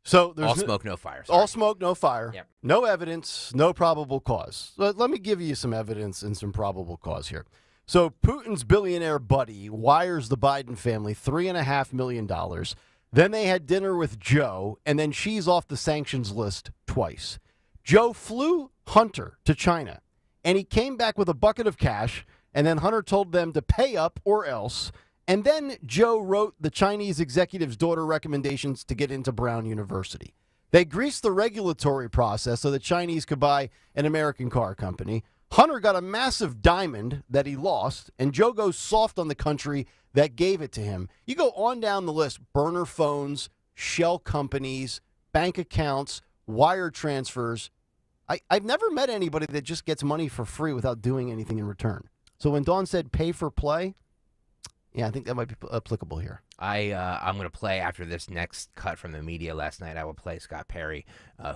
So there's all smoke, no fire. Sorry. All smoke, no fire. Yep. No evidence, no probable cause. Let me give you some evidence and some probable cause here. So Putin's billionaire buddy wires the Biden family $3.5 million. Then they had dinner with Joe, and then she's off the sanctions list twice. Joe flew Hunter to China, and he came back with a bucket of cash, and then Hunter told them to pay up or else. And then Joe wrote the Chinese executive's daughter recommendations to get into Brown University. They greased the regulatory process so the Chinese could buy an American car company. Hunter got a massive diamond that he lost, and Joe goes soft on the country that gave it to him. You go on down the list: burner phones, shell companies, bank accounts, wire transfers. I've never met anybody that just gets money for free without doing anything in return. So when Dawn said pay for play, yeah, I think that might be applicable here. I'm going to play after this next cut from the media last night. I will play Scott Perry,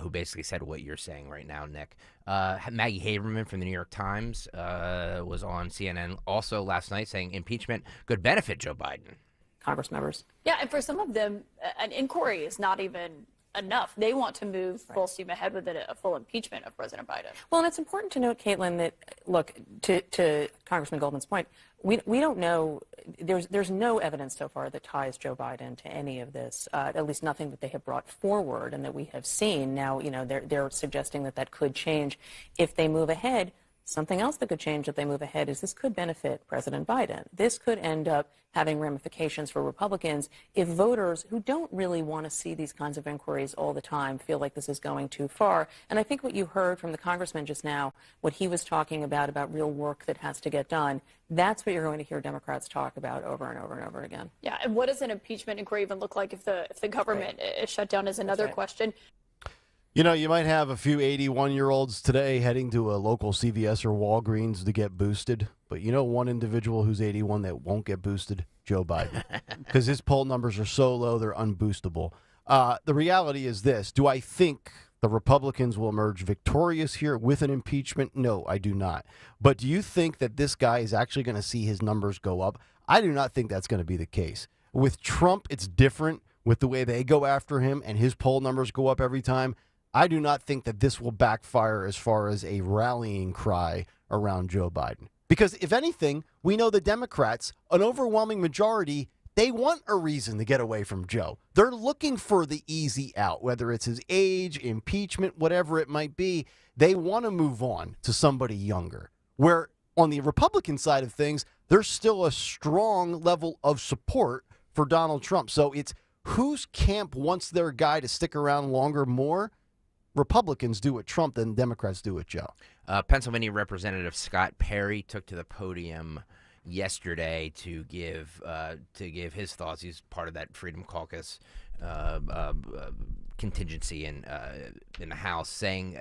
who basically said what you're saying right now, Nick. Maggie Haberman from the New York Times was on CNN also last night saying impeachment could benefit Joe Biden. Congress members. Yeah, and for some of them, an inquiry is not even enough. They want to move full steam ahead with a full impeachment of President Biden. Well, and it's important to note, Caitlin, that, look, to Congressman Goldman's point, we don't know, there's no evidence so far that ties Joe Biden to any of this, at least nothing that they have brought forward and that we have seen. Now, they're suggesting that could change if they move ahead. Something else that could change if they move ahead is this could benefit President Biden. This could end up having ramifications for Republicans if voters who don't really want to see these kinds of inquiries all the time feel like this is going too far. And I think what you heard from the congressman just now, what he was talking about real work that has to get done, that's what you're going to hear Democrats talk about over and over and over again. Yeah, and what does an impeachment inquiry even look like if the government is shut down is another question. You know, you might have a few 81-year-olds today heading to a local CVS or Walgreens to get boosted. But you know one individual who's 81 that won't get boosted? Joe Biden. Because his poll numbers are so low, they're unboostable. The reality is this. Do I think the Republicans will emerge victorious here with an impeachment? No, I do not. But do you think that this guy is actually going to see his numbers go up? I do not think that's going to be the case. With Trump, it's different with the way they go after him and his poll numbers go up every time. I do not think that this will backfire as far as a rallying cry around Joe Biden. Because if anything, we know the Democrats, an overwhelming majority, they want a reason to get away from Joe. They're looking for the easy out, whether it's his age, impeachment, whatever it might be. They want to move on to somebody younger. Where on the Republican side of things, there's still a strong level of support for Donald Trump. So it's whose camp wants their guy to stick around longer more? Republicans do with Trump than Democrats do with Joe. Pennsylvania Representative Scott Perry took to the podium yesterday to give his thoughts. He's part of that Freedom Caucus contingency in the House, saying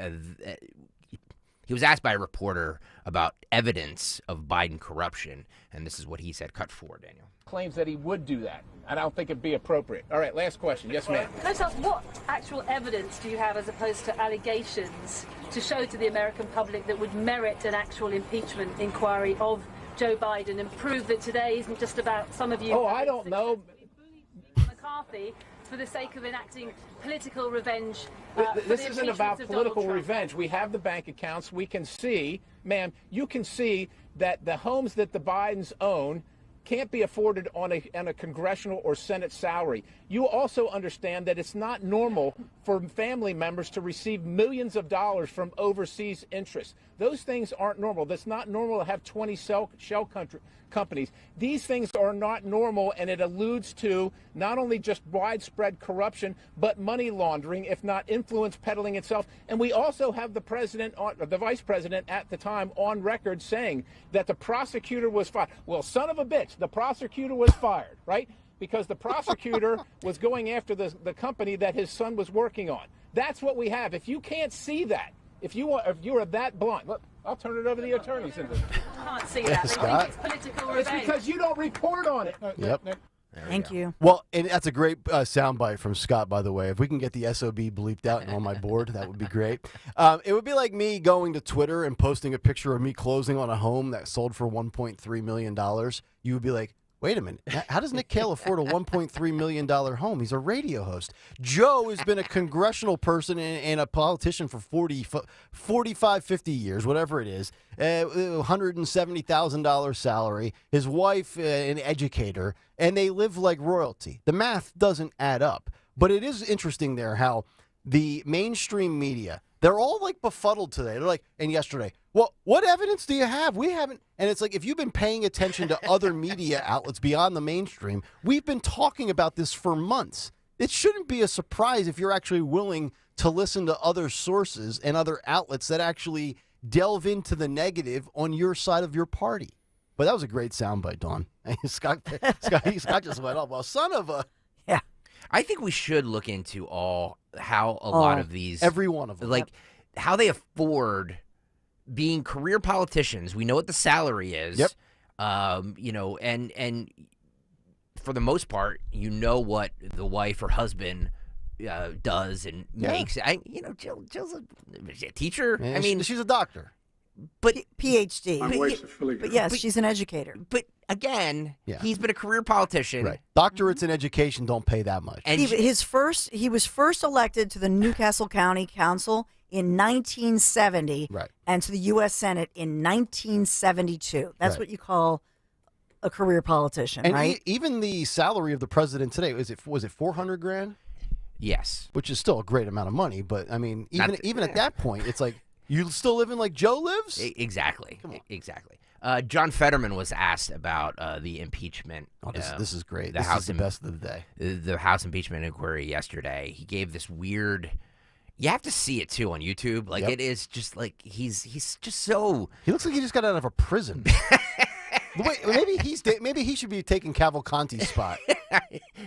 he was asked by a reporter about evidence of Biden corruption, and this is what he said. Cut 4, Daniel. Claims that he would do that. I don't think it'd be appropriate. All right, last question. Yes, ma'am. Can I just ask, what actual evidence do you have as opposed to allegations to show to the American public that would merit an actual impeachment inquiry of Joe Biden and prove that today isn't just about some of you? Oh, I don't know. McCarthy for the sake of enacting political revenge. This isn't about political revenge. We have the bank accounts. We can see, ma'am, you can see that the homes that the Bidens own can't be afforded on a congressional or Senate salary. You also understand that it's not normal for family members to receive millions of dollars from overseas interests. Those things aren't normal. That's not normal to have 20 shell companies. These things are not normal, and it alludes to not only just widespread corruption, but money laundering, if not influence peddling itself. And we also have the president, the vice president at the time, on record saying that the prosecutor was fired. Well, son of a bitch, the prosecutor was fired, right? Because the prosecutor was going after the company that his son was working on. That's what we have. If you can't see that, if you are that blunt, look, I'll turn it over to the attorneys. I can't see that. They think it's political revenge. It's because you don't report on it. Yep. Thank you. Well, and that's a great soundbite from Scott, by the way. If we can get the SOB bleeped out and on my board, that would be great. It would be like me going to Twitter and posting a picture of me closing on a home that sold for $1.3 million. You would be like, Wait a minute. How does Nick Kayal afford a $1.3 million home? He's a radio host. Joe has been a congressional person and a politician for 45, 50 years, whatever it is. $170,000 salary. His wife, an educator, and they live like royalty. The math doesn't add up. But it is interesting there how the mainstream media, they're all like befuddled today. They're like, and yesterday, well, what evidence do you have? We haven't. And it's like, if you've been paying attention to other media outlets beyond the mainstream, we've been talking about this for months. It shouldn't be a surprise if you're actually willing to listen to other sources and other outlets that actually delve into the negative on your side of your party. But that was a great soundbite, Dawn. Scott just went, oh, well, son of a. Yeah. I think we should look into how a lot of these. Every one of them. Like, how they afford being career politicians. We know what the salary is. Yep. And for the most part, you know what the wife or husband does and makes. Jill's a teacher. Yeah, I mean, she's a doctor. But PhD. My wife's a Philly But yes, she's an educator. But again, Yeah. he's been a career politician. Right. Doctorates in education don't pay that much. And He was first elected to the Newcastle County Council in 1970, right, and to the U.S. Senate in 1972. That's Right. what you call a career politician, And right? even the salary of the president today, was it $400,000? Yes. Which is still a great amount of money, but I mean, even at that point, it's like, you still living like Joe lives? Exactly. Exactly. John Fetterman was asked about the impeachment. Oh, this is great. The This House is the best of the day. The House impeachment inquiry yesterday. He gave this weird. You have to see it too on YouTube. Like, it is just like he's just so. He looks like he just got out of a prison. Wait, maybe he should be taking Cavalcanti's spot.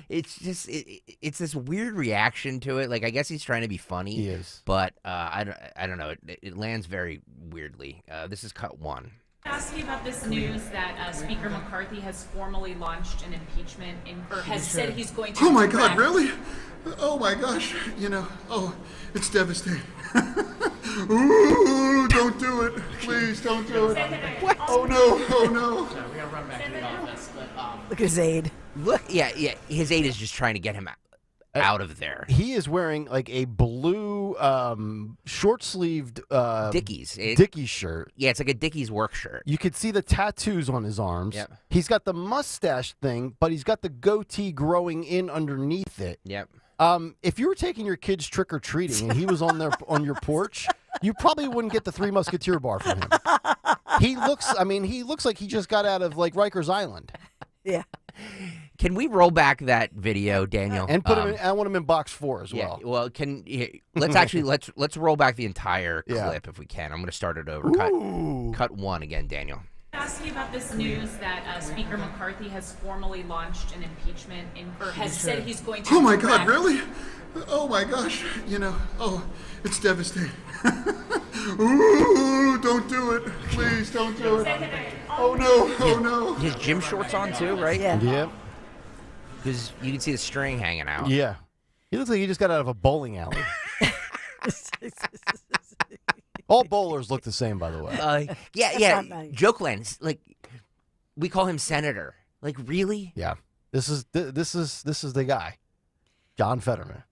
It's just it's this weird reaction to it. Like, I guess he's trying to be funny. He is, but I don't know. It lands very weirdly. This is cut one. Ask you about this news that Speaker McCarthy has formally launched an impeachment or has said he's going to. Oh my God! Really? Oh my gosh! It's devastating. Ooh! Don't do it! Please don't do it! Oh no! Oh no! Sorry, we gotta run back to the office. But Look at his aide. Look, yeah. His aide is just trying to get him out of there. He is wearing like a blue short-sleeved Dickies shirt. Yeah, it's like a Dickies work shirt. You could see the tattoos on his arms. Yep. He's got the mustache thing, but he's got the goatee growing in underneath it. Yep. If you were taking your kids trick-or-treating and he was on your porch, you probably wouldn't get the Three Musketeer bar from him. He looks like he just got out of like Rikers Island. Yeah. Can we roll back that video, Daniel? And put him in, I want him in box 4 as well. Yeah, well, let's roll back the entire clip if we can. I'm going to start it over. Cut one again, Daniel. ask you about this news that Speaker McCarthy has formally launched an impeachment or has said he's going to. Oh my God! Really? Oh my gosh! It's devastating. Ooh! Don't do it! Please don't do it! Oh no! Oh no! His gym shorts on too, right? Yeah. Yep. Because you can see the string hanging out. Yeah. He looks like he just got out of a bowling alley. All bowlers look the same, by the way. Yeah. Jokeland, like we call him Senator. Like, really? Yeah. This is the guy, John Fetterman.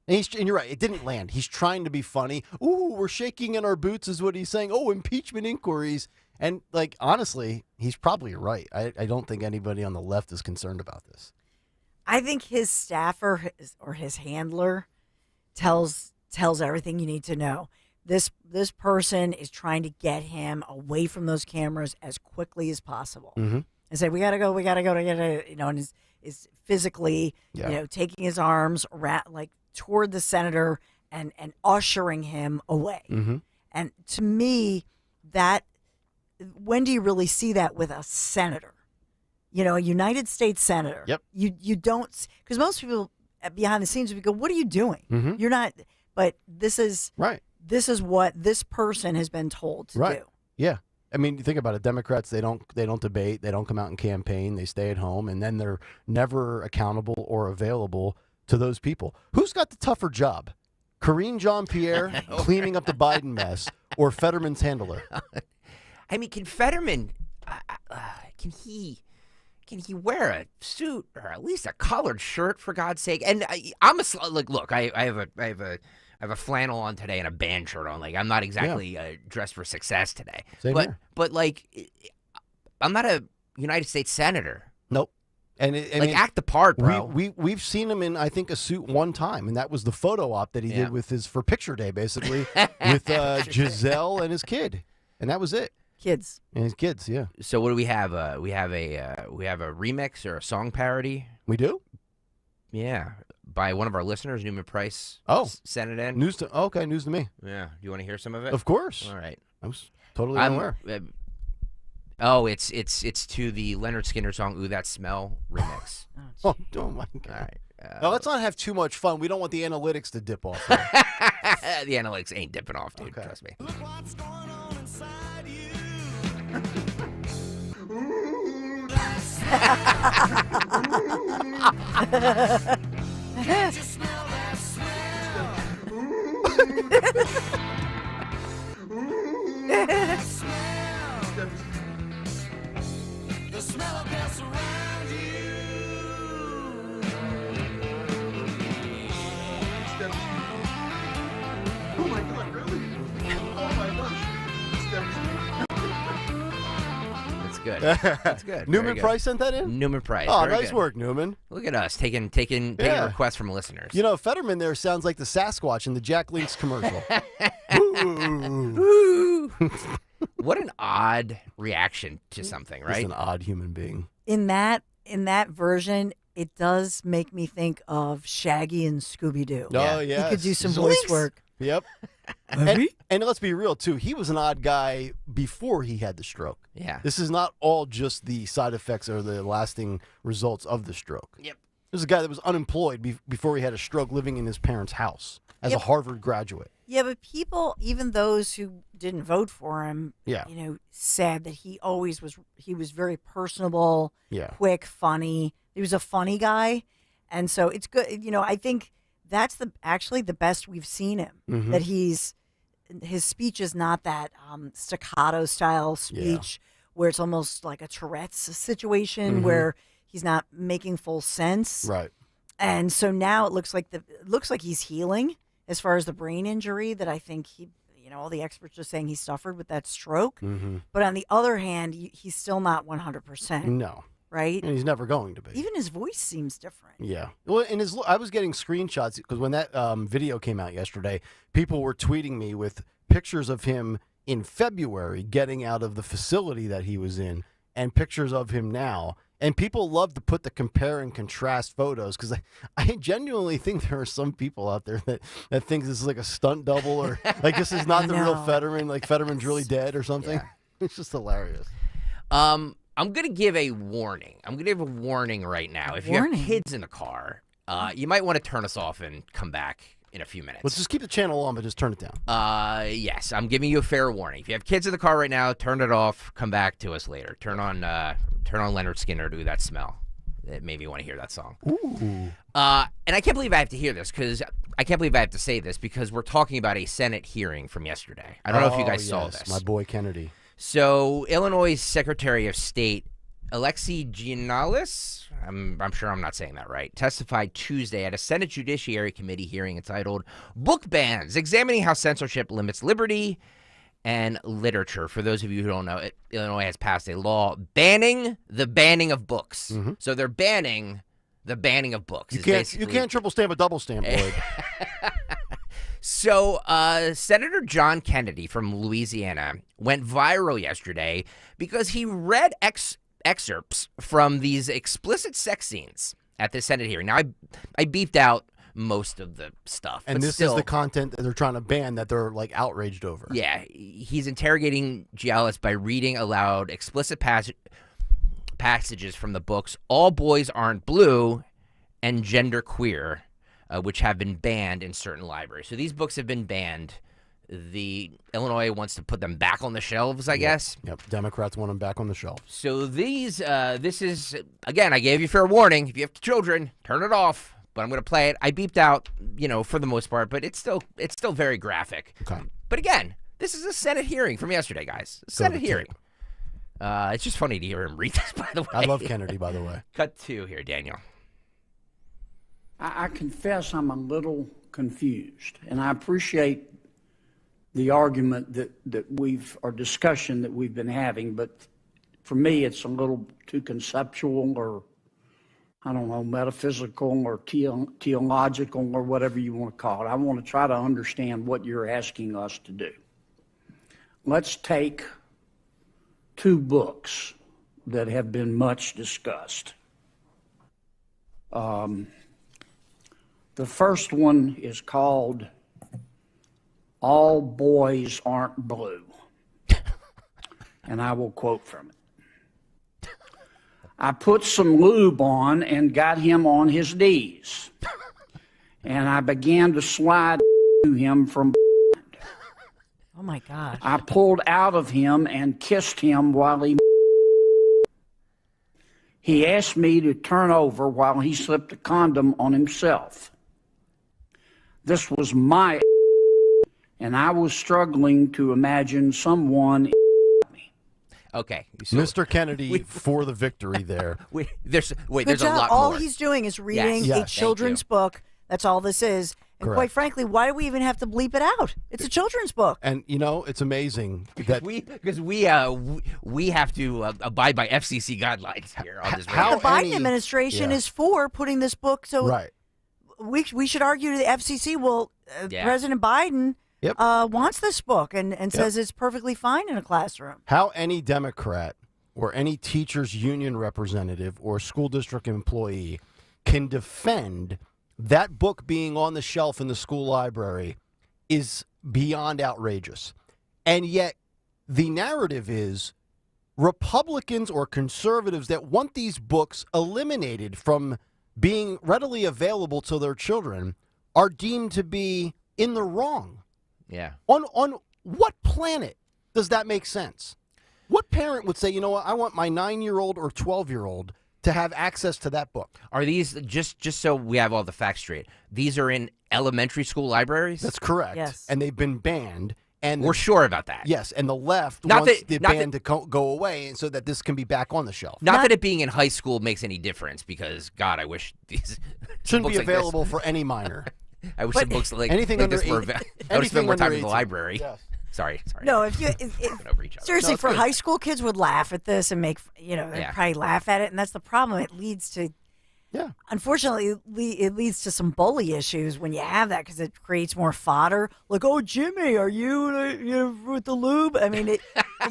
And you're right. It didn't land. He's trying to be funny. Ooh, we're shaking in our boots, is what he's saying. Oh, impeachment inquiries. And like, honestly, he's probably right. I don't think anybody on the left is concerned about this. I think his staffer or his handler tells everything you need to know. This person is trying to get him away from those cameras as quickly as possible. Mm-hmm. And say, we gotta go, and is physically, taking his arms around, like toward the senator and ushering him away. Mm-hmm. And to me, when do you really see that with a senator? A United States senator. Yep. You don't, because most people behind the scenes would go, "What are you doing? Mm-hmm. You're not." But this is right. This is what this person has been told to do. Yeah. I mean, think about it. Democrats, they don't debate, they don't come out and campaign, they stay at home, and then they're never accountable or available to those people. Who's got the tougher job? Karine Jean-Pierre cleaning up the Biden mess, or Fetterman's handler? I mean, can Fetterman? Can he? can he wear a suit or at least a collared shirt for God's sake? And I'm like, look, I have a flannel on today and a band shirt on. Like, I'm not exactly dressed for success today. Same here. But like, I'm not a United States senator. Nope. And act the part, bro. We've seen him in, I think, a suit one time, and that was the photo op that he did with for picture day, basically, with Giselle and his kid, and that was it. Kids and his kids, yeah. So what do we have? We have a remix or a song parody. We do. Yeah, by one of our listeners, Newman Price. Sent it in. News to me. Yeah. You want to hear some of it? Of course. All right. I was totally unaware. It's to the Leonard Skinner song "Ooh That Smell" remix. Oh my God! All right. Now, let's not have too much fun. We don't want the analytics to dip off. The analytics ain't dipping off, dude. Trust me. Look what's going on inside you. Can't you smell that smell? Smell. The smell of death around you. Oh my God, really? Oh my gosh. It's devastating. That's good. That's good. Newman Very good. Price sent that in? Newman Price. Oh, Very nice good. work, Newman. Look at us taking requests from listeners. You know, Fetterman there sounds like the Sasquatch in the Jack Link's commercial. What an odd reaction to something, right? He's an odd human being. In that version, it does make me think of Shaggy and Scooby Doo. Oh yeah, he could do some voice work. Yep. and let's be real too. He was an odd guy before he had the stroke. Yeah. This is not all just the side effects or the lasting results of the stroke. Yep. There's a guy that was unemployed before he had a stroke, living in his parents' house as a Harvard graduate. Yeah, but people, even those who didn't vote for him, said that he was very personable, quick, funny. He was a funny guy, and so it's good. I think that's actually the best we've seen him. Mm-hmm. That his speech is not that staccato style speech where it's almost like a Tourette's situation where he's not making full sense. Right. And so now it looks like he's healing as far as the brain injury that I think all the experts are saying he suffered with that stroke. Mm-hmm. But on the other hand, he's still not 100%. No. Right? And he's never going to be. Even his voice seems different. Yeah. Well, I was getting screenshots because when that video came out yesterday, people were tweeting me with pictures of him in February getting out of the facility that he was in and pictures of him now. And people love to put the compare and contrast photos because I genuinely think there are some people out there that think this is like a stunt double or like this is not the real Fetterman, like Fetterman's really dead or something. Yeah. It's just hilarious. I'm going to give a warning. I'm going to give a warning right now. If you have kids in the car, you might want to turn us off and come back in a few minutes. Let's just keep the channel on, but just turn it down. Yes, I'm giving you a fair warning. If you have kids in the car right now, turn it off. Come back to us later. Turn on Leonard Skinner, Do That Smell. It made me want to hear that song. Ooh. And I can't believe I have to hear this because I can't believe I have to say this because we're talking about a Senate hearing from yesterday. I don't know if you guys saw this. My boy Kennedy. So Illinois Secretary of State Alexi Giannalis, I'm sure I'm not saying that right, testified Tuesday at a Senate Judiciary Committee hearing entitled Book Bans, Examining How Censorship Limits Liberty and Literature. For those of you who don't know, Illinois has passed a law banning the banning of books. Mm-hmm. So they're banning the banning of books. You can't triple stamp a double stamp, Lloyd. So Senator John Kennedy from Louisiana went viral yesterday because he read excerpts from these explicit sex scenes at the Senate hearing. Now, I beeped out most of the stuff. And this is the content that they're trying to ban that they're like outraged over. Yeah, he's interrogating Giannalis by reading aloud explicit passages from the books All Boys Aren't Blue and Gender Queer, which have been banned in certain libraries. So these books have been banned. Illinois wants to put them back on the shelves, I guess. Yep. Democrats want them back on the shelf. So this is, again, I gave you fair warning. If you have children, turn it off. But I'm going to play it. I beeped out, for the most part, but it's still very graphic. Okay. But again, this is a Senate hearing from yesterday, guys. A Senate hearing. It's just funny to hear him read this, by the way. I love Kennedy, by the way. Cut 2 here, Daniel. I confess I'm a little confused, and I appreciate the argument or discussion that we've been having, but for me it's a little too conceptual or, I don't know, metaphysical or theological or whatever you want to call it. I want to try to understand what you're asking us to do. Let's take 2 books that have been much discussed. The first one is called All Boys Aren't Blue. And I will quote from it. I put some lube on and got him on his knees. And I began to slide to him from behind. Oh, my God. I pulled out of him and kissed him while he asked me to turn over while he slipped a condom on himself. This was my and I was struggling to imagine someone. Okay. So Mr. Kennedy for the victory there. There's Good a job. lot All more. he's doing is reading Yes. a Yes. children's book. That's all this is. And Correct. quite frankly, why do we even have to bleep it out? It's a children's book. And, it's amazing that Because we have to abide by FCC guidelines here on this. The Biden administration is for putting this book. So right. we should argue to the FCC, well, President Biden wants this book and says it's perfectly fine in a classroom. How any Democrat or any teachers union representative or school district employee can defend that book being on the shelf in the school library is beyond outrageous. And yet the narrative is Republicans or conservatives that want these books eliminated from being readily available to their children are deemed to be in the wrong. Yeah. On what planet does that make sense? What parent would say, you know what, I want my 9-year-old or 12-year-old to have access to that book? Are these, just so we have all the facts straight, these are in elementary school libraries? That's correct. Yes. And they've been banned. And we're sure about that. Yes, and the left Not wants that- the not ban to go away and so that this can be back on the shelf. Not that it being in high school makes any difference, because, God, I wish these Shouldn't books be like this- available for any minor. I wish some books like anything like under this were eight- I would spend anything more time under in the 18. library. Yes. Sorry. No, if you over each other. seriously, No, it's for good. high school kids would laugh at this and make they'd Yeah. probably laugh at it, and that's the problem. It leads to, unfortunately, it leads to some bully issues when you have that because it creates more fodder. Like, oh, Jimmy, are you with the lube? I mean,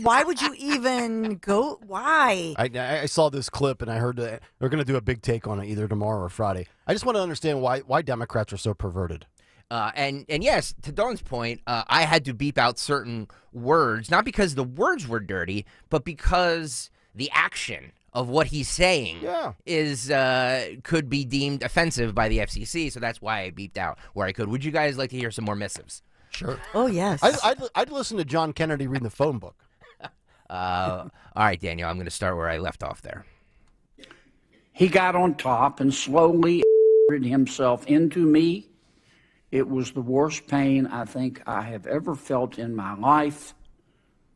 why would you even go? Why? I saw this clip and I heard that they're going to do a big take on it either tomorrow or Friday. I just want to understand why Democrats are so perverted. And yes, to Dawn's point, I had to beep out certain words, not because the words were dirty, but because the action of what he's saying is could be deemed offensive by the FCC. So that's why I beeped out where I could. Would you guys like to hear some more missives? Sure. Oh, yes. I'd listen to John Kennedy reading the phone book. All right, Daniel, I'm going to start where I left off there. He got on top and slowly himself into me. It was the worst pain I think I have ever felt in my life.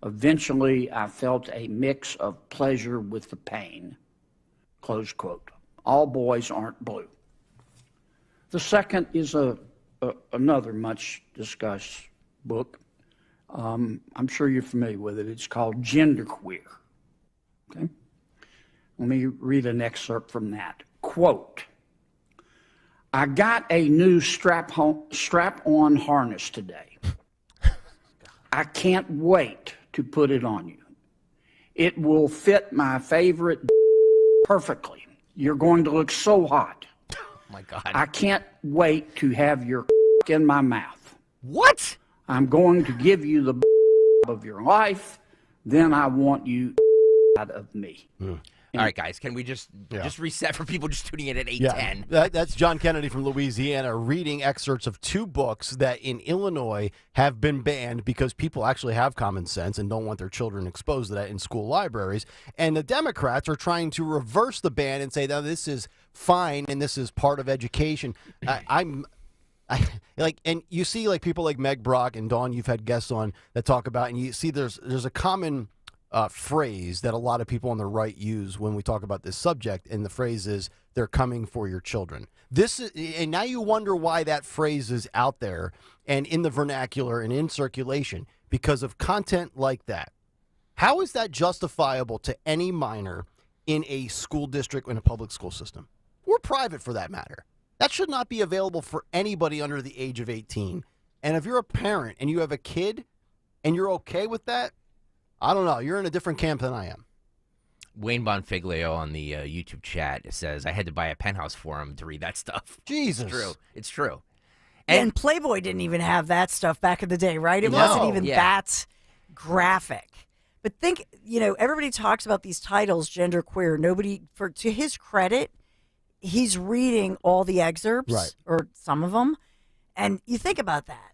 Eventually, I felt a mix of pleasure with the pain. Close quote. All boys aren't blue. The second is another much discussed book. I'm sure you're familiar with it. It's called Genderqueer. Okay? Let me read an excerpt from that. Quote, I got a new strap-on harness today. I can't wait to put it on you. It will fit my favorite perfectly. You're going to look so hot. Oh my God. I can't wait to have your in my mouth. What? I'm going to give you the of your life. Then I want you out of me. All right, guys, can we just reset for people just tuning in at 8:10? That's John Kennedy from Louisiana reading excerpts of 2 books that in Illinois have been banned because people actually have common sense and don't want their children exposed to that in school libraries. And the Democrats are trying to reverse the ban and say, no, this is fine and this is part of education. And you see like people like Meg Brock and Dawn, you've had guests on that talk about, and you see there's a common phrase that a lot of people on the right use when we talk about this subject, and the phrase is "they're coming for your children." And now you wonder why that phrase is out there and in the vernacular and in circulation because of content like that. How is that justifiable to any minor in a school district, in a public school system, or private for that matter? That should not be available for anybody under the age of 18. And if you're a parent and you have a kid and you're okay with that, I don't know. You're in a different camp than I am. Wayne Bonfiglio on the YouTube chat says, I had to buy a Penthouse for him to read that stuff. Jesus. It's true. It's true. And Playboy didn't even have that stuff back in the day, right? It wasn't even that graphic. But think, everybody talks about these titles, genderqueer. Nobody, to his credit, he's reading all the excerpts, right, or some of them, and you think about that.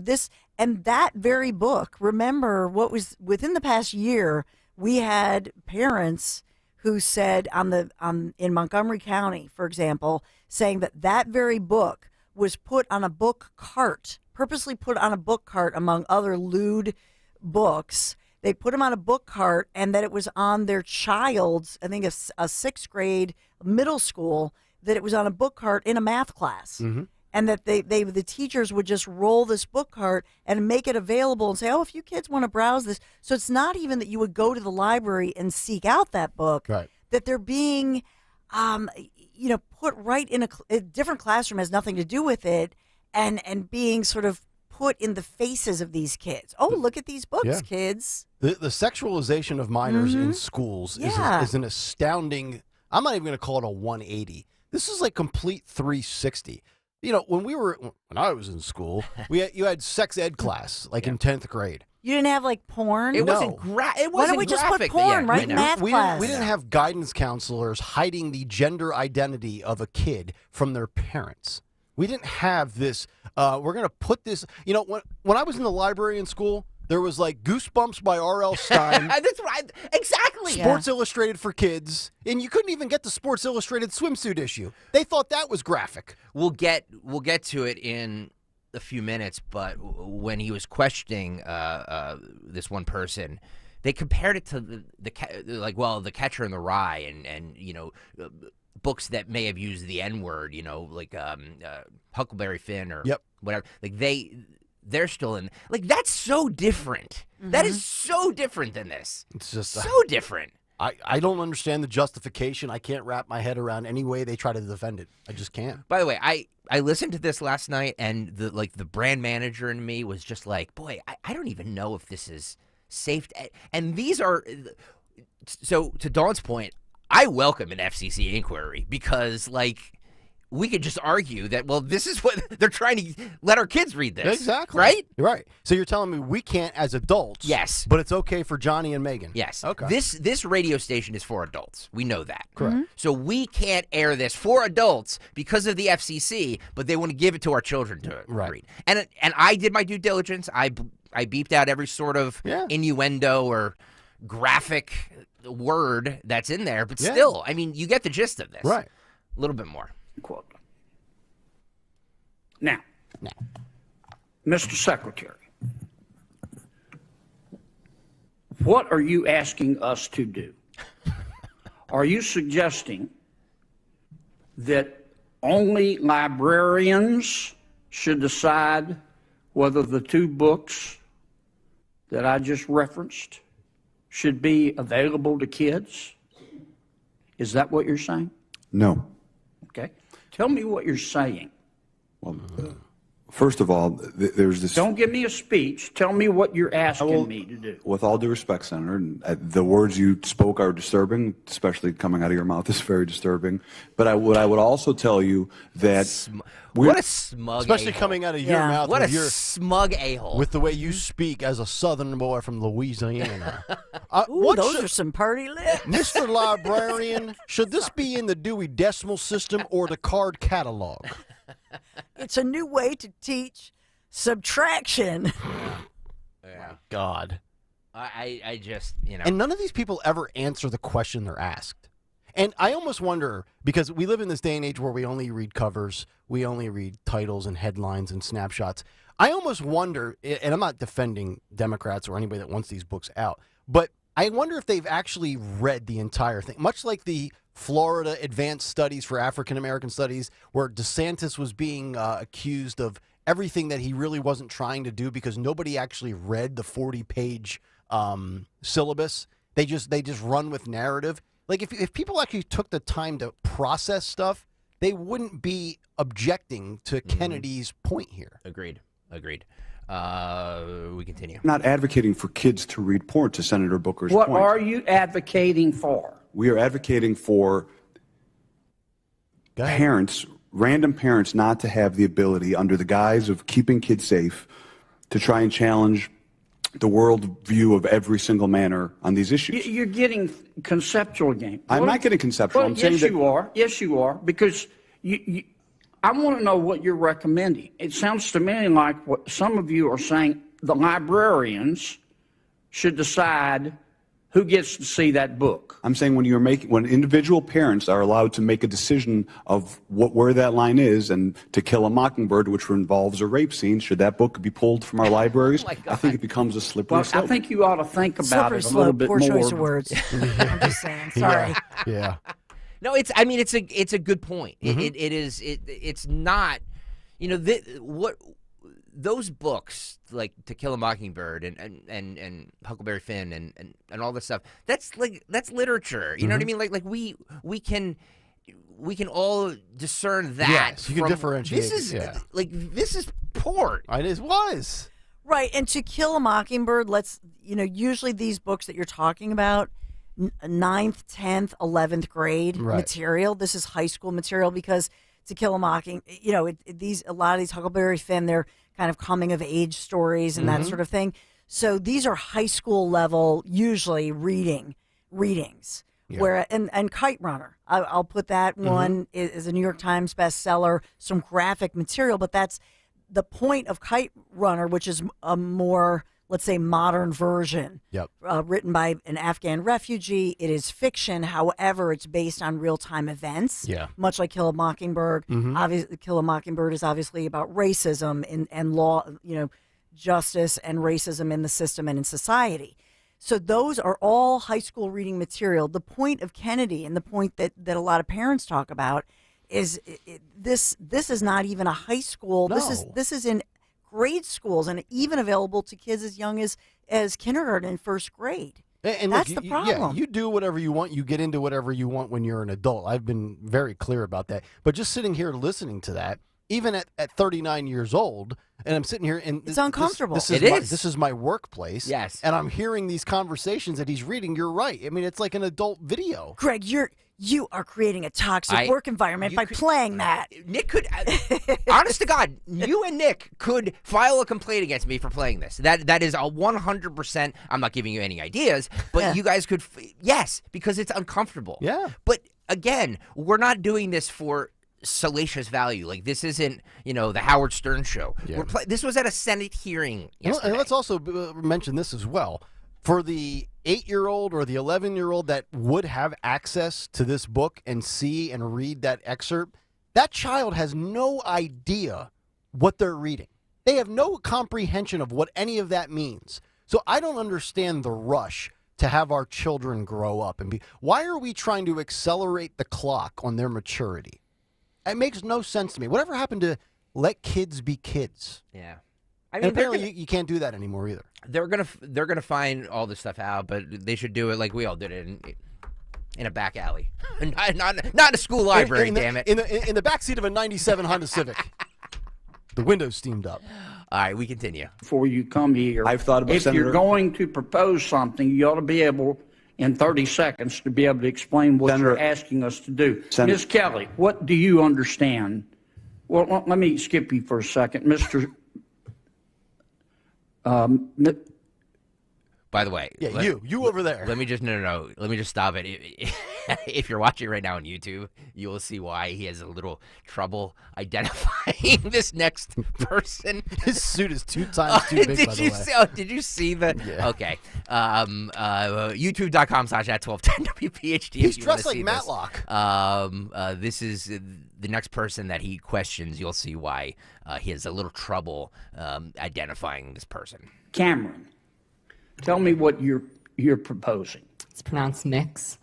This and that very book. Remember what was within the past year. We had parents who said in Montgomery County, for example, saying that very book was put on a book cart, purposely put on a book cart among other lewd books. They put them on a book cart, and that it was on their child's, I think, a sixth grade middle school, that it was on a book cart in a math class. Mm-hmm. And that the teachers would just roll this book cart and make it available and say, oh, if you kids want to browse this. So it's not even that you would go to the library and seek out that book, right, that they're being, put right in a different classroom, has nothing to do with it, and being sort of put in the faces of these kids. Oh, look at these books, kids. The sexualization of minors in schools is an astounding, I'm not even going to call it a 180. This is like complete 360. When I was in school, you had sex ed class, like in 10th grade. You didn't have like porn? It wasn't graphic. Why don't we just put porn right in math class? We didn't have guidance counselors hiding the gender identity of a kid from their parents. We didn't have this, we're going to put this, when I was in the library in school, there was like Goosebumps by R.L. Stein. That's right. Exactly. Sports Illustrated for kids. And you couldn't even get the Sports Illustrated swimsuit issue. They thought that was graphic. We'll get to it in a few minutes, but when he was questioning this one person, they compared it to the Catcher in the Rye and books that may have used the N-word, like Huckleberry Finn or whatever. Like they're still in, like, that's so different. Mm-hmm. That is so different than this. It's just so different. I don't understand the justification. I can't wrap my head around any way they try to defend it. I just can't. By the way, I listened to this last night, and the brand manager in me was just like, boy, I don't even know if this is safe. And these are, so to Dawn's point, I welcome an FCC inquiry because, like, we could just argue that, well, this is what they're trying to let our kids read this. Exactly. Right? You're right. So you're telling me we can't as adults. Yes. But it's okay for Johnny and Megan. Yes. Okay. This radio station is for adults. We know that. Correct. Mm-hmm. So we can't air this for adults because of the FCC, but they want to give it to our children to read. And I did my due diligence. I beeped out every sort of innuendo or graphic word that's in there, but still, I mean, you get the gist of this. Right. A little bit more. Quote. Now, Mr. Secretary, what are you asking us to do? Are you suggesting that only librarians should decide whether the two books that I just referenced should be available to kids? Is that what you're saying? No. Okay. Tell me what you're saying. Well, first of all, there's this. Don't give me a speech. Tell me what you're asking me to do. With all due respect, Senator, the words you spoke are disturbing, especially coming out of your mouth is very disturbing. But what I would also tell you that what a smug, especially coming out of your mouth, what a your, smug a-hole, with the way you speak as a Southern boy from Louisiana. Ooh, those are some party lips, Mr. Librarian. Should this be in the Dewey Decimal System or the card catalog? It's a new way to teach subtraction. Yeah. God. I just, And none of these people ever answer the question they're asked. And I almost wonder, because we live in this day and age where we only read covers, we only read titles and headlines and snapshots. I almost wonder, and I'm not defending Democrats or anybody that wants these books out, but I wonder if they've actually read the entire thing, much like the Florida Advanced Studies for African American Studies, where DeSantis was being accused of everything that he really wasn't trying to do because nobody actually read the 40-page syllabus. They just run with narrative. Like if people actually took the time to process stuff, they wouldn't be objecting to Kennedy's point here. Agreed. We continue. I'm not advocating for kids to read porn, to Senator Booker's What point. are you advocating for? We are advocating for parents, random parents, not to have the ability, under the guise of keeping kids safe, to try and challenge the world view of every single manner on these issues. You're getting conceptual game. I'm not getting conceptual. Well, I'm saying yes, that you are. Yes, you are. Because I want to know what you're recommending. It sounds to me like what some of you are saying, the librarians should decide who gets to see that book. I'm saying when individual parents are allowed to make a decision of where that line is, and To Kill a Mockingbird, which involves a rape scene, should that book be pulled from our libraries? I think it becomes a slippery slope. I think you ought to think about it a little bit more. Poor choice of words. I'm just saying. Sorry. Yeah. No, it's a good point. It's not, those books like To Kill a Mockingbird and Huckleberry Finn and all this stuff. That's literature. You know what I mean? Like we can all discern that. Yes, you can differentiate. This is porn. It was. Right, and To Kill a Mockingbird, usually these books that you're talking about, 9th, 10th, 11th grade material. This is high school material because To Kill a Mockingbird, a lot of these Huckleberry Finn, they're kind of coming of age stories and that sort of thing. So these are high school level, usually readings. Yeah. Where and Kite Runner, I'll put that one is a New York Times bestseller, some graphic material, but that's the point of Kite Runner, which is a more, let's say, modern version, written by an Afghan refugee. It is fiction. However, it's based on real-time events, much like Kill a Mockingbird. Obviously, Kill a Mockingbird is obviously about racism and law, justice and racism in the system and in society. So those are all high school reading material. The point of Kennedy and the point that a lot of parents talk about is this is not even a high school. No. This is in grade schools and even available to kids as young as kindergarten and first grade. And that's look, the problem. Yeah, you do whatever you want. You get into whatever you want when you're an adult. I've been very clear about that. But just sitting here listening to that, even at 39 years old, and I'm sitting here and it's uncomfortable. This is my workplace. Yes. And I'm hearing these conversations that he's reading. You're right. I mean, it's like an adult video. Greg, you are creating a toxic work environment by playing that. Nick could, honest to God, you and Nick could file a complaint against me for playing this. That is a 100%. I'm not giving you any ideas, but you guys could, yes, because it's uncomfortable. Yeah. But again, we're not doing this for salacious value. Like, this isn't, the Howard Stern show. Yeah. This was at a Senate hearing yesterday. And let's also mention this as well. For the 8-year-old or the 11-year-old that would have access to this book and see and read that excerpt, that child has no idea what they're reading. They have no comprehension of what any of that means. So I don't understand the rush to have our children grow up and be. Why are we trying to accelerate the clock on their maturity? It makes no sense to me. Whatever happened to let kids be kids? Yeah. I mean, apparently you can't do that anymore either. They're gonna find all this stuff out, but they should do it like we all did it in a back alley, not in a school library. Damn it! In the back seat of a '97 Honda Civic, the windows steamed up. All right, we continue. Before you come here, I've thought about if Senator. you're going to propose something, you ought to be able, in 30 seconds, to be able to explain what you're asking us to do. Ms. Kelly, what do you understand? Well, let me skip you for a second, Mr. By the way, you over there. Let me just no. Let me just stop it. if you're watching right now on YouTube, you will see why he has a little trouble identifying this next person. His suit is 2 times too big, by the way. Did you see the? Yeah. Okay. YouTube.com/@1210WPHT. He's dressed like Matlock. This is the next person that he questions. You'll see why he has a little trouble identifying this person. Cameron, tell me what you're proposing. It's pronounced mix.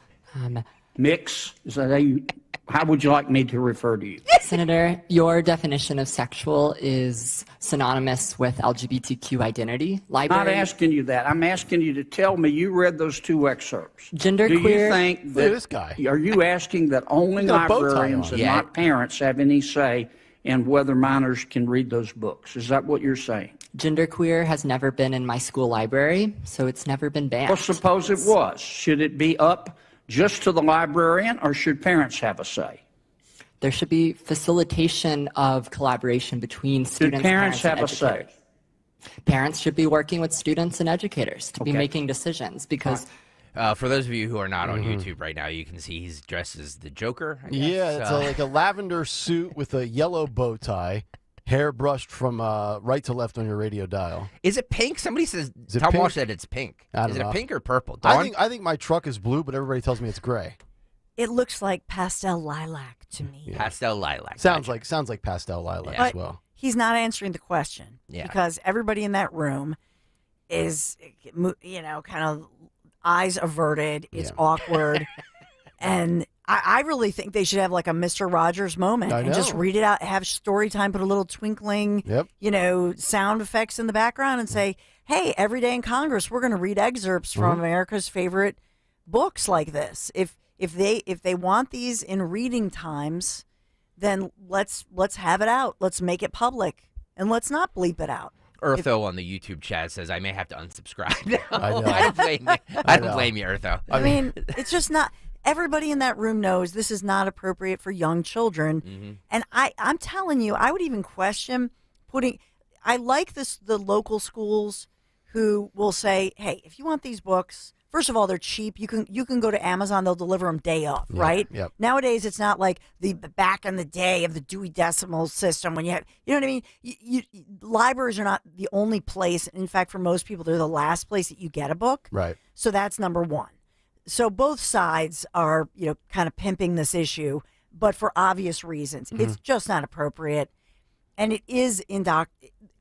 Mix? Is that how would you like me to refer to you? Senator, your definition of sexual is synonymous with LGBTQ identity. I'm not asking you that. I'm asking you to tell me you read those 2 excerpts. Genderqueer. Do you think that, look at this guy. Are you asking that only librarians and not parents have any say in whether minors can read those books? Is that what you're saying? Genderqueer has never been in my school library, so it's never been banned. Well, suppose it was. Should it be up just to the librarian, or should parents have a say? There should be facilitation of collaboration between students. Should parents have and a say? Parents should be working with students and educators to be making decisions because. For those of you who are not on YouTube right now, you can see he's dressed as the Joker. I guess. Yeah, it's like a lavender suit with a yellow bow tie, hair brushed from right to left on your radio dial. Is it pink? Somebody says, Tom Walsh said it's pink. Is it pink or purple? I think my truck is blue, but everybody tells me it's gray. It looks like pastel lilac to me. Yeah. Pastel lilac. Sounds like pastel lilac as well. He's not answering the question because everybody in that room is, kind of eyes averted. It's awkward. And I really think they should have like a Mr. Rogers moment and just read it out, have story time, put a little twinkling, sound effects in the background and say, hey, every day in Congress, we're going to read excerpts from America's favorite books like this. If they want these in reading times, then let's have it out. Let's make it public and let's not bleep it out. Eartho on the YouTube chat says, I may have to unsubscribe now. I don't blame you. I don't blame you, Eartho. I mean, it's just not. Everybody in that room knows this is not appropriate for young children. And I'm telling you, I would even question putting. I like the local schools who will say, hey, if you want these books, first of all, they're cheap. You can go to Amazon. They'll deliver them day of, right? Yep. Nowadays, it's not like the back in the day of the Dewey Decimal System when you know what I mean? Libraries are not the only place. In fact, for most people, they're the last place that you get a book. Right. So that's number one. So both sides are, kind of pimping this issue, but for obvious reasons. It's just not appropriate. And it is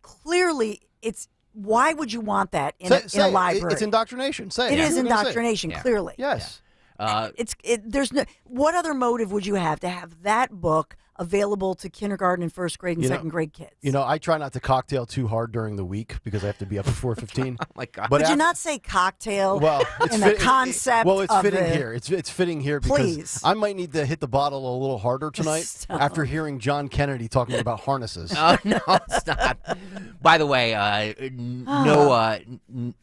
clearly, it's. Why would you want that in a library? It's indoctrination. Say it is indoctrination. Clearly, yes. There's no. What other motive would you have to have that book available to kindergarten and first grade and second grade kids? I try not to cocktail too hard during the week because I have to be up at 4:15. Oh my God! Would you not say cocktail? Well, in the concept. It's fitting here. It's fitting here because I might need to hit the bottle a little harder tonight after hearing John Kennedy talking about harnesses. Oh no, stop! By the way,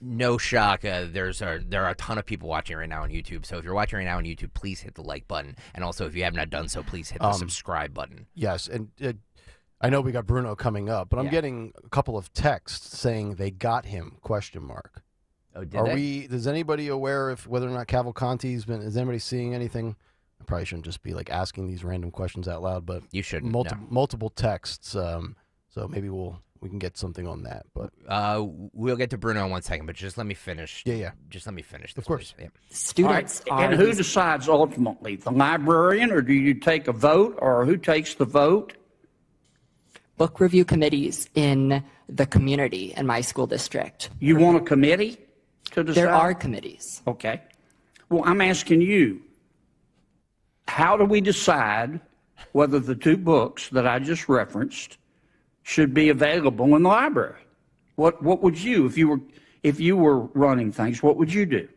no shock. There are a ton of people watching right now on YouTube. So if you're watching right now on YouTube, please hit the like button, and also if you have not done so, please hit the subscribe button. Yes, and I know we got Bruno coming up, but I'm getting a couple of texts saying they got him, ? Oh, did they? Is anybody aware of whether or not Cavalcanti's been, is anybody seeing anything? I probably shouldn't just be like asking these random questions out loud, but you shouldn't. Multiple texts, so maybe we can get something on that. But we'll get to Bruno in 1 second, but just let me finish. Yeah. Just let me finish. Of course. Yeah. Students are. And who decides ultimately? The librarian, or do you take a vote, or who takes the vote? Book review committees in the community in my school district. You want a committee to decide? There are committees. Okay. Well, I'm asking you, how do we decide whether the 2 books that I just referenced should be available in the library? What would you, if you were running things, what would you do?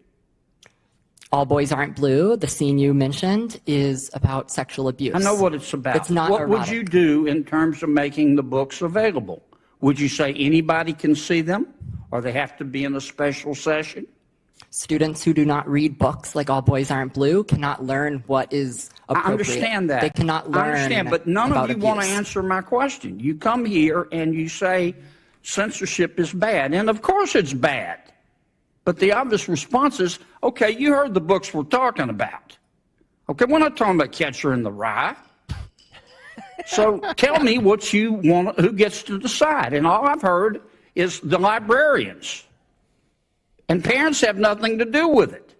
All Boys Aren't Blue, the scene you mentioned, is about sexual abuse. I know what it's about. It's not What erotic. would you do in terms of making the books available? Would you say anybody can see them, or they have to be in a special session? Students who do not read books like All Boys Aren't Blue cannot learn what is appropriate. I understand that. They cannot learn. I understand, but none of you about want to abuse. answer my question. You come here and you say censorship is bad, and of course it's bad. But the obvious response is, okay, you heard the books we're talking about. Okay, we're not talking about Catcher in the Rye. So tell me what you want, who gets to decide. And all I've heard is the librarians. And parents have nothing to do with it.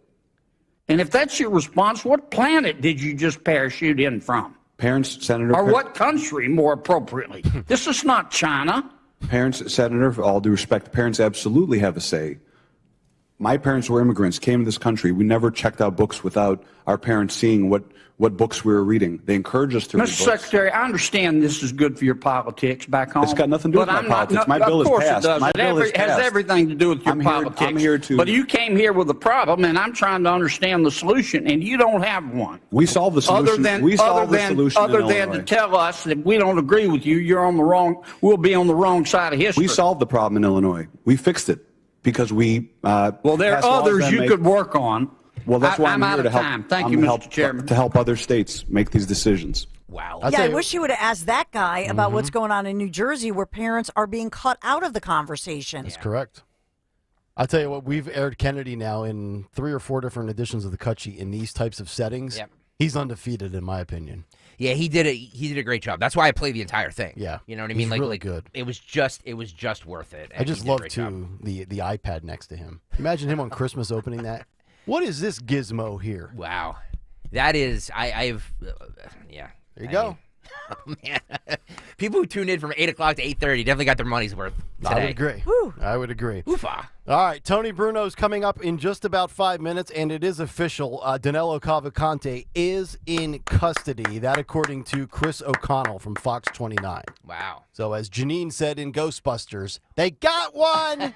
And if that's your response, what planet did you just parachute in from? Parents, Senator. Or what country, more appropriately? This is not China. Parents, Senator, with all due respect, parents absolutely have a say. My parents were immigrants, came to this country. We never checked out books without our parents seeing what books we were reading. They encouraged us to read books. Mr. Secretary, I understand this is good for your politics back home. It's got nothing to do with my politics. My bill is passed. Of course it does. It has everything to do with your politics. I'm here to... But you came here with a problem, and I'm trying to understand the solution, and you don't have one. We solved the solution. Other than to tell us that we don't agree with you, we'll be on the wrong side of history. We solved the problem in Illinois. We fixed it because we well, there are others you could work on. Well, that's why I'm out here of to help. Time. Thank you, Mr. Chairman. To help other states make these decisions. Wow. I wish you would have asked that guy about what's going on in New Jersey, where parents are being cut out of the conversation. That's correct. I'll tell you what, we've aired Kennedy now in 3 or 4 different editions of the Cut Sheet in these types of settings. Yep. He's undefeated, in my opinion. Yeah, he did a great job. That's why I played the entire thing. Yeah. You know what I mean? He's really good. It was just worth it. I just love, too, the iPad next to him. Imagine him on Christmas opening that. What is this gizmo here? Wow. That is, yeah. There you go. Oh, man. People who tune in from 8 o'clock to 8:30 definitely got their money's worth today. I would agree. I would agree. Oofa. All right, Tony Bruno's coming up in just about 5 minutes, and it is official. Danilo Cavalcante is in custody. That according to Chris O'Connell from Fox 29. Wow. So as Janine said in Ghostbusters, they got one.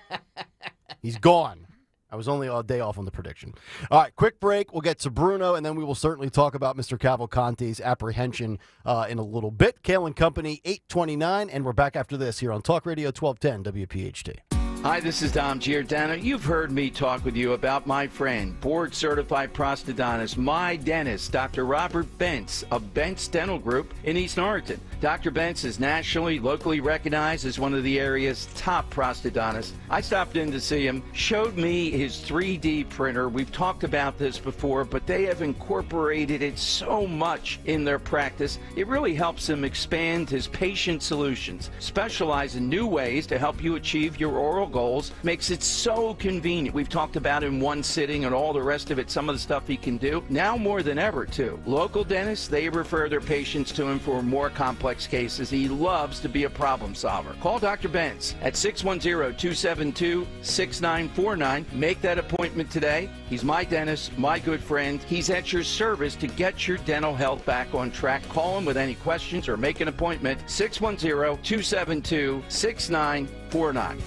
He's gone. I was only a day off on the prediction. All right, quick break. We'll get to Bruno, and then we will certainly talk about Mr. Cavalcante's apprehension in a little bit. Kayal and Company, 8:29, and we're back after this here on Talk Radio 1210 WPHT. Hi, this is Dom Giordano. You've heard me talk with you about my friend, board-certified prosthodontist, my dentist, Dr. Robert Bentz of Bentz Dental Group in East Norriton. Dr. Bentz is nationally, locally recognized as one of the area's top prosthodontists. I stopped in to see him, showed me his 3D printer. We've talked about this before, but they have incorporated it so much in their practice. It really helps him expand his patient solutions, specialize in new ways to help you achieve your oral goals, makes it so convenient. We've talked about in one sitting and all the rest of it, some of the stuff he can do. Now more than ever, too. Local dentists, they refer their patients to him for more complex cases. He loves to be a problem solver. Call Dr. Bentz at 610-272-6949. Make that appointment today. He's my dentist, my good friend. He's at your service to get your dental health back on track. Call him with any questions or make an appointment. 610-272-6949.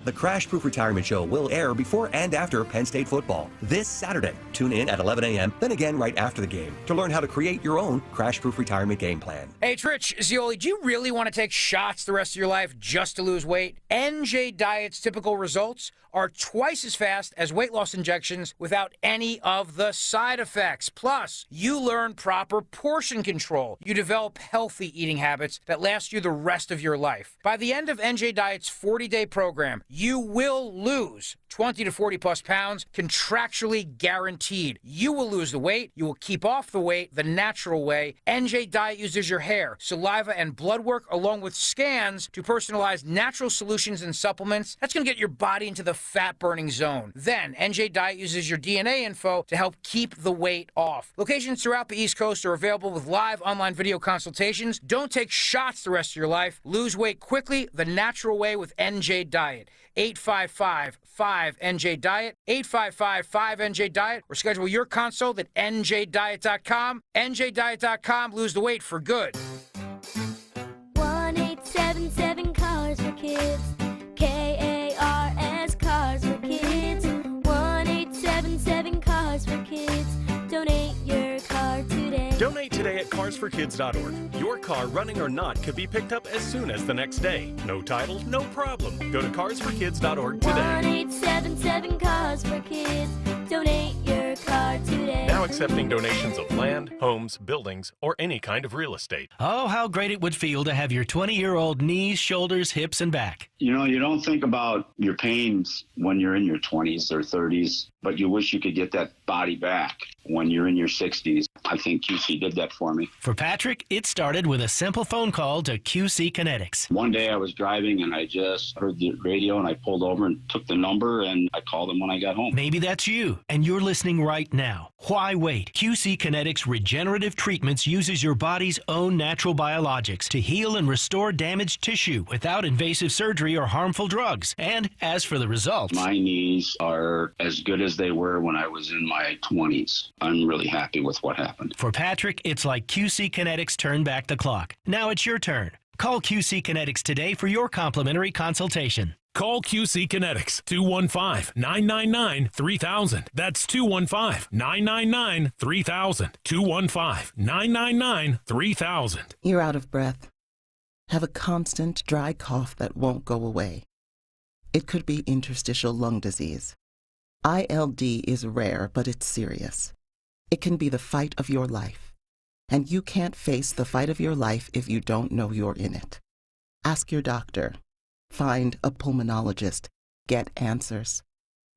The Crash Proof Retirement Show will air before and after Penn State football this Saturday. Tune in at 11 a.m., then again right after the game to learn how to create your own Crash Proof Retirement game plan. Hey, it's Rich Zioli. Do you really want to take shots the rest of your life just to lose weight? NJ Diet's typical results are twice as fast as weight loss injections without any of the side effects. Plus, you learn proper portion control. You develop healthy eating habits that last you the rest of your life. By the end of NJ Diet's 40-day program, you will lose 20 to 40 plus pounds, contractually guaranteed. You will lose the weight. You will keep off the weight the natural way. NJ Diet uses your hair, saliva, and blood work along with scans to personalize natural solutions and supplements. That's going to get your body into the fat-burning zone. Then, NJ Diet uses your DNA info to help keep the weight off. Locations throughout the East Coast are available with live online video consultations. Don't take shots the rest of your life. Lose weight quickly the natural way with NJ Diet. 855-5NJ-DIET, 855-5NJ-DIET, or schedule your consult at njdiet.com. njdiet.com, lose the weight for good. 1877 Cars for Kids, KARS Cars for Kids, 1877 Cars for Kids, donate your car today. Donate today at carsforkids.org. Your car, running or not, could be picked up as soon as the next day. No title, no problem. Go to carsforkids.org today. 1877 Cars for Kids, donate your car today. Now accepting donations of land, homes, buildings, or any kind of real estate. Oh, how great it would feel to have your 20-year-old knees, shoulders, hips, and back. You know, you don't think about your pains when you're in your 20s or 30s, but you wish you could get that body back when you're in your 60s. I think QC did that for me. For Patrick, it started with a simple phone call to QC Kinetics. One day I was driving and I just heard the radio and I pulled over and took the number and I called them when I got home. Maybe that's you, and you're listening right now. Why wait? QC Kinetics Regenerative Treatments uses your body's own natural biologics to heal and restore damaged tissue without invasive surgery or harmful drugs. And as for the results, my knees are as good as they were when I was in my 20s. I'm really happy with what happened. For Patrick, it's like QC Kinetics turned back the clock. Now it's your turn. Call QC Kinetics today for your complimentary consultation. Call QC Kinetics, 215-999-3000. That's 215-999-3000. 215-999-3000. You're out of breath. Have a constant dry cough that won't go away. It could be interstitial lung disease. ILD is rare, but it's serious. It can be the fight of your life. And you can't face the fight of your life if you don't know you're in it. Ask your doctor. Find a pulmonologist. Get answers.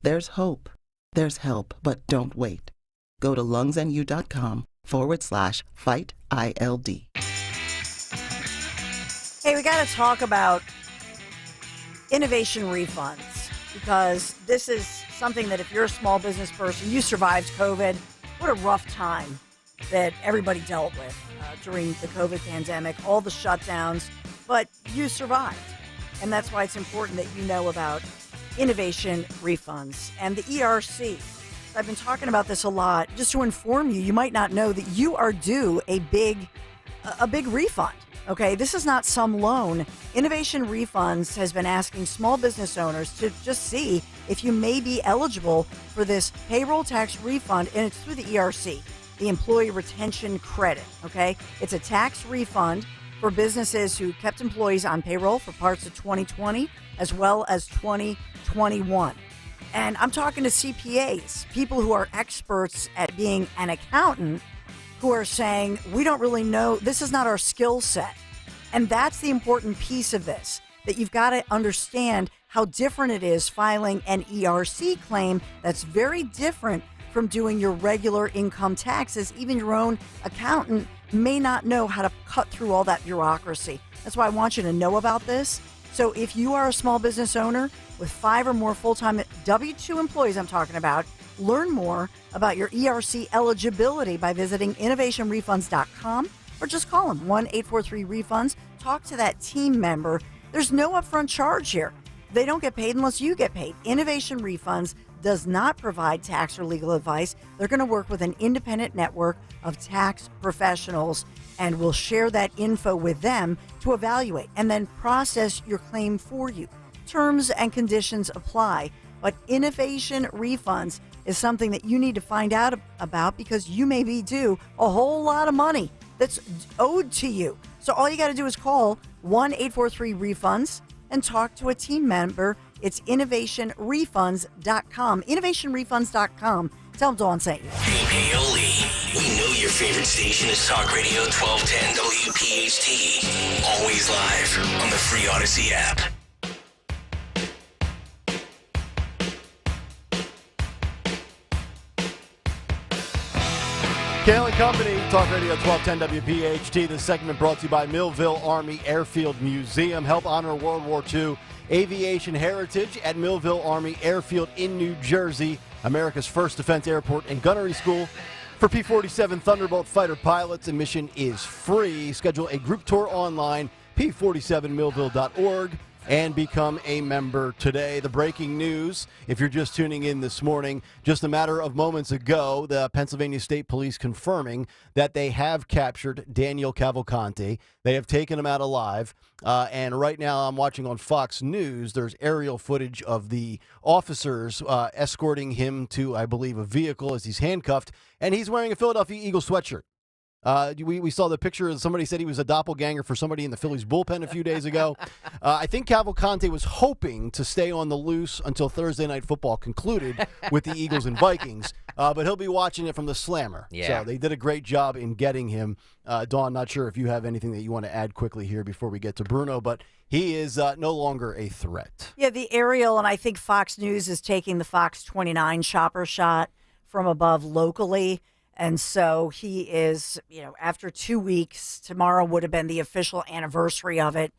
There's hope. There's help, but don't wait. Go to lungsandU.com/fight ILD. Hey, we got to talk about innovation refunds, because this is something that if you're a small business person, you survived COVID. What a rough time that everybody dealt with during the COVID pandemic, all the shutdowns, but you survived. And that's why it's important that you know about innovation refunds and the ERC. I've been talking about this a lot. Just to inform you, you might not know that you are due a big refund. Okay, this is not some loan. Innovation Refunds has been asking small business owners to just see if you may be eligible for this payroll tax refund, and it's through the ERC, the Employee Retention Credit. Okay, it's a tax refund for businesses who kept employees on payroll for parts of 2020 as well as 2021. And I'm talking to CPAs, people who are experts at being an accountant, who are saying, we don't really know, this is not our skill set. And that's the important piece of this, that you've got to understand how different it is filing an ERC claim that's very different from doing your regular income taxes. Even your own accountant may not know how to cut through all that bureaucracy. That's why I want you to know about this. So if you are a small business owner with 5 or more full-time W-2 employees I'm talking about, learn more about your ERC eligibility by visiting innovationrefunds.com or just call them 1-843-REFUNDS. Talk to that team member. There's no upfront charge here. They don't get paid unless you get paid. Innovation Refunds does not provide tax or legal advice. They're going to work with an independent network of tax professionals and will share that info with them to evaluate and then process your claim for you. Terms and conditions apply, but Innovation Refunds is something that you need to find out about, because you may be due a whole lot of money that's owed to you. So all you got to do is call 1-843-REFUNDS and talk to a team member. It's innovationrefunds.com. Innovationrefunds.com. Tell them Dawn sent you. Hey, Paoli. We know your favorite station is Talk Radio 1210 WPHT. Always live on the free Odyssey app. Kayal and Company, Talk Radio 1210 WPHT. This segment brought to you by Millville Army Airfield Museum. Help honor World War II aviation heritage at Millville Army Airfield in New Jersey, America's first defense airport and gunnery school. For P-47 Thunderbolt fighter pilots, admission is free. Schedule a group tour online, p47millville.org, and become a member today. The breaking news, if you're just tuning in this morning, just a matter of moments ago, the Pennsylvania State Police confirming that they have captured Daniel Cavalcante. They have taken him out alive. And right now I'm watching on Fox News, there's aerial footage of the officers escorting him to, I believe, a vehicle as he's handcuffed. And he's wearing a Philadelphia Eagles sweatshirt. We saw the picture. Somebody said he was a doppelganger for somebody in the Phillies bullpen a few days ago. I think Cavalcante was hoping to stay on the loose until Thursday Night Football concluded with the Eagles and Vikings, but he'll be watching it from the slammer. Yeah. So they did a great job in getting him. Dawn, not sure if you have anything that you want to add quickly here before we get to Bruno, but he is no longer a threat. Yeah, the aerial, and I think Fox News is taking the Fox 29 chopper shot from above locally. And so he is, after 2 weeks, tomorrow would have been the official anniversary of it,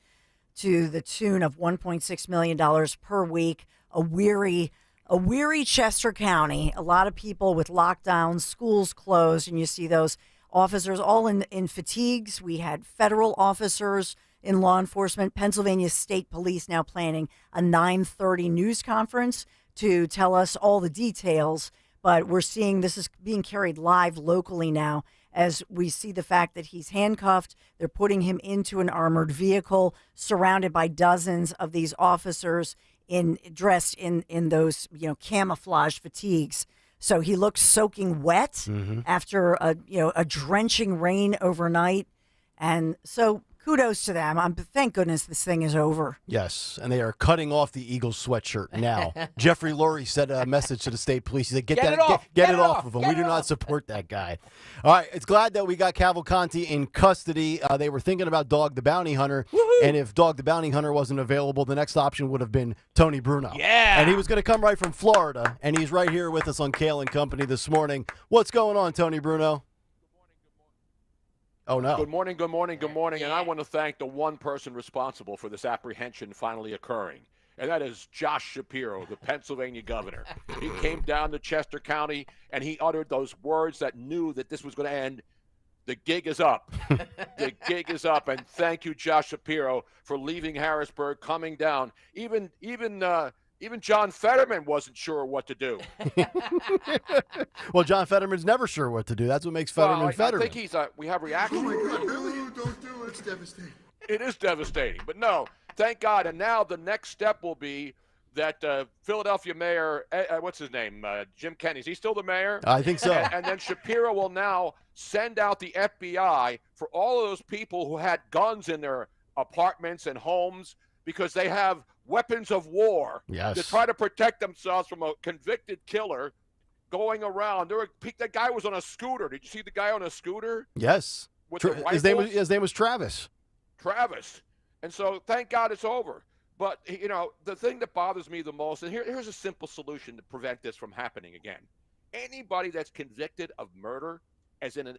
to the tune of $1.6 million per week. A weary Chester County, a lot of people with lockdowns, schools closed, and you see those officers all in fatigues. We had federal officers in law enforcement. Pennsylvania State Police now planning a 9:30 news conference to tell us all the details. But we're seeing this is being carried live locally now as we see the fact that he's handcuffed. They're putting him into an armored vehicle surrounded by dozens of these officers dressed in those, camouflage fatigues. So he looks soaking wet after a drenching rain overnight. And so kudos to them. Thank goodness this thing is over. Yes, and they are cutting off the Eagles sweatshirt now. Jeffrey Lurie sent a message to the state police. He said, get it off of him. We do not support that guy. All right, it's glad that we got Cavalcante in custody. They were thinking about Dog the Bounty Hunter, and if Dog the Bounty Hunter wasn't available, the next option would have been Tony Bruno. Yeah. And he was going to come right from Florida, and he's right here with us on Kayal and Company this morning. What's going on, Tony Bruno? Oh, no. Good morning. And I want to thank the one person responsible for this apprehension finally occurring, and that is Josh Shapiro, the Pennsylvania governor. He came down to Chester County, and he uttered those words that knew that this was going to end. The gig is up. The gig is up, and thank you, Josh Shapiro, for leaving Harrisburg, coming down. Even John Fetterman wasn't sure what to do. Well, John Fetterman's never sure what to do. That's what makes Fetterman Fetterman. I think we have reaction. Oh, my God, Billy, don't do it. It's devastating. It is devastating. But no, thank God. And now the next step will be that Philadelphia mayor, what's his name? Jim Kenney. Is he still the mayor? I think so. And then Shapiro will now send out the FBI for all of those people who had guns in their apartments and homes because they have weapons of war to try to protect themselves from a convicted killer going around. That guy was on a scooter. Did you see the guy on a scooter? Yes. With the His name was Travis. Travis. And so thank God it's over. But, the thing that bothers me the most, and here's a simple solution to prevent this from happening again. Anybody that's convicted of murder, as in a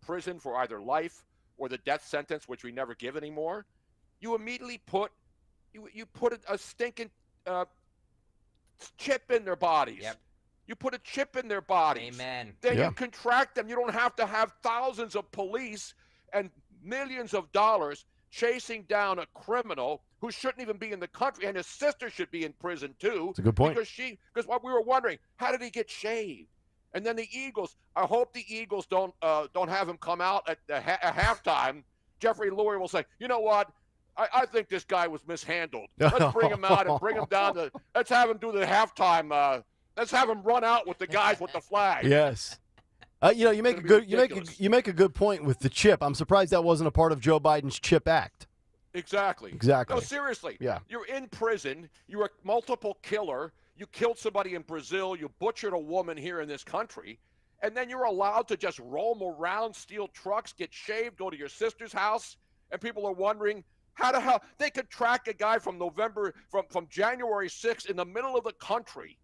prison for either life or the death sentence, which we never give anymore, you immediately put a stinking chip in their bodies. Yep. You put a chip in their bodies. Amen. Then you can track them. You don't have to have thousands of police and millions of dollars chasing down a criminal who shouldn't even be in the country, and his sister should be in prison too. That's a good point. Because what we were wondering, how did he get shaved? And then the Eagles. I hope the Eagles don't have him come out at halftime. Jeffrey Lurie will say, you know what? I think this guy was mishandled. Let's bring him out and bring him down let's have him do the halftime. Let's have him run out with the guys with the flag. Yes. You make a good point with the chip. I'm surprised that wasn't a part of Joe Biden's CHIP Act. Exactly. No, seriously. Yeah. You're in prison. You're a multiple killer. You killed somebody in Brazil. You butchered a woman here in this country. And then you're allowed to just roam around, steal trucks, get shaved, go to your sister's house. And people are wondering, how the hell they could track a guy from January 6th in the middle of the country,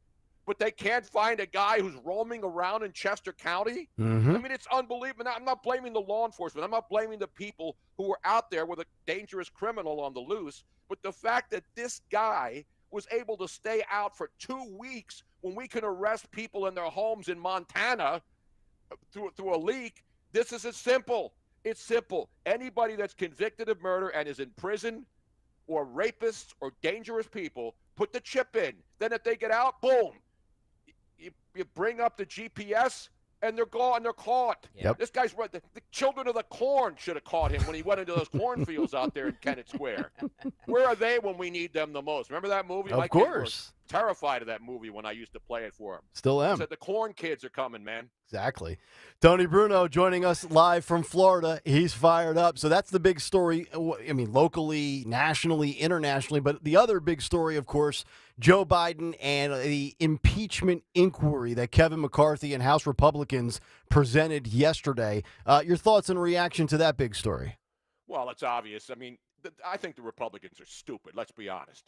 but they can't find a guy who's roaming around in Chester County? Mm-hmm. I mean, it's unbelievable. Now, I'm not blaming the law enforcement. I'm not blaming the people who were out there with a dangerous criminal on the loose. But the fact that this guy was able to stay out for 2 weeks when we can arrest people in their homes in Montana through a leak, this is simple. It's simple. Anybody that's convicted of murder and is in prison, or rapists or dangerous people, put the chip in. Then if they get out, boom. You bring up the GPS, and they're gone. They're caught. Yep. This guy's right. The children of the corn should have caught him when he went into those cornfields out there in Kennett Square. Where are they when we need them the most? Remember that movie? Of course. terrified of that movie when I used to play it for him. Still am. I said, the corn kids are coming, man. Exactly. Tony Bruno joining us live from Florida. He's fired up. So that's the big story. I mean, locally, nationally, internationally. But the other big story, of course, Joe Biden and the impeachment inquiry that Kevin McCarthy and House Republicans presented yesterday. Your thoughts and reaction to that big story? Well, it's obvious. I mean, I think the Republicans are stupid. Let's be honest.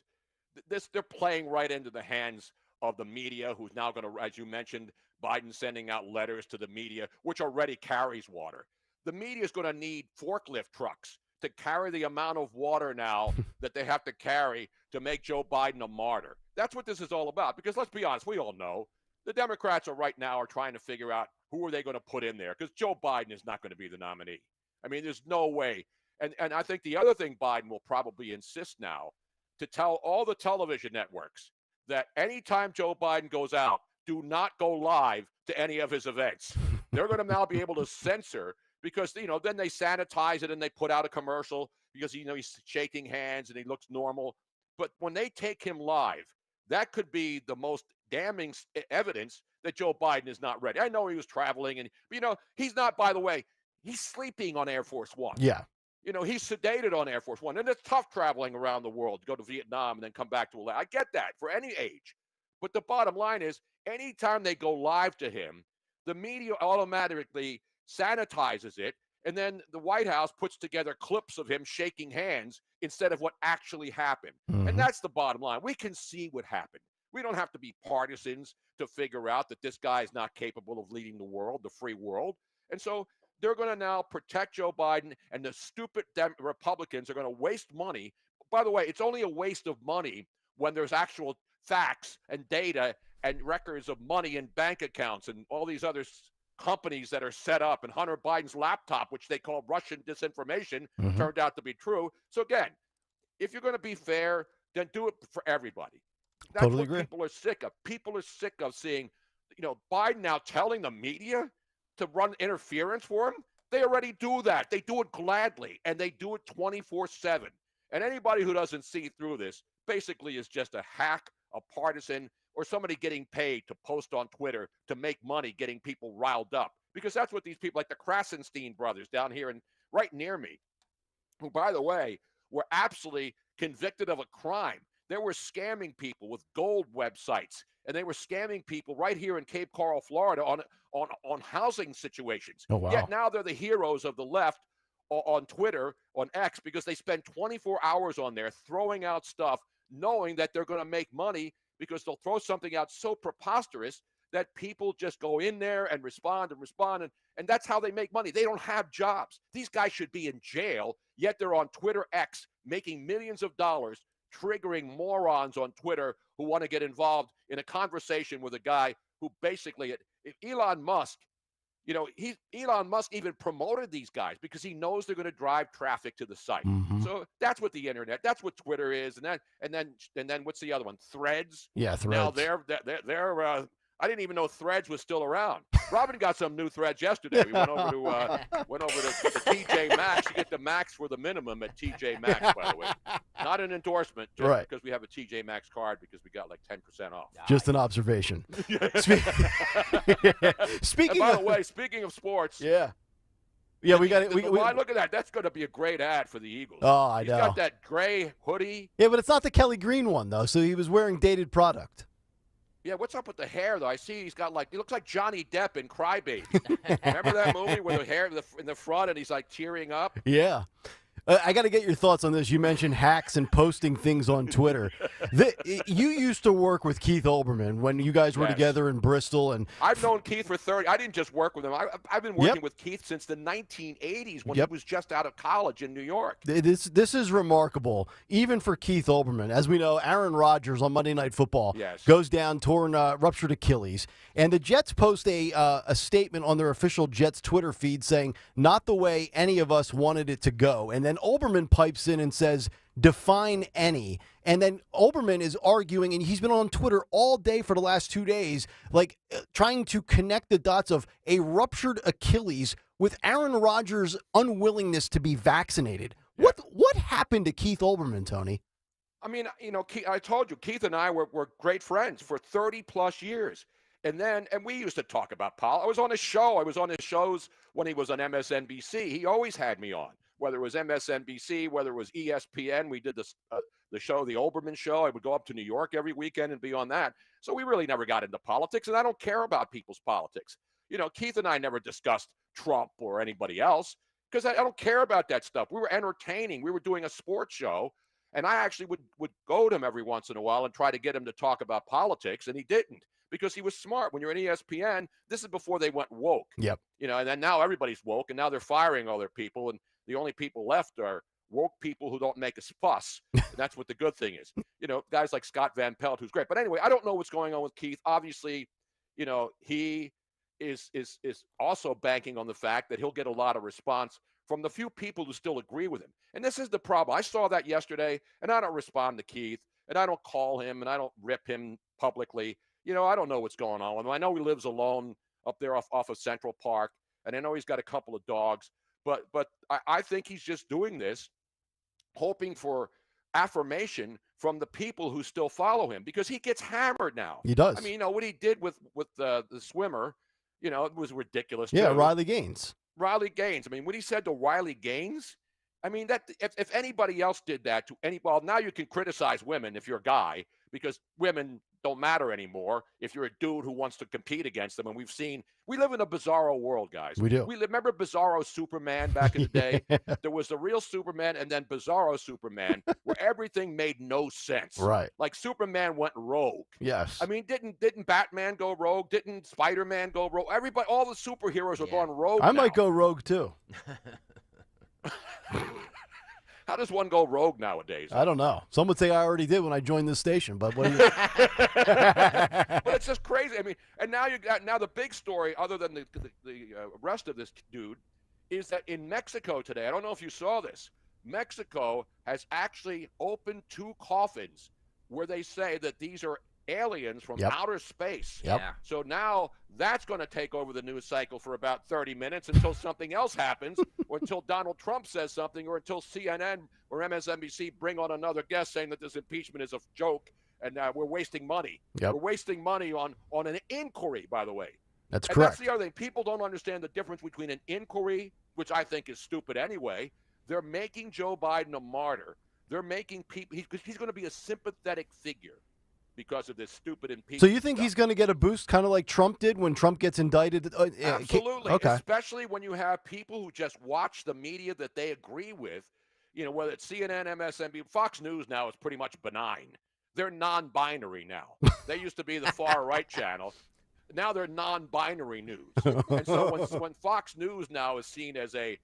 They're playing right into the hands of the media, who's now going to, as you mentioned, Biden sending out letters to the media, which already carries water. The media is going to need forklift trucks to carry the amount of water now that they have to carry to make Joe Biden a martyr. That's what this is all about. Because let's be honest, we all know the Democrats are trying to figure out who are they going to put in there, because Joe Biden is not going to be the nominee. I mean, there's no way. And I think the other thing Biden will probably insist now to tell all the television networks that anytime Joe Biden goes out, do not go live to any of his events. They're going to now be able to censor because, then they sanitize it and they put out a commercial because, he's shaking hands and he looks normal. But when they take him live, that could be the most damning evidence that Joe Biden is not ready. I know he was traveling, but he's not, by the way, he's sleeping on Air Force One. Yeah. He's sedated on Air Force One. And it's tough traveling around the world to go to Vietnam and then come back to Alaska. I get that for any age. But the bottom line is, anytime they go live to him, the media automatically sanitizes it. And then the White House puts together clips of him shaking hands instead of what actually happened. Mm-hmm. And that's the bottom line. We can see what happened. We don't have to be partisans to figure out that this guy is not capable of leading the world, the free world. And so they're going to now protect Joe Biden, and the stupid Republicans are going to waste money. By the way, it's only a waste of money when there's actual facts and data and records of money in bank accounts and all these other companies that are set up, and Hunter Biden's laptop, which they call Russian disinformation, turned out to be true. So again, if you're going to be fair, then do it for everybody. That's Totally what agree. people are sick of. People are sick of seeing, Biden now telling the media to run interference for him. They already do that. They do it gladly, and they do it 24/7. And anybody who doesn't see through this basically is just a hack, a partisan, or somebody getting paid to post on Twitter to make money getting people riled up. Because that's what these people, like the Krasenstein brothers down here and right near me, who, by the way, were absolutely convicted of a crime. They were scamming people with gold websites, and they were scamming people right here in Cape Coral, Florida, on housing situations. Oh, wow. Yet now they're the heroes of the left on Twitter, on X, because they spend 24 hours on there throwing out stuff, knowing that they're going to make money because they'll throw something out so preposterous that people just go in there and respond, and that's how they make money. They don't have jobs. These guys should be in jail, yet they're on Twitter X making millions of dollars, triggering morons on Twitter who want to get involved in a conversation with a guy who basically, Elon Musk, Elon Musk even promoted these guys because he knows they're going to drive traffic to the site. So that's what the internet, that's what Twitter is, and then what's the other one? Threads. Yeah, Threads. Now they're I didn't even know Threads was still around. Robin got some new Threads yesterday. We went over to TJ Maxx. You get the max for the minimum at TJ Maxx, by the way. Not an endorsement, just Right. because we have a TJ Maxx card because we got like 10% off. Just an observation. Speaking and by of the way, speaking of sports, yeah, we got it. Why, look at that. That's going to be a great ad for the Eagles. Oh, I He's know. got that gray hoodie. Yeah, but it's not the Kelly Green one though. So he was wearing dated product. Yeah, what's up with the hair, though? I see he's got he looks like Johnny Depp in Crybaby. Remember that movie with the hair in the front and he's like tearing up? Yeah. I got to get your thoughts on this. You mentioned hacks and posting things on Twitter. You used to work with Keith Olbermann when you guys were together in Bristol, and I've known Keith for 30. I didn't just work with him. I've been working with Keith since the 1980s when he was just out of college in New York. This is remarkable, even for Keith Olbermann. As we know, Aaron Rodgers on Monday Night Football goes down, ruptured Achilles, and the Jets post a statement on their official Jets Twitter feed saying, "Not the way any of us wanted it to go," and then Olbermann pipes in and says, "Define any." And then Olbermann is arguing, and he's been on Twitter all day for the last 2 days, trying to connect the dots of a ruptured Achilles with Aaron Rodgers' unwillingness to be vaccinated. What happened to Keith Olbermann, Tony? I mean, Keith, I told you, Keith and I were great friends for 30 plus years. And we used to talk about politics. I was on his show. I was on his shows when he was on MSNBC. He always had me on, whether it was MSNBC, whether it was ESPN. We did the show, the Olbermann Show. I would go up to New York every weekend and be on that. So we really never got into politics, and I don't care about people's politics. Keith and I never discussed Trump or anybody else because I don't care about that stuff. We were entertaining. We were doing a sports show. And I actually would go to him every once in a while and try to get him to talk about politics, and he didn't because he was smart. When you're in ESPN, this is before they went woke. Yep. And then now everybody's woke, and now they're firing all their people, and the only people left are woke people who don't make a fuss. And that's what the good thing is. Guys like Scott Van Pelt, who's great. But anyway, I don't know what's going on with Keith. Obviously, he is also banking on the fact that he'll get a lot of response from the few people who still agree with him. And this is the problem. I saw that yesterday, and I don't respond to Keith, and I don't call him, and I don't rip him publicly. I don't know what's going on with him. I know he lives alone up there off of Central Park, and I know he's got a couple of dogs, but I think he's just doing this hoping for affirmation from the people who still follow him because he gets hammered now. He does. I mean, what he did with the swimmer, it was ridiculous. Yeah, too. Riley Gaines. Riley Gaines. I mean, what he said to Riley Gaines, I mean, that if anybody else did that to well, now you can criticize women if you're a guy because women don't matter anymore if you're a dude who wants to compete against them. And we live in a bizarro world, guys. We do. Remember Bizarro Superman back in the day? There was the real Superman and then Bizarro Superman where everything made no sense. Right. Like Superman went rogue. Yes. I mean, didn't Batman go rogue? Didn't Spider-Man go rogue? Everybody, all the superheroes are going rogue I now. might go rogue too. How does one go rogue nowadays? I don't know. Some would say I already did when I joined this station, but what do you? But it's just crazy. I mean, and now the big story, other than the rest of this dude, is that in Mexico today, I don't know if you saw this, Mexico has actually opened 2 coffins where they say that these are aliens from outer space. Yep. Yeah. So now that's going to take over the news cycle for about 30 minutes until something else happens, or until Donald Trump says something, or until CNN or MSNBC bring on another guest saying that this impeachment is a joke and we're wasting money. Yep. We're wasting money on an inquiry, by the way. That's and correct. That's the other thing. People don't understand the difference between an inquiry, which I think is stupid anyway. They're making Joe Biden a martyr. They're making people he's going to be a sympathetic figure because of this stupid impeachment. So you think he's going to get a boost, kind of like Trump did when Trump gets indicted? Absolutely. Okay. Especially when you have people who just watch the media that they agree with, whether it's CNN, MSNBC, Fox News now is pretty much benign. They're non-binary now. They used to be the far right channel. Now they're non-binary news. And so when Fox News now is seen as a,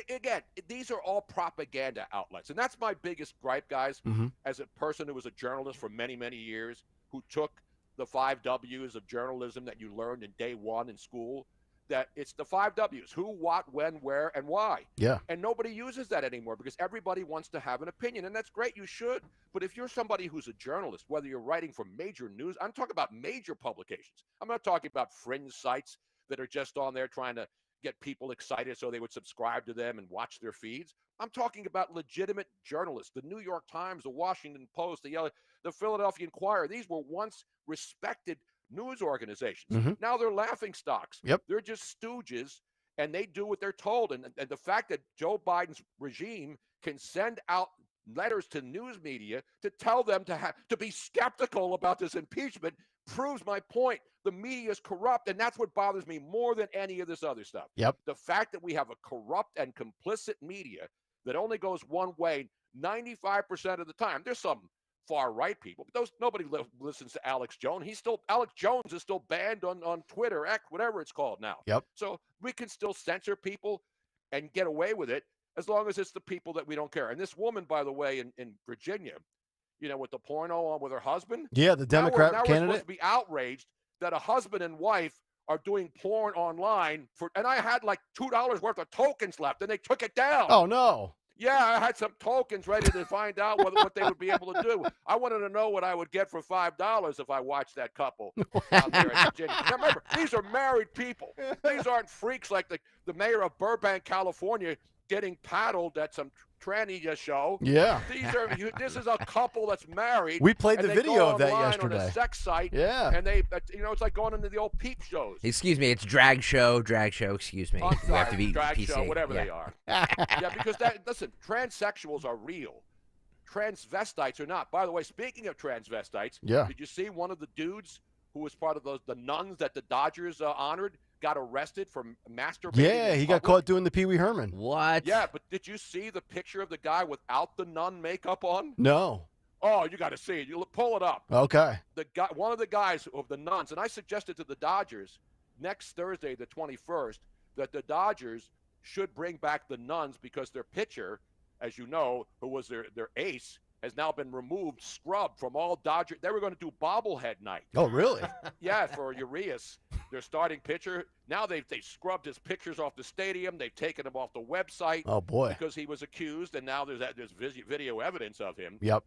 again, these are all propaganda outlets. And that's my biggest gripe, guys, as a person who was a journalist for many, many years, who took the 5 W's of journalism that you learned in day 1 in school, that it's the 5 W's: who, what, when, where, and why. Yeah. And nobody uses that anymore because everybody wants to have an opinion. And that's great. You should. But if you're somebody who's a journalist, whether you're writing for major news, I'm talking about major publications. I'm not talking about fringe sites that are just on there trying to get people excited so they would subscribe to them and watch their feeds. I'm talking about legitimate journalists, the New York Times, the Washington Post, the Philadelphia Inquirer. These were once respected news organizations. Now they're laughing stocks. Yep. They're just stooges, and they do what they're told. And the fact that Joe Biden's regime can send out letters to news media to tell them to be skeptical about this impeachment proves my point. The media is corrupt, and that's what bothers me more than any of this other stuff. Yep. The fact that we have a corrupt and complicit media that only goes one way 95% of the time. There's some far-right people, but nobody listens to Alex Jones. Alex Jones is still banned on Twitter, X, whatever it's called now. Yep. So we can still censor people and get away with it as long as it's the people that we don't care. And this woman, by the way, in Virginia, with the porno on with her husband. Yeah, the Democrat now we're candidate. supposed to be outraged that a husband and wife are doing porn online and I had like $2 worth of tokens left, and they took it down. Oh no. Yeah, I had some tokens ready to find out what they would be able to do. I wanted to know what I would get for $5 if I watched that couple out there in Virginia. Now remember, these are married people. These aren't freaks like the mayor of Burbank, California, getting paddled at some tranny show. Yeah. This is a couple that's married. We played and the they video go of that online yesterday. On a sex site. Yeah. And it's like going into the old peep shows. Excuse me, it's drag show, excuse me. I'm We have sorry, to be drag PC. show, whatever yeah. they are. Yeah, because listen, transsexuals are real. Transvestites are not. By the way, speaking of transvestites, Yeah. did you see one of the dudes who was part of the nuns that the Dodgers honored got arrested for masturbating? Yeah, in he got public? caught doing the Pee Wee Herman. What? Yeah, but did you see the picture of the guy without the nun makeup on? No. Oh, you got to see it. You pull it up. Okay. One of the guys of the nuns, and I suggested to the Dodgers next Thursday, the 21st, that the Dodgers should bring back the nuns because their pitcher, as you know, who was their ace, has now been removed, scrubbed from all Dodger. They were going to do bobblehead night. Oh, really? Yeah, for Urias, their starting pitcher. Now they've scrubbed his pictures off the stadium. They've taken him off the website. Oh, boy. Because he was accused, and now there's video evidence of him. Yep.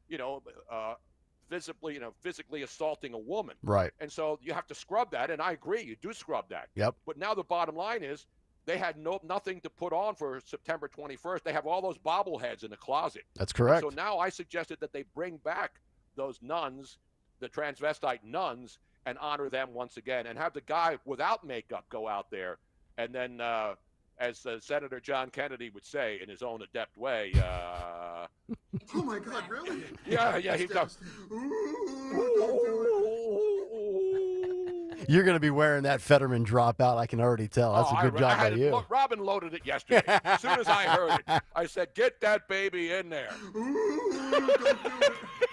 Physically assaulting a woman. Right. And so you have to scrub that, and I agree, you do scrub that. Yep. But now the bottom line is they had nothing to put on for September 21st. They have all those bobbleheads in the closet. That's correct. So now I suggested that they bring back those nuns, the transvestite nuns, and honor them once again, and have the guy without makeup go out there, and then, as Senator John Kennedy would say in his own adept way, Oh my God, really? yeah, he goes. You're going to be wearing that Fetterman dropout. I can already tell. That's a good job by you. Robin loaded it yesterday. As soon as I heard it, I said, "Get that baby in there."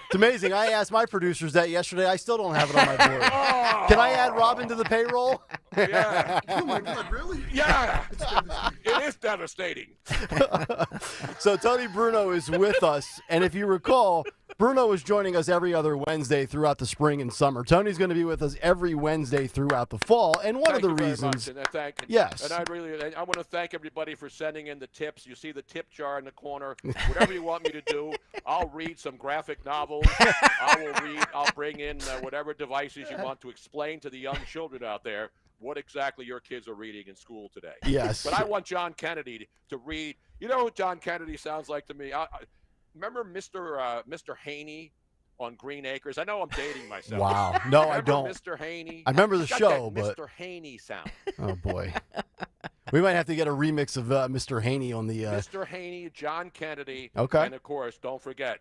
It's amazing. I asked my producers that yesterday. I still don't have it on my board. Can I add Robin to the payroll? Yeah. Oh my God, really? Yeah. It is devastating. So Tony Bruno is with us, and if you recall, Bruno is joining us every other Wednesday throughout the spring and summer. Tony's going to be with us every Wednesday throughout the fall, and one of the reasons, yes, And I want to thank everybody for sending in the tips. You see the tip jar in the corner. Whatever you want me to do, I'll read some graphic novels. I'll bring in whatever devices you want to explain to the young children out there what exactly your kids are reading in school today. Yes. But I want John Kennedy to read. You know what John Kennedy sounds like to me? Remember Mr. Haney on Green Acres? I know I'm dating myself. Wow. No, I don't. Mr. Haney? I remember the He's got show, that but Mr. Haney sound. Oh boy, we might have to get a remix of Mr. Haney on the. Mr. Haney, John Kennedy, Okay. and of course, don't forget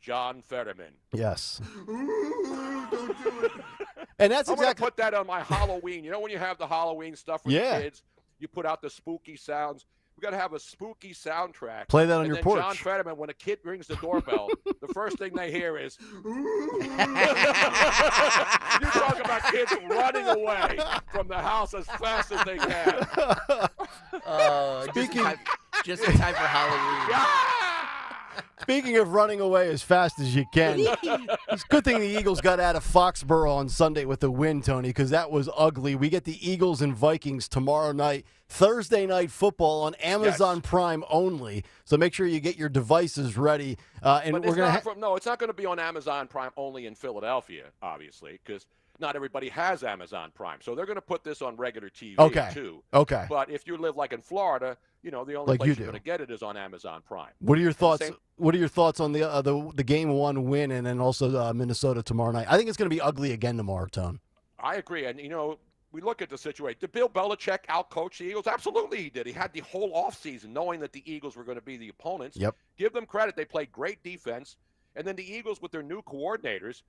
John Fetterman. Yes. Don't do it. And that's I'm exactly. gonna put that on my Halloween. You know when you have the Halloween stuff for Yeah. the kids, you put out the spooky sounds. We got to have a spooky soundtrack. Play that on and your then porch. John Fetterman, when a kid rings the doorbell, the first thing they hear is. You talk about kids running away from the house as fast as they can. Just in time for Halloween. Speaking of running away as fast as you can, it's a good thing the Eagles got out of Foxborough on Sunday with the win, Tony, because that was ugly. We get the Eagles and Vikings tomorrow night, Thursday night football on Amazon Prime only. So make sure you get your devices ready. And But we're going it's not going to be on Amazon Prime only in Philadelphia, obviously, because not everybody has Amazon Prime. So they're going to put this on regular TV, too. Okay. But if you live like in Florida, the only Like place you you're do. going to get it is on Amazon Prime. What are your thoughts? Same- What are your thoughts on the game one win and then also Minnesota tomorrow night? I think it's going to be ugly again tomorrow, Tone. I agree. And, we look at the situation. Did Bill Belichick outcoach the Eagles? Absolutely he did. He had the whole offseason knowing that the Eagles were going to be the opponents. Yep. Give them credit. They played great defense. And then the Eagles with their new coordinators,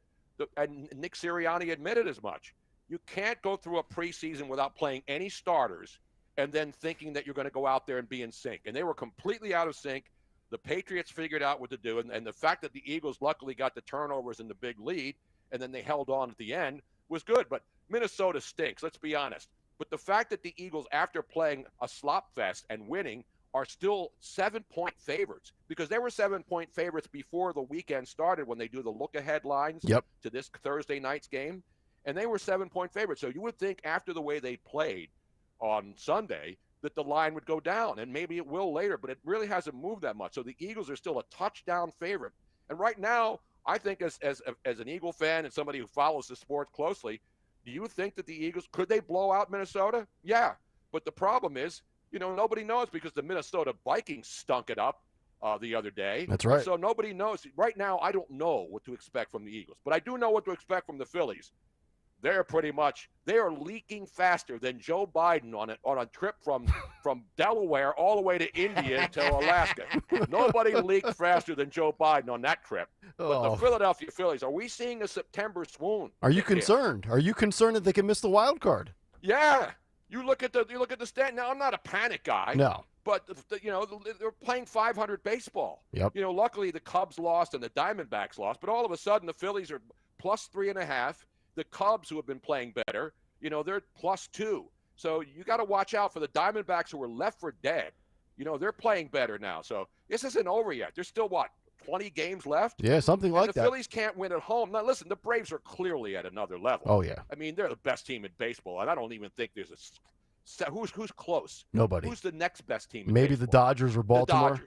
and Nick Sirianni admitted as much. You can't go through a preseason without playing any starters and then thinking that you're going to go out there and be in sync. And they were completely out of sync. The Patriots figured out what to do. And the fact that the Eagles luckily got the turnovers and the big lead, and then they held on at the end, was good. But Minnesota stinks, let's be honest. But the fact that the Eagles, after playing a slop fest and winning, are still 7-point favorites, because they were 7-point favorites before the weekend started when they do the look-ahead lines to this Thursday night's game. And they were 7-point favorites. So you would think after the way they played on Sunday that the line would go down, and maybe it will later, but it really hasn't moved that much. So the Eagles are still a touchdown favorite. And right now, I think as an Eagle fan and somebody who follows the sport closely, do you think that the Eagles, could they blow out Minnesota? Yeah. But the problem is, nobody knows, because the Minnesota Vikings stunk it up. the other day. That's right. So nobody knows. Right now, I don't know what to expect from the Eagles, but I do know what to expect from the Phillies. They are leaking faster than Joe Biden on a trip from Delaware all the way to India to Alaska. Nobody leaked faster than Joe Biden on that trip. But the Philadelphia Phillies, are we seeing a September swoon? Are you concerned? Are you concerned that they can miss the wild card? Yeah. You look at the stand. Now, I'm not a panic guy. No. But they're playing 500 baseball. Yep. Luckily the Cubs lost and the Diamondbacks lost, but all of a sudden the Phillies are plus 3.5. The Cubs, who have been playing better, they're plus 2. So you got to watch out for the Diamondbacks, who are left for dead. They're playing better now. So this isn't over yet. There's still 20 games left? Yeah, something like that. that. The Phillies can't win at home. Now, listen, the Braves are clearly at another level. Oh, yeah. I mean, they're the best team in baseball, and I don't even think there's who's close. Nobody. Who's the next best team in Maybe baseball? the Dodgers or Baltimore.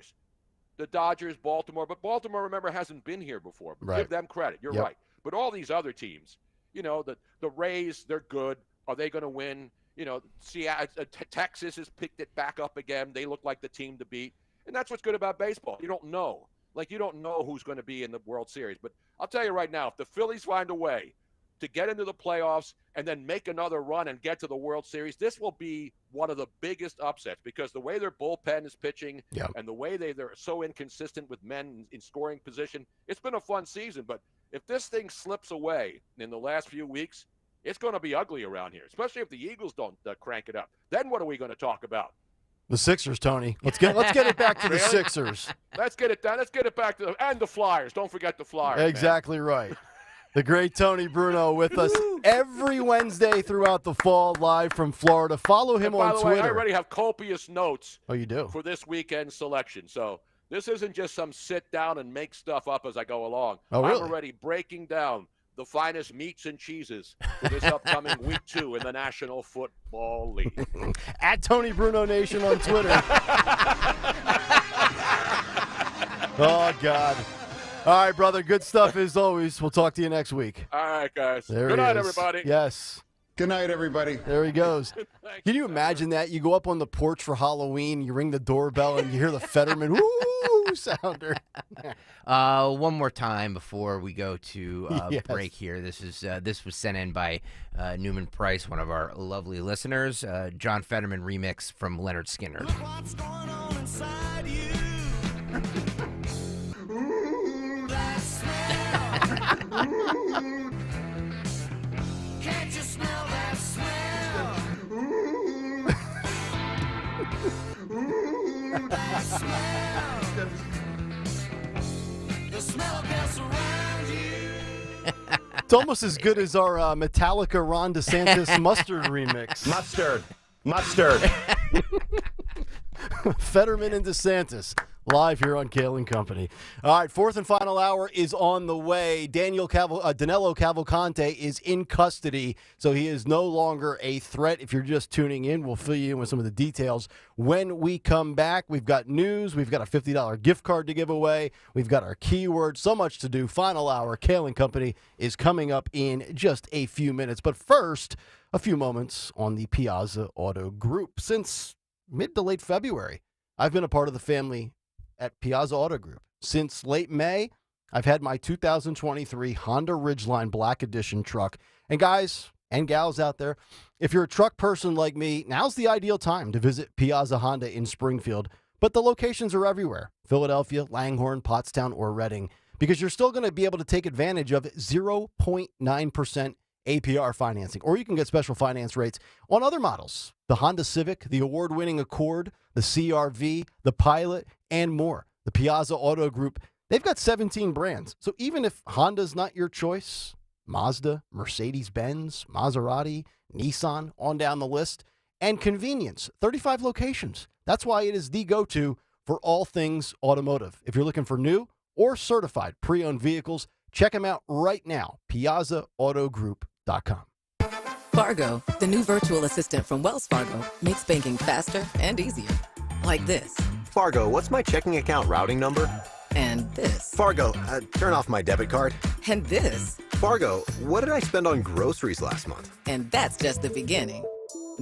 The Dodgers, Baltimore. But Baltimore, remember, hasn't been here before. Right. Give them credit. You're right. But all these other teams, the Rays, they're good. Are they going to win? Texas has picked it back up again. They look like the team to beat. And that's what's good about baseball. You don't know. You don't know who's going to be in the World Series. But I'll tell you right now, if the Phillies find a way to get into the playoffs and then make another run and get to the World Series, this will be one of the biggest upsets, because the way their bullpen is pitching and the way they're so inconsistent with men in scoring position, it's been a fun season. But if this thing slips away in the last few weeks, it's going to be ugly around here, especially if the Eagles don't crank it up. Then what are we going to talk about? The Sixers, Tony. Let's get it back to the Sixers. Let's get it done. Let's get it back to and the Flyers. Don't forget the Flyers. Exactly right. The great Tony Bruno with us every Wednesday throughout the fall, live from Florida. Follow him on Twitter. By the way, I already have copious notes. Oh, you do? For this weekend selection. So this isn't just some sit down and make stuff up as I go along. Oh, really? I'm already breaking down the finest meats and cheeses for this upcoming week 2 in the National Football League. At Tony Bruno Nation on Twitter. Oh, God. All right, brother. Good stuff as always. We'll talk to you next week. All right, guys. There Good he night, is. everybody. Yes. Good night, everybody. There he goes. Can you imagine that? You go up on the porch for Halloween, you ring the doorbell, and you hear the Fetterman woo sounder. One more time before we go to Yes. break here. This was sent in by Newman Price, one of our lovely listeners. John Fetterman remix from Leonard Skinner. What's going on inside you? Ooh, that smell. Ooh. Can't you smell that smell? Ooh. Ooh, that smell. The smell gets around you. It's almost as good as our Metallica Ron DeSantis mustard remix. Mustard. Fetterman and DeSantis live here on Kayal and Company. All right, fourth and final hour is on the way. Danilo Cavalcante is in custody, so he is no longer a threat. If you're just tuning in, we'll fill you in with some of the details. When we come back, we've got news. We've got a $50 gift card to give away. We've got our keyword. So much to do. Final hour, Kayal and Company is coming up in just a few minutes. But first, a few moments on the Piazza Auto Group. Since mid to late February, I've been a part of the family at Piazza Auto Group. Since late May, I've had my 2023 Honda Ridgeline Black Edition truck. And guys and gals out there, if you're a truck person like me, now's the ideal time to visit Piazza Honda in Springfield. But the locations are everywhere: Philadelphia, Langhorne, Pottstown, or Reading, because you're still going to be able to take advantage of 0.9% APR financing, or you can get special finance rates on other models: the Honda Civic, the award-winning Accord, the CR-V, the Pilot, and more. The Piazza Auto Group, they've got 17 brands. So even if Honda's not your choice, Mazda, Mercedes-Benz, Maserati, Nissan, on down the list, and convenience, 35 locations. That's why it is the go-to for all things automotive. If you're looking for new or certified pre-owned vehicles, check them out right now, PiazzaAutoGroup.com. Fargo, the new virtual assistant from Wells Fargo, makes banking faster and easier. Like this. Fargo, what's my checking account routing number? And this. Fargo, turn off my debit card. And this. Fargo, what did I spend on groceries last month? And that's just the beginning.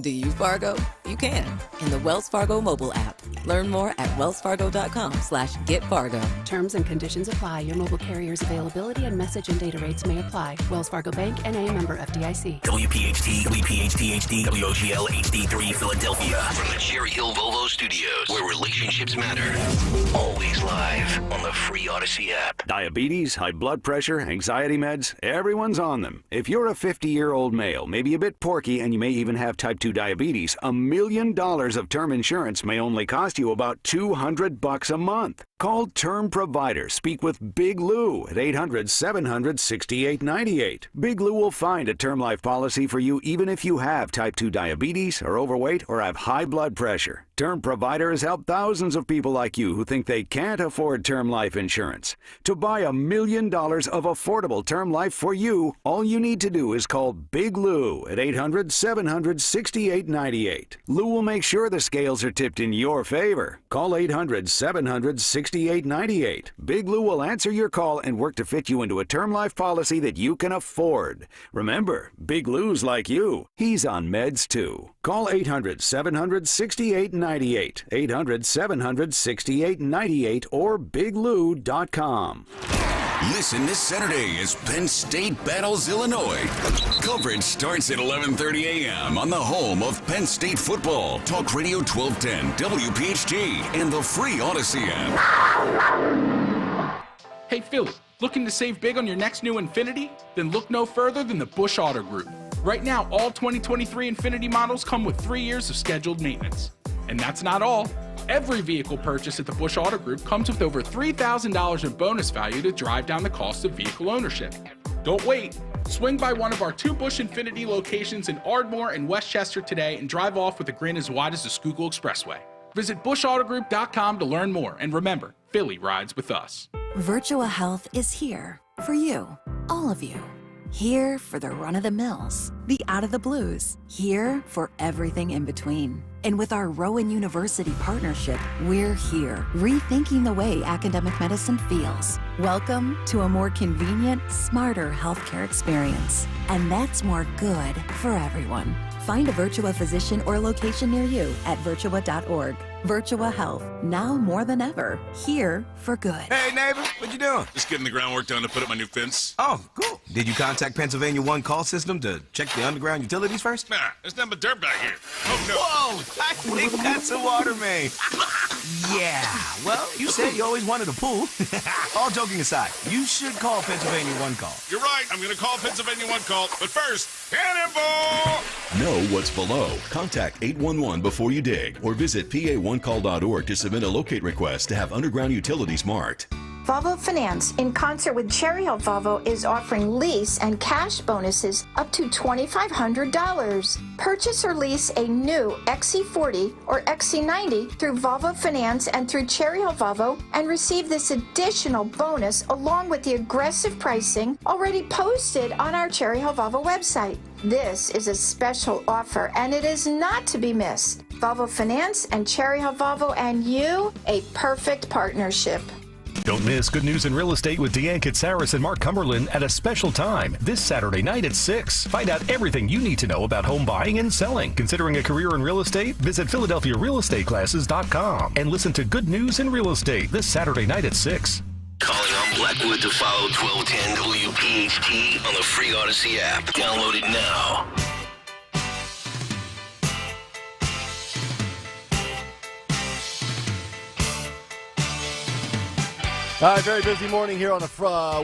Do you, Fargo? You can in the Wells Fargo mobile app. Learn more at wellsfargo.com/getfargo. Terms and conditions apply. Your mobile carrier's availability and message and data rates may apply. Wells Fargo Bank, N.A., member FDIC. WPHT, WPHT HD, WOGL HD3 Philadelphia. From the Cherry Hill Volvo Studios, where relationships matter. Always live on the free Odyssey app. Diabetes, high blood pressure, anxiety meds, everyone's on them. If you're a 50-year-old male, maybe a bit porky, and you may even have type 2 diabetes, $1 million of term insurance may only cost you about $200 a month. Call Term Provider. Speak with Big Lou at 800-700-6898. Big Lou will find a term life policy for you even if you have type 2 diabetes, are overweight, or have high blood pressure. Term Provider has helped thousands of people like you who think they can't afford term life insurance. To buy $1 million of affordable term life for you, all you need to do is call Big Lou at 800-700-6898. Lou will make sure the scales are tipped in your favor. Call 800-700-6898. Big Lou will answer your call and work to fit you into a term life policy that you can afford. Remember, Big Lou's like you. He's on meds too. Call 800-700-6898. 800-700-6898 or biglou.com. Listen this Saturday as Penn State battles Illinois. Coverage starts at 11:30 a.m. on the home of Penn State football. Talk Radio 1210, WPHT, and the free Odyssey app. Hey Philly, looking to save big on your next new Infiniti? Then look no further than the Busch Auto Group. Right now, all 2023 Infiniti models come with 3 years of scheduled maintenance. And that's not all. Every vehicle purchase at the Busch Auto Group comes with over $3,000 in bonus value to drive down the cost of vehicle ownership. Don't wait. Swing by one of our 2 Busch Infiniti locations in Ardmore and Westchester today and drive off with a grin as wide as the Schuylkill Expressway. Visit BuschAutoGroup.com to learn more. And remember, Philly rides with us. Virtua Health is here for you, all of you. Here for the run-of-the-mills, the out-of-the-blues. Here for everything in between. And with our Rowan University partnership, we're here, rethinking the way academic medicine feels. Welcome to a more convenient, smarter healthcare experience. And that's more good for everyone. Find a Virtua physician or location near you at virtua.org. Virtua Health, now more than ever, here for good. Hey, neighbor, what you doing? Just getting the groundwork done to put up my new fence. Oh, cool. Did you contact Pennsylvania One Call System to check the underground utilities first? Nah, there's nothing but dirt back here. Oh, no. Whoa, I think that's a water main. Yeah, well, you said you always wanted a pool. All joking aside, you should call Pennsylvania One Call. You're right, I'm going to call Pennsylvania One Call. But first, cannonball! Know what's below. Contact 811 before you dig or visit pa1call.org to submit a locate request to have underground utilities marked. Volvo Finance, in concert with Cherry Hill Volvo, is offering lease and cash bonuses up to $2,500. Purchase or lease a new XC40 or XC90 through Volvo Finance and through Cherry Hill Volvo and receive this additional bonus along with the aggressive pricing already posted on our Cherry Hill Volvo website. This is a special offer and it is not to be missed. Volvo Finance and Cherry Hill Volvo and you, a perfect partnership. Don't miss Good News in Real Estate with Deanne Katsaris and Mark Cumberland at a special time this Saturday night at 6. Find out everything you need to know about home buying and selling. Considering a career in real estate? Visit PhiladelphiaRealEstateClasses.com and listen to Good News in Real Estate this Saturday night at 6. Calling on Blackwood to follow 1210 WPHT on the free Odyssey app. Download it now. All right, very busy morning here on a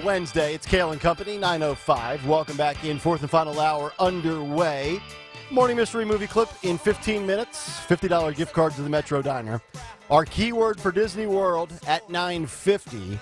Wednesday. It's Kayal and Company, 9:05. Welcome back in. Fourth and final hour underway. Morning mystery movie clip in 15 minutes. $50 gift card to the Metro Diner. Our keyword for Disney World at 9:50.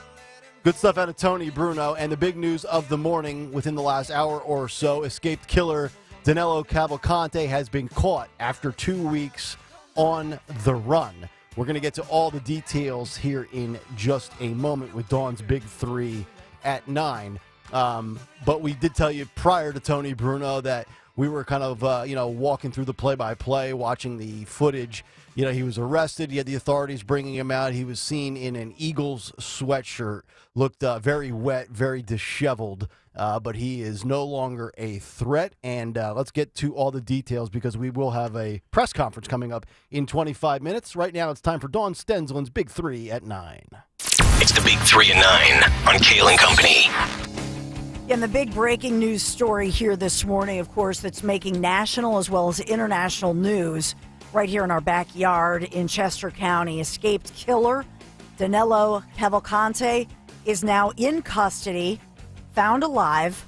Good stuff out of Tony Bruno. And the big news of the morning within the last hour or so, escaped killer Danilo Cavalcante has been caught after 2 weeks on the run. We're going to get to all the details here in just a moment with Dawn's Big Three at 9. But we did tell you prior to Tony Bruno that we were kind of, walking through the play-by-play, watching the footage. He was arrested. You had the authorities bringing him out. He was seen in an Eagles sweatshirt, looked very wet, very disheveled. but he is no longer a threat. And let's get to all the details because we will have a press conference coming up in 25 minutes. Right now, it's time for Dawn Stensland's Big 3 at 9. It's the Big 3 at 9 on Kayal and Company. And the big breaking news story here this morning, of course, that's making national as well as international news right here in our backyard in Chester County. Escaped killer Danilo Cavalcante is now in custody, found alive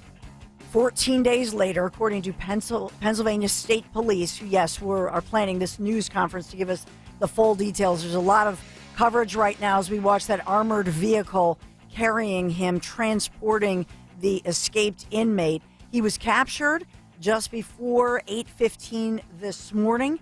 14 days later, according to Pennsylvania State Police, who, yes, are planning this news conference to give us the full details. There's a lot of coverage right now as we watch that armored vehicle carrying him, transporting the escaped inmate. He was captured just before 8:15 this morning,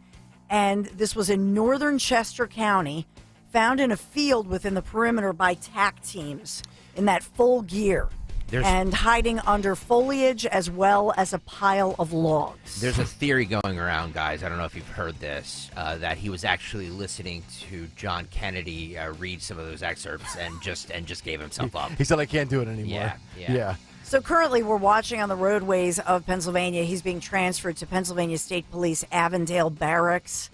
and this was in northern Chester County, found in a field within the perimeter by TAC teams in that full gear and hiding under foliage as well as a pile of logs. There's a theory going around, guys. I don't know if you've heard this, that he was actually listening to John Kennedy read some of those excerpts and just gave himself up. He said, "I can't do it anymore." Yeah. So currently we're watching on the roadways of Pennsylvania. He's being transferred to Pennsylvania State Police Avondale Barracks,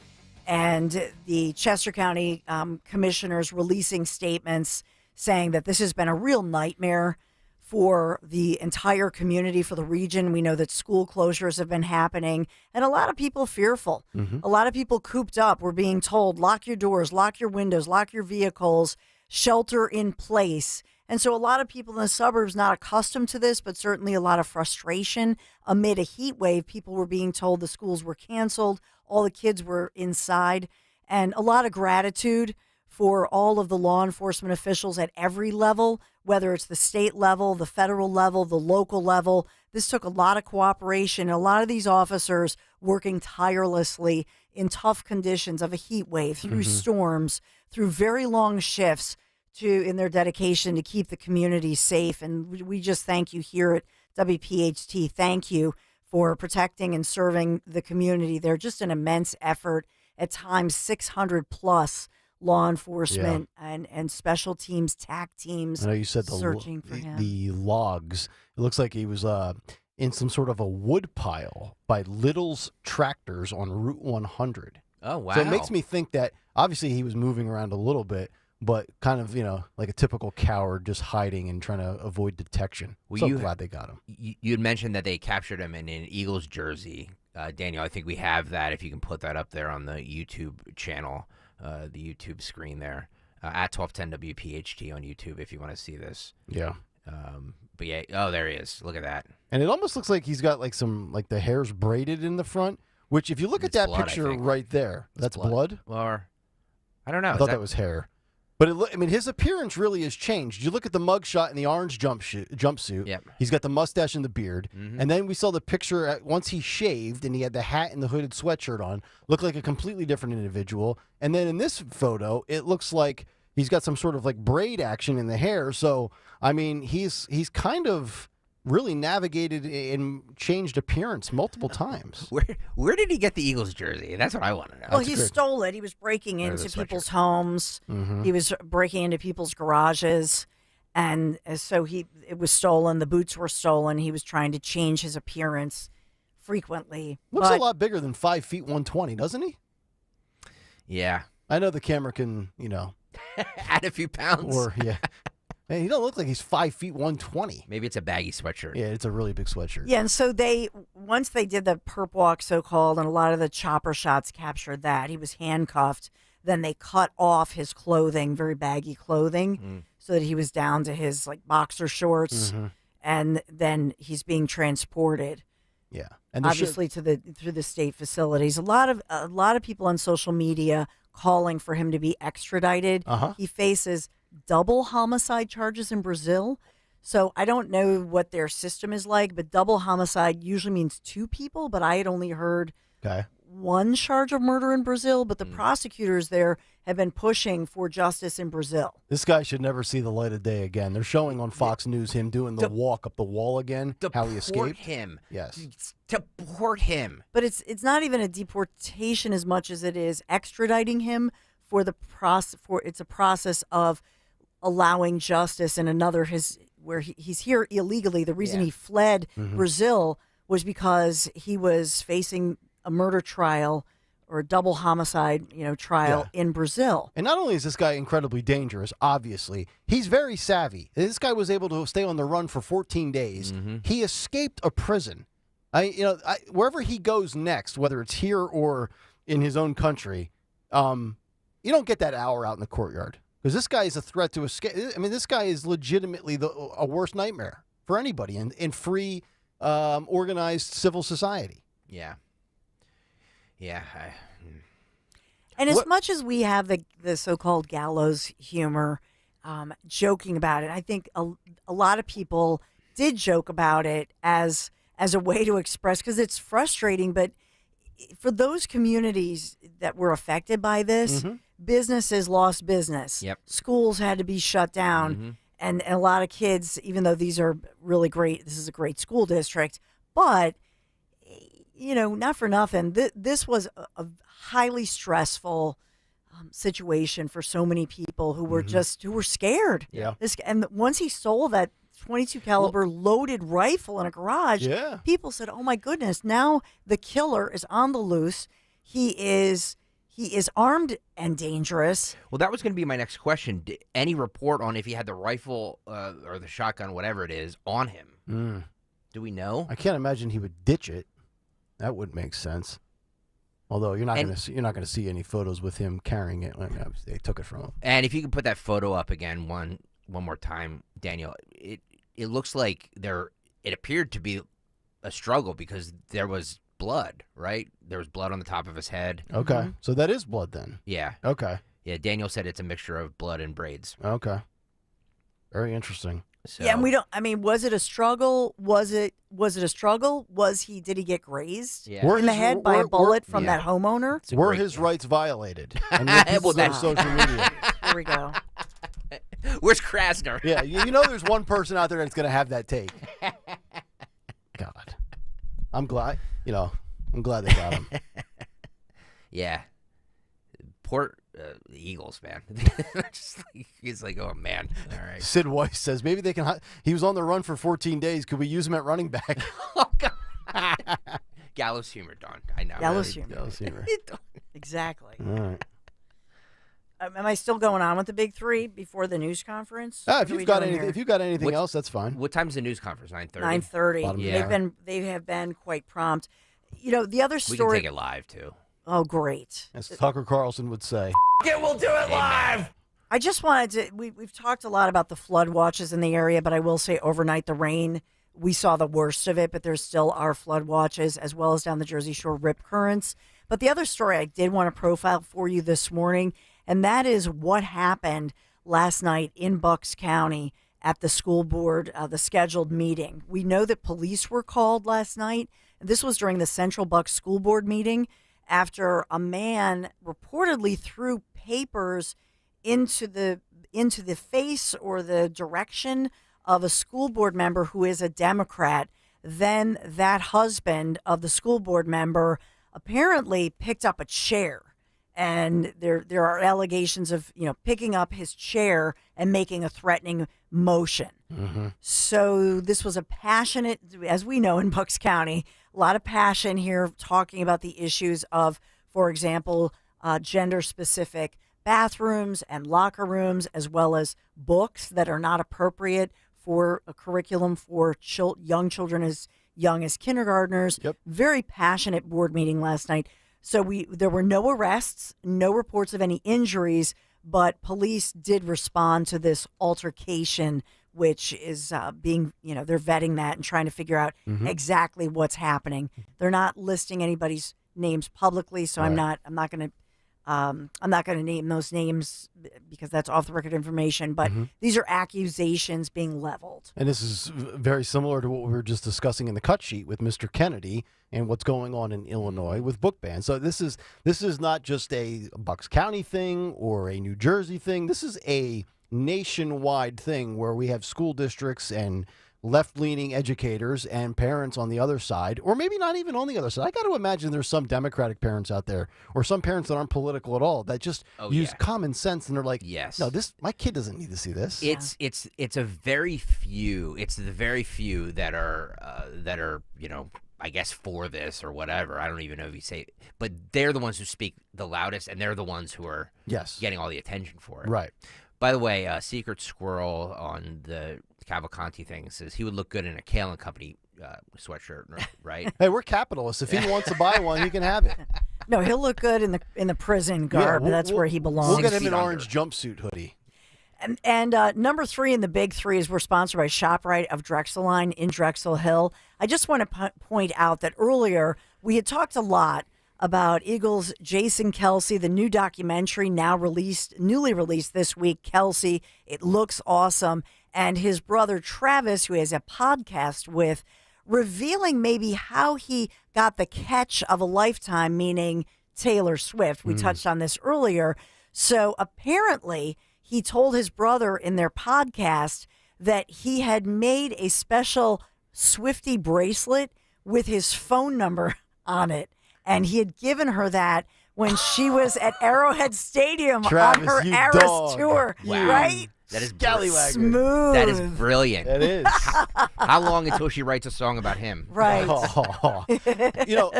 and the Chester County commissioners releasing statements saying that this has been a real nightmare for the entire community, for the region. We know that school closures have been happening, and a lot of people fearful. A lot of people cooped up. We're being told, lock your doors, lock your windows, lock your vehicles, shelter in place. And so a lot of people in the suburbs not accustomed to this, but certainly a lot of frustration amid a heat wave. People were being told the schools were canceled, all the kids were inside, and a lot of gratitude for all of the law enforcement officials at every level, whether it's the state level, the federal level, the local level. This took a lot of cooperation. A lot of these officers working tirelessly in tough conditions of a heat wave, through storms, through very long shifts, in their dedication to keep the community safe. And we just thank you here at WPHT. Thank you for protecting and serving the community. They're just an immense effort. At times, 600 plus law enforcement and special teams, TAC teams. I know you said searching for him. The logs. It looks like he was in some sort of a wood pile by Little's Tractors on Route 100. Oh, wow. So it makes me think that obviously he was moving around a little bit, but kind of, like a typical coward, just hiding and trying to avoid detection. Well, glad they got him. You had mentioned that they captured him in an Eagles jersey. Daniel, I think we have that, if you can put that up there on the YouTube channel, the YouTube screen there, at 1210 WPHT on YouTube if you want to see this. Yeah. But yeah, there he is. Look at that. And it almost looks like he's got the hair's braided in the front, which if you look at that blood, picture right there, that's blood? Or, I don't know. I thought that was hair. But his appearance really has changed. You look at the mugshot in the orange jumpsuit. Yep. He's got the mustache and the beard. And then we saw the picture once he shaved and he had the hat and the hooded sweatshirt on. Looked like a completely different individual. And then in this photo, it looks like he's got some sort of braid action in the hair. So he's kind of really navigated and changed appearance multiple times. Where did he get the Eagles jersey? That's what I want to know. Well, he stole it. He was breaking into people's homes. He was breaking into people's garages. And so it was stolen. The boots were stolen. He was trying to change his appearance frequently. Looks a lot bigger than 5 feet 120, doesn't he? Yeah. I know the camera can, add a few pounds. Or, yeah. Man, he don't look like he's 5 feet 120. Maybe it's a baggy sweatshirt. Yeah, it's a really big sweatshirt. Yeah, and so once they did the perp walk, so-called, and a lot of the chopper shots captured that. He was handcuffed. Then they cut off his clothing, very baggy clothing, so that he was down to his boxer shorts. And then he's being transported. Yeah, and obviously through the state facilities. A lot of people on social media calling for him to be extradited. He faces double homicide charges in Brazil. So I don't know what their system is like, but double homicide usually means 2 people, but I had only heard one charge of murder in Brazil, but the prosecutors there have been pushing for justice in Brazil. This guy should never see the light of day again. They're showing on Fox News him doing the walk up the wall again, how he escaped. Deport him. Yes. Deport him. But it's not even a deportation as much as it is extraditing him it's a process of allowing justice in another where he's here illegally. The reason Yeah. he fled Mhm. Brazil was because he was facing a murder trial or a double homicide, trial in Brazil. And not only is this guy incredibly dangerous, obviously, he's very savvy. This guy was able to stay on the run for 14 days. He escaped a prison. Wherever he goes next, whether it's here or in his own country, you don't get that hour out in the courtyard because this guy is a threat to escape. I mean, this guy is legitimately a worst nightmare for anybody in free, organized civil society. Yeah. Yeah. And as much as we have the so-called gallows humor, joking about it, I think a lot of people did joke about it as a way to express, because it's frustrating, but for those communities that were affected by this, businesses lost business. Yep. Schools had to be shut down. And a lot of kids, even though these are really great, this is a great school district, but, not for nothing, this was a highly stressful situation for so many people who were who were scared. Yeah. And once he stole that 22 caliber loaded rifle in a garage, Yeah. people said, "Oh my goodness, now the killer is on the loose. He is armed and dangerous." Well, that was going to be my next question. Any report on if he had the rifle or the shotgun, whatever it is, on him? Do we know? I can't imagine he would ditch it. That wouldn't make sense. Although you're not going to see any photos with him carrying it. They took it from him. And if you could put that photo up again one more time, Daniel, it looks like it appeared to be a struggle because there was blood, right? There was blood on the top of his head. Okay. So that is blood then. Yeah. Okay. Yeah, Daniel said it's a mixture of blood and braids. Okay. Very interesting. So, Yeah, and we don't. I mean, was it a struggle? Was it a struggle? Did he get grazed in the head by a bullet from that homeowner? Were his rights violated? And well, that's social media. Here we go. Where's Krasner? Yeah, there's one person out there that's going to have that take. God, I'm glad. I'm glad they got him. Yeah. Poor Eagles, man. He's like, oh man. All right. Sid Weiss says maybe they can. He was on the run for 14 days. Could we use him at running back? Oh God. Gallows humor, Don. I know. Gallows humor. Gallows humor. Exactly. All right. Am I still going on with the big three before the news conference? If you've got anything else, that's fine. What time's the news conference? 9:30. 9:30. Yeah. They have been quite prompt. The other story. We can take it live too. Oh, great. As Tucker Carlson would say. We'll do it live. I just wanted to. We've talked a lot about the flood watches in the area, but I will say overnight the rain, we saw the worst of it, but there still are flood watches as well as down the Jersey Shore rip currents. But the other story I did want to profile for you this morning, and that is what happened last night in Bucks County at the school board, the scheduled meeting. We know that police were called last night. This was during the Central Bucks School Board meeting after a man reportedly threw papers into the face or the direction of a school board member who is a Democrat. Then that husband of the school board member apparently picked up a chair. And there are allegations of, picking up his chair and making a threatening motion. So this was a passionate, as we know in Bucks County, a lot of passion here talking about the issues of, for example, gender-specific bathrooms and locker rooms, as well as books that are not appropriate for a curriculum for young children as young as kindergartners. Yep. Very passionate board meeting last night. So there were no arrests, no reports of any injuries, but police did respond to this altercation, which is being, they're vetting that and trying to figure out exactly what's happening. They're not listing anybody's names publicly, so I'm not going to name those names because that's off the record information. But these are accusations being leveled. And this is very similar to what we were just discussing in the cut sheet with Mr. Kennedy and what's going on in Illinois with book bans. So this is not just a Bucks County thing or a New Jersey thing. This is a nationwide thing where we have school districts and left-leaning educators and parents on the other side, or maybe not even on the other side. I got to imagine there's some Democratic parents out there, or some parents that aren't political at all, that just use common sense, and they're like, yes, no, my kid doesn't need to see this. It's a very few. It's the very few that are I guess for this or whatever. I don't even know if you say, but they're the ones who speak the loudest, and they're the ones who are getting all the attention for it. Right. By the way, Secret Squirrel on the Cavalcanti thing says he would look good in a Kayal Company sweatshirt, right? Hey, we're capitalists. If he wants to buy one, he can have it. No, he'll look good in the prison garb. That's where he belongs. We'll get him an orange jumpsuit hoodie. And number 3 in the big three is we're sponsored by ShopRite of Drexel-Line in Drexel Hill. I just want to point out that earlier we had talked a lot about Eagles' Jason Kelce, the new documentary newly released this week, Kelce. It looks awesome. And his brother Travis, who has a podcast with, revealing maybe how he got the catch of a lifetime, meaning Taylor Swift. We touched on this earlier. So apparently he told his brother in their podcast that he had made a special Swiftie bracelet with his phone number on it. And he had given her that when she was at Arrowhead Stadium Travis, on her Eras tour, Wow. right? That is Smooth. That is brilliant. It is. How long until she writes a song about him? Right.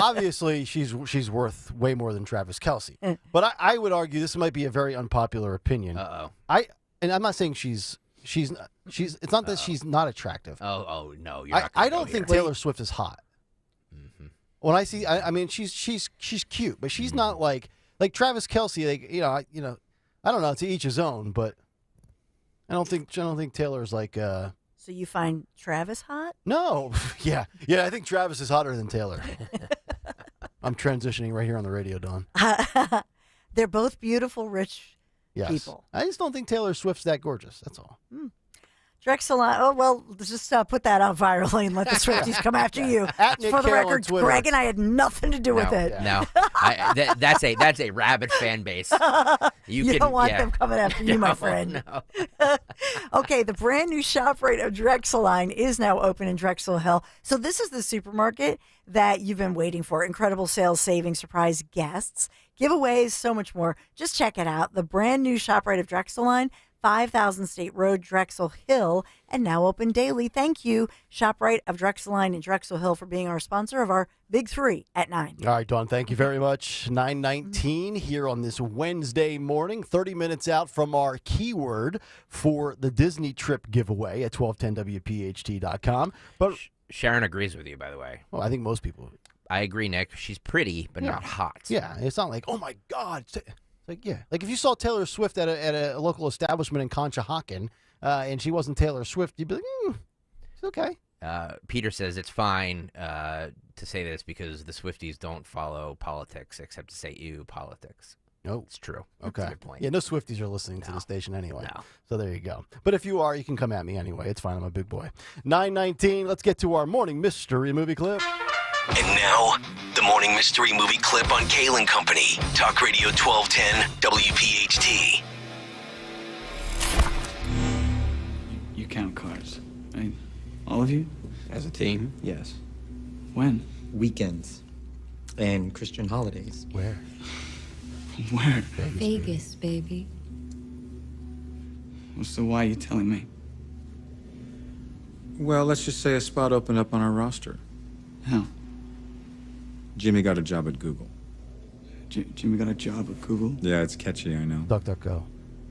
Obviously she's worth way more than Travis Kelce. But I would argue this might be a very unpopular opinion. And I'm not saying she's it's not that she's not attractive. Oh no, you're not. I don't think Taylor Swift is hot. When I see, I mean, she's cute, but she's not like Travis Kelce. I don't know. To each his own, but I don't think Taylor's like. So you find Travis hot? No, yeah. I think Travis is hotter than Taylor. I'm transitioning right here on the radio, Dawn. They're both beautiful, rich people. I just don't think Taylor Swift's that gorgeous. That's all. Drexel-Line. Oh, well, just put that out virally and let the Swifties come after you. At Nick For the Kayal on record, Twitter. Greg and I had nothing to do with it. No, that's a rabid fan base. You don't want them coming after you, my friend. No. Okay, the brand new ShopRite of Drexel-Line is now open in Drexel Hill. So this is the supermarket that you've been waiting for. Incredible sales, savings, surprise guests, giveaways, so much more. Just check it out. The brand new ShopRite of Drexel-Line, 5000 State Road, Drexel Hill, and now open daily. Thank you, ShopRite of Drexel-Line in Drexel Hill, for being our sponsor of our Big Three at 9. All right, Dawn, thank you very much. 9:19 here on this Wednesday morning, 30 minutes out from our keyword for the Disney trip giveaway at 1210WPHT.com. But Sharon agrees with you, by the way. Well, I think most people. I agree, Nick. She's pretty, but not hot. Yeah, it's not like, oh my God. Like if you saw Taylor Swift at a local establishment in Conshohocken, and she wasn't Taylor Swift, you'd be like, it's okay. Peter says it's fine to say this because the Swifties don't follow politics except to say ew politics. No, it's true. Okay, That's a good point. Yeah, no Swifties are listening to the station anyway. No. So there you go. But if you are, you can come at me anyway. It's fine. I'm a big boy. 9:19. Let's get to our morning mystery movie clip. And now, the morning mystery movie clip on Kayal Company. Talk Radio 1210 WPHT. You count cars, right? All of you? As a team, yes. When? Weekends and Christian holidays. Where? Where? Vegas, baby. Well, so why are you telling me? Well, let's just say a spot opened up on our roster. How? Jimmy got a job at Google. Jimmy got a job at Google? Yeah, it's catchy, I know. DuckDuckGo.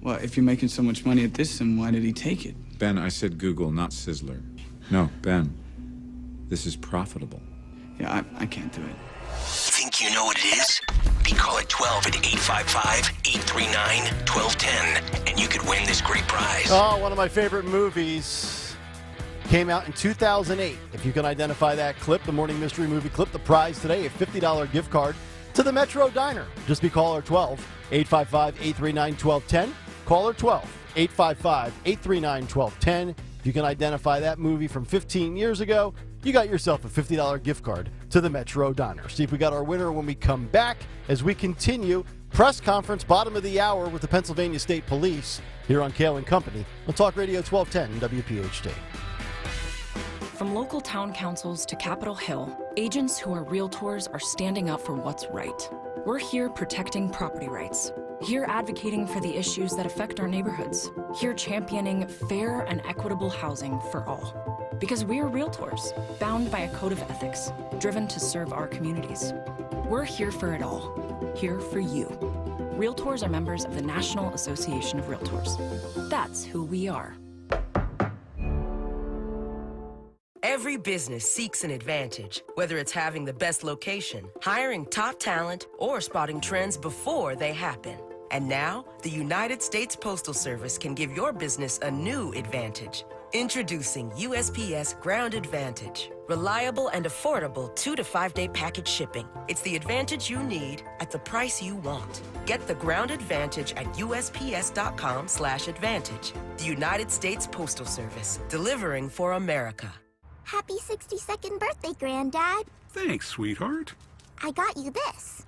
Well, if you're making so much money at this, then why did he take it? Ben, I said Google, not Sizzler. No, Ben, this is profitable. Yeah, I can't do it. Think you know what it is? Be call at 12 at 855-839-1210, and you could win this great prize. Oh, one of my favorite movies. Came out in 2008. If you can identify that clip, the morning mystery movie clip, the prize today, a $50 gift card to the Metro Diner. Just be caller 12, 855-839-1210. Caller 12, 855-839-1210. If you can identify that movie from 15 years ago, you got yourself a $50 gift card to the Metro Diner. See if we got our winner when we come back as we continue press conference, bottom of the hour with the Pennsylvania State Police here on Kayal Company on Talk Radio 1210 WPHT. From local town councils to Capitol Hill, agents who are realtors are standing up for what's right. We're here protecting property rights. Here advocating for the issues that affect our neighborhoods. Here championing fair and equitable housing for all. Because we are realtors, bound by a code of ethics, driven to serve our communities. We're here for it all. Here for you. Realtors are members of the National Association of Realtors. That's who we are. Every business seeks an advantage, whether it's having the best location, hiring top talent, or spotting trends before they happen. And now, the United States Postal Service can give your business a new advantage. Introducing USPS Ground Advantage. Reliable and affordable 2 to 5 day package shipping. It's the advantage you need at the price you want. Get the Ground Advantage at USPS.com/advantage. The United States Postal Service, delivering for America. Happy 62nd birthday, Granddad. Thanks, sweetheart. I got you this.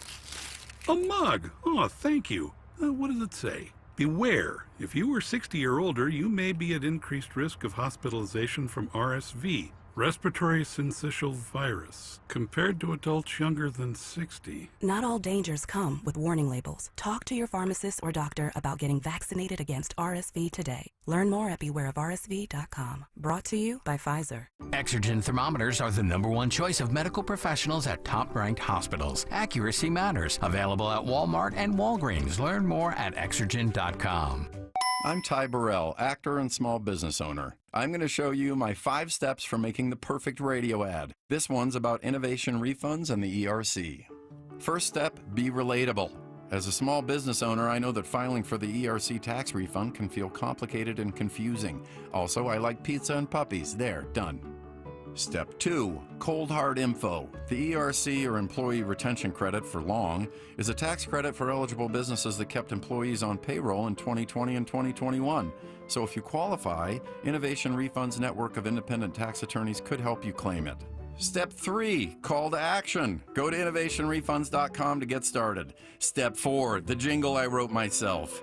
A mug. Oh, thank you. What does it say? Beware. If you are 60 or older, you may be at increased risk of hospitalization from RSV, respiratory syncytial virus, compared to adults younger than 60. Not all dangers come with warning labels. Talk to your pharmacist or doctor about getting vaccinated against RSV today. Learn more at bewareofrsv.com. Brought to you by Pfizer. Exergen thermometers are the #1 choice of medical professionals at top-ranked hospitals. Accuracy matters. Available at Walmart and Walgreens. Learn more at Exergen.com. I'm Ty Burrell, actor and small business owner. I'm going to show you my 5 steps for making the perfect radio ad. This one's about innovation refunds and the ERC. First step, be relatable. As a small business owner, I know that filing for the ERC tax refund can feel complicated and confusing. Also, I like pizza and puppies. There, done. Step 2, cold hard info. The ERC, or Employee Retention Credit for long, is a tax credit for eligible businesses that kept employees on payroll in 2020 and 2021. So if you qualify, Innovation Refund's network of independent tax attorneys could help you claim it. Step 3, call to action. Go to innovationrefunds.com to get started. Step 4, the jingle I wrote myself.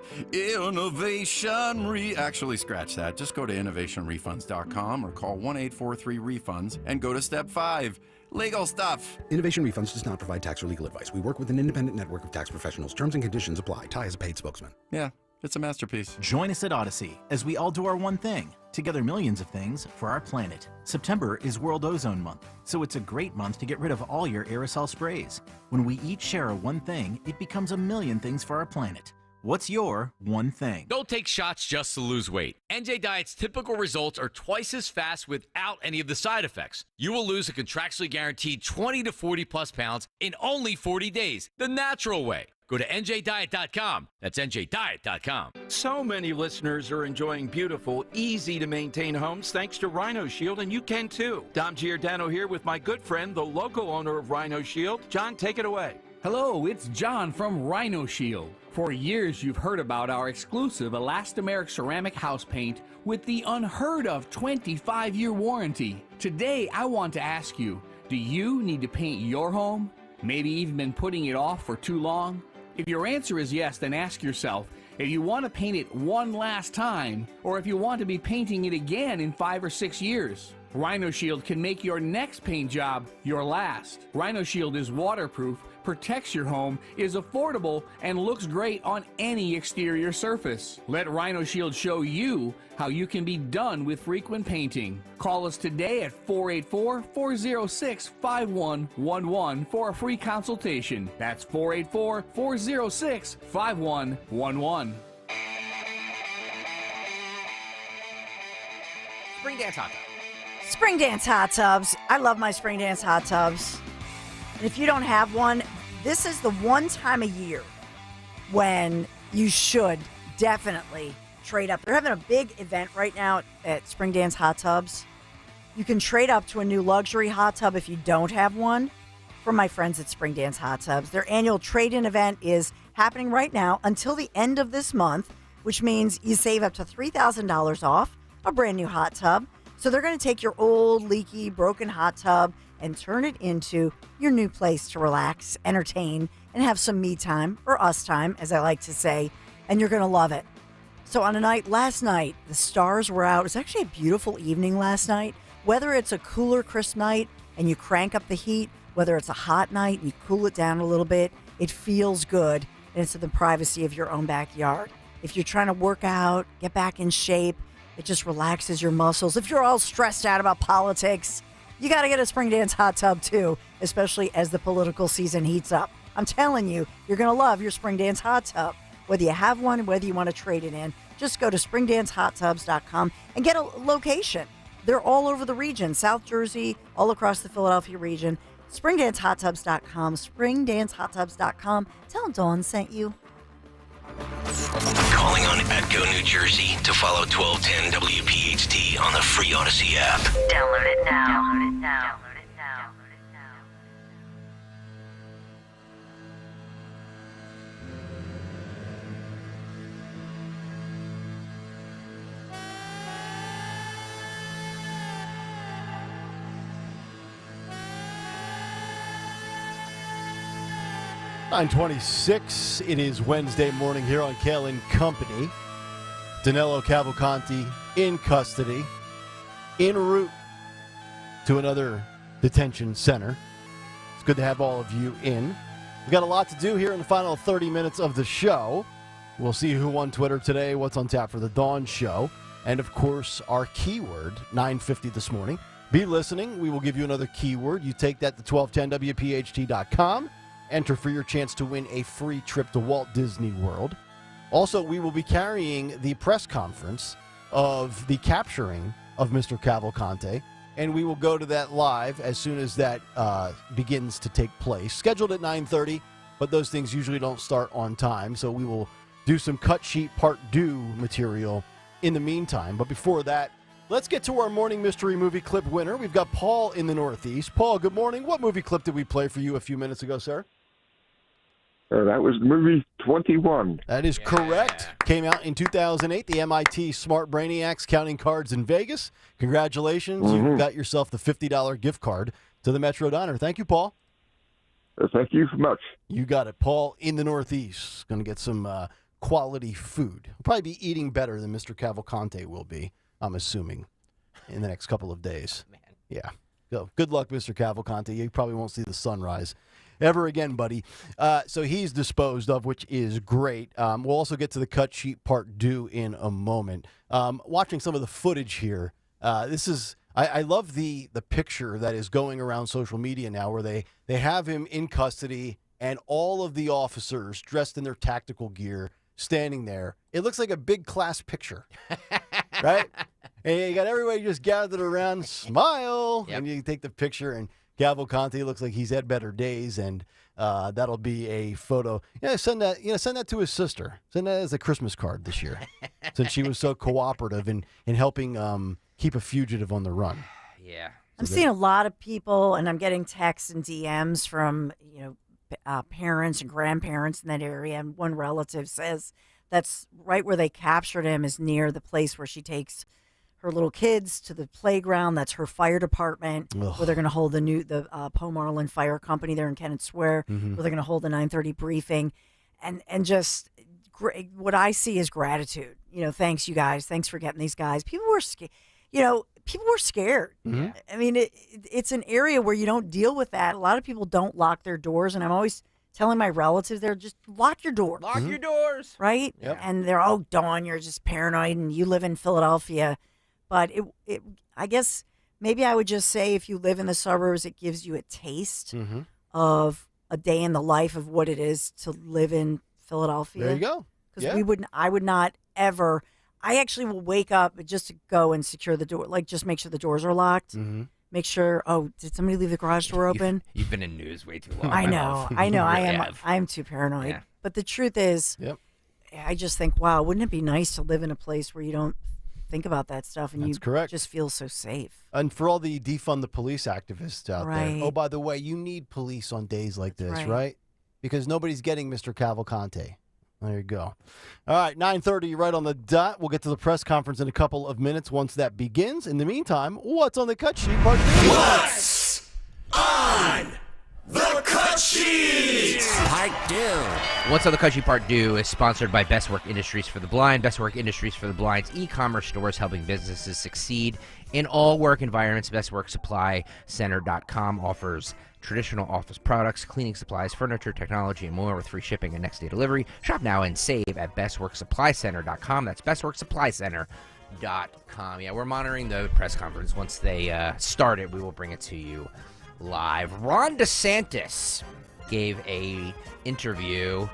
Actually, scratch that. Just go to innovationrefunds.com or call 1-843-REFUNDS and go to Step 5, legal stuff. Innovation Refunds does not provide tax or legal advice. We work with an independent network of tax professionals. Terms and conditions apply. Ty is a paid spokesman. Yeah, it's a masterpiece. Join us at Odyssey as we all do our one thing. Together millions of things for our planet. September is World Ozone Month, so it's a great month to get rid of all your aerosol sprays. When we each share a one thing, it becomes a million things for our planet. What's your one thing? Don't take shots just to lose weight. NJ Diet's typical results are twice as fast without any of the side effects. You will lose a contractually guaranteed 20 to 40 plus pounds in only 40 days, the natural way. Go to njdiet.com. That's njdiet.com. So many listeners are enjoying beautiful, easy-to-maintain homes thanks to Rhino Shield, and you can too. Dom Giordano here with my good friend, the local owner of Rhino Shield. John, take it away. Hello, it's John from Rhino Shield. For years, you've heard about our exclusive elastomeric ceramic house paint with the unheard of 25-year warranty. Today, I want to ask you, do you need to paint your home? Maybe even been putting it off for too long? If your answer is yes, then ask yourself if you want to paint it one last time or if you want to be painting it again in 5 or 6 years. Rhino Shield can make your next paint job your last. Rhino Shield is waterproof, protects your home, is affordable, and looks great on any exterior surface. Let Rhino Shield show you how you can be done with frequent painting. Call us today at 484-406-5111 for a free consultation. That's 484-406-5111. Spring Dance Hot Tub. Spring Dance hot tubs. I love my Spring Dance hot tubs. And if you don't have one, this is the one time a year when you should definitely trade up. They're having a big event right now at Spring Dance Hot Tubs. You can trade up to a new luxury hot tub if you don't have one from my friends at Spring Dance Hot Tubs. Their annual trade-in event is happening right now until the end of this month, which means you save up to $3,000 off a brand new hot tub. So they're going to take your old, leaky, broken hot tub and turn it into your new place to relax, entertain, and have some me time, or us time, as I like to say, and you're going to love it. So on a night, last night, the stars were out. It was actually a beautiful evening last night. whether it's a cooler, crisp night and you crank up the heat, whether it's a hot night and you cool it down a little bit, it feels good, and it's in the privacy of your own backyard. If you're trying to work out, get back in shape, it just relaxes your muscles. If you're all stressed out about politics, you got to get a Spring Dance hot tub too, especially as the political season heats up. I'm telling you, you're going to love your Spring Dance hot tub. Whether you have one, whether you want to trade it in, just go to springdancehottubs.com and get a location. They're all over the region, South Jersey, all across the Philadelphia region. springdancehottubs.com, springdancehottubs.com. Tell them Dawn sent you. Calling on Atco, New Jersey to follow 1210 WPHT on the free Odyssey app. Download it now. Download it now. Download it now. 9:26. It is Wednesday morning here on Kayal and Company. Danilo Cavalcanti in custody, en route to another detention center. It's good to have all of you in. We've got a lot to do here in the final 30 minutes of the show. We'll see who won Twitter today, what's on tap for the Dawn Show, and, of course, our keyword, 9:50 this morning. Be listening. We will give you another keyword. You take that to 1210WPHT.com. Enter for your chance to win a free trip to Walt Disney World. Also, we will be carrying the press conference of the capturing of Mr. Cavalcante, and we will go to that live as soon as that begins to take place. Scheduled at 9:30, but those things usually don't start on time, so we will do some cut sheet part 2 material in the meantime. But before that, let's get to our morning mystery movie clip winner. We've got Paul in the Northeast. Paul, good morning. What movie clip did we play for you a few minutes ago, sir? That was movie 21. That is correct. Came out in 2008. The MIT Smart Brainiacs counting cards in Vegas. Congratulations. You've got yourself the $50 gift card to the Metro Diner. Thank you, Paul. Thank you so much. You got it. Paul in the Northeast. Going to get some quality food. He'll probably be eating better than Mr. Cavalcante will be, I'm assuming, in the next couple of days. Man. Yeah. So good luck, Mr. Cavalcante. You probably won't see the sunrise ever again, buddy. So he's disposed of, which is great. We'll also get to the cut sheet part 2 in a moment. Watching some of the footage here, this is I love the picture that is going around social media now where they have him in custody and all of the officers dressed in their tactical gear standing there. It looks like a big class picture, right? And you got everybody just gathered around, smile, and you take the picture, and Cavalcante looks like he's had better days, and that'll be a photo. Yeah, send that to his sister. Send that as a Christmas card this year, since she was so cooperative in helping keep a fugitive on the run. Yeah, I'm seeing a lot of people, and I'm getting texts and DMs from parents and grandparents in that area. And one relative says that's right where they captured him is near the place where she takes her little kids to the playground. That's her fire department, where they're going to hold the Poe Marlin Fire Company there in Kennett Square, where they're going to hold the 9:30 briefing, and just what I see is gratitude. Thanks you guys, thanks for getting these guys. People were scared. People were scared. I mean, it's an area where you don't deal with that. A lot of people don't lock their doors, and I'm always telling my relatives, they're just lock your door. Lock your doors. Right? Yep. And they're, Dawn, you're just paranoid, and you live in Philadelphia. But I guess maybe I would just say if you live in the suburbs, it gives you a taste of a day in the life of what it is to live in Philadelphia. There you go. Because I would not ever. I actually will wake up just to go and secure the door, like just make sure the doors are locked. Make sure. Did somebody leave the garage door open? You've been in news way too long. I know. Really I am too paranoid. Yeah. But the truth is, I just think, wow, wouldn't it be nice to live in a place where you don't think about that stuff and just feel so safe. And for all the defund the police activists out Right. there, by the way, you need police on days like this, right? Because nobody's getting Mr. Cavalcante. There you go. All right, 9:30 right on the dot. We'll get to the press conference in a couple of minutes once that begins. In the meantime, what's on the cut sheet? Part 2? What's on the cut sheet? Part 2. What's on the Country Part 2 is sponsored by Best Work Industries for the Blind. Best Work Industries for the Blind's e-commerce stores helping businesses succeed in all work environments. BestWorkSupplyCenter.com offers traditional office products, cleaning supplies, furniture, technology, and more with free shipping and next-day delivery. Shop now and save at BestWorkSupplyCenter.com. That's BestWorkSupplyCenter.com. Yeah, we're monitoring the press conference. Once they start it, we will bring it to you live. Ron DeSantis gave a interview,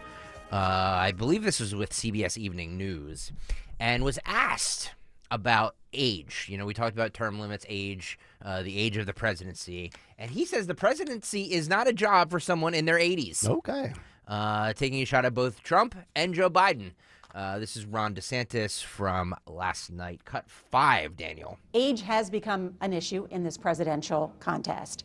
I believe this was with CBS Evening News, and was asked about age. You know, we talked about term limits, age, the age of the presidency, and he says the presidency is not a job for someone in their 80s. Okay. Taking a shot at both Trump and Joe Biden. This is Ron DeSantis from last night. Cut 5, Daniel. Age has become an issue in this presidential contest.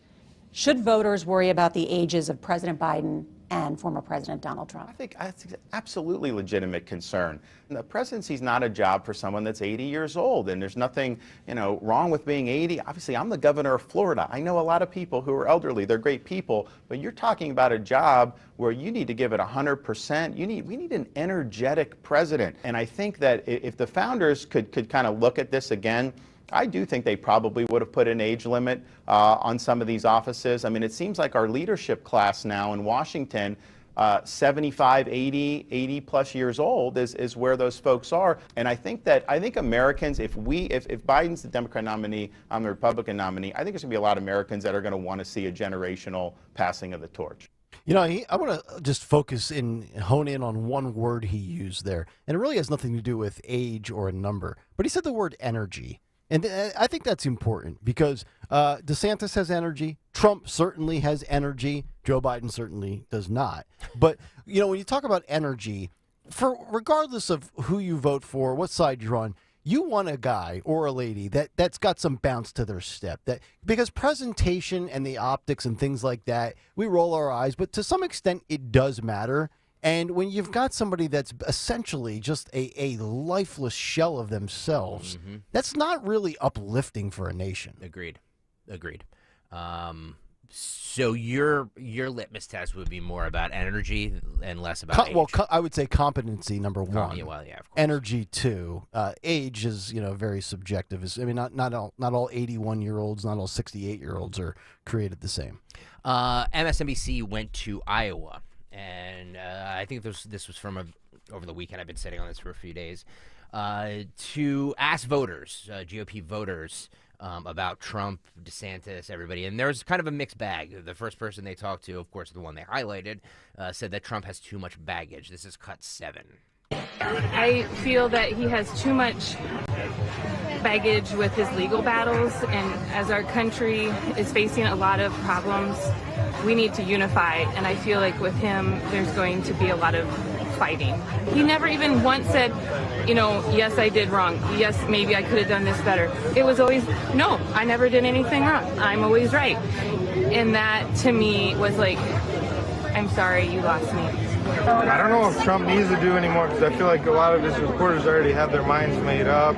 Should voters worry about the ages of President Biden and former President Donald Trump? I think that's absolutely legitimate concern. The presidency is not a job for someone that's 80 years old, and there's nothing, wrong with being 80. Obviously, I'm the governor of Florida. I know a lot of people who are elderly. They're great people, but you're talking about a job where you need to give it 100%. We need an energetic president, and I think that if the founders could kind of look at this again, I do think they probably would have put an age limit on some of these offices. I mean, it seems like our leadership class now in Washington, 75, 80 plus years old is where those folks are. And I think Americans, if Biden's the Democrat nominee, I'm the Republican nominee, I think there's going to be a lot of Americans that are going to want to see a generational passing of the torch. You know, I want to just focus and hone in on one word he used there. And it really has nothing to do with age or a number. But he said the word energy. And I think that's important because DeSantis has energy. Trump certainly has energy. Joe Biden certainly does not. But, when you talk about energy, regardless of who you vote for, what side you're on, you want a guy or a lady that's got some bounce to their step. Because presentation and the optics and things like that, we roll our eyes. But to some extent, it does matter. And when you've got somebody that's essentially just a lifeless shell of themselves, that's not really uplifting for a nation. Agreed. So your litmus test would be more about energy and less about age. Well, I would say competency, number one. Yeah, of course. Energy, two. Age is, very subjective. Not all 81-year-olds, not all 68-year-olds are created the same. MSNBC went to Iowa. And I think this was from over the weekend. I've been sitting on this for a few days to ask voters, GOP voters, about Trump, DeSantis, everybody. And there's kind of a mixed bag. The first person they talked to, of course, the one they highlighted, said that Trump has too much baggage. This is cut 7. I feel that he has too much baggage with his legal battles, and as our country is facing a lot of problems, we need to unify, and I feel like with him, there's going to be a lot of fighting. He never even once said, yes, I did wrong. Yes, maybe I could have done this better. It was always, no, I never did anything wrong. I'm always right. And that, to me, was like, I'm sorry, you lost me. I don't know if Trump needs to do anymore because I feel like a lot of his reporters already have their minds made up.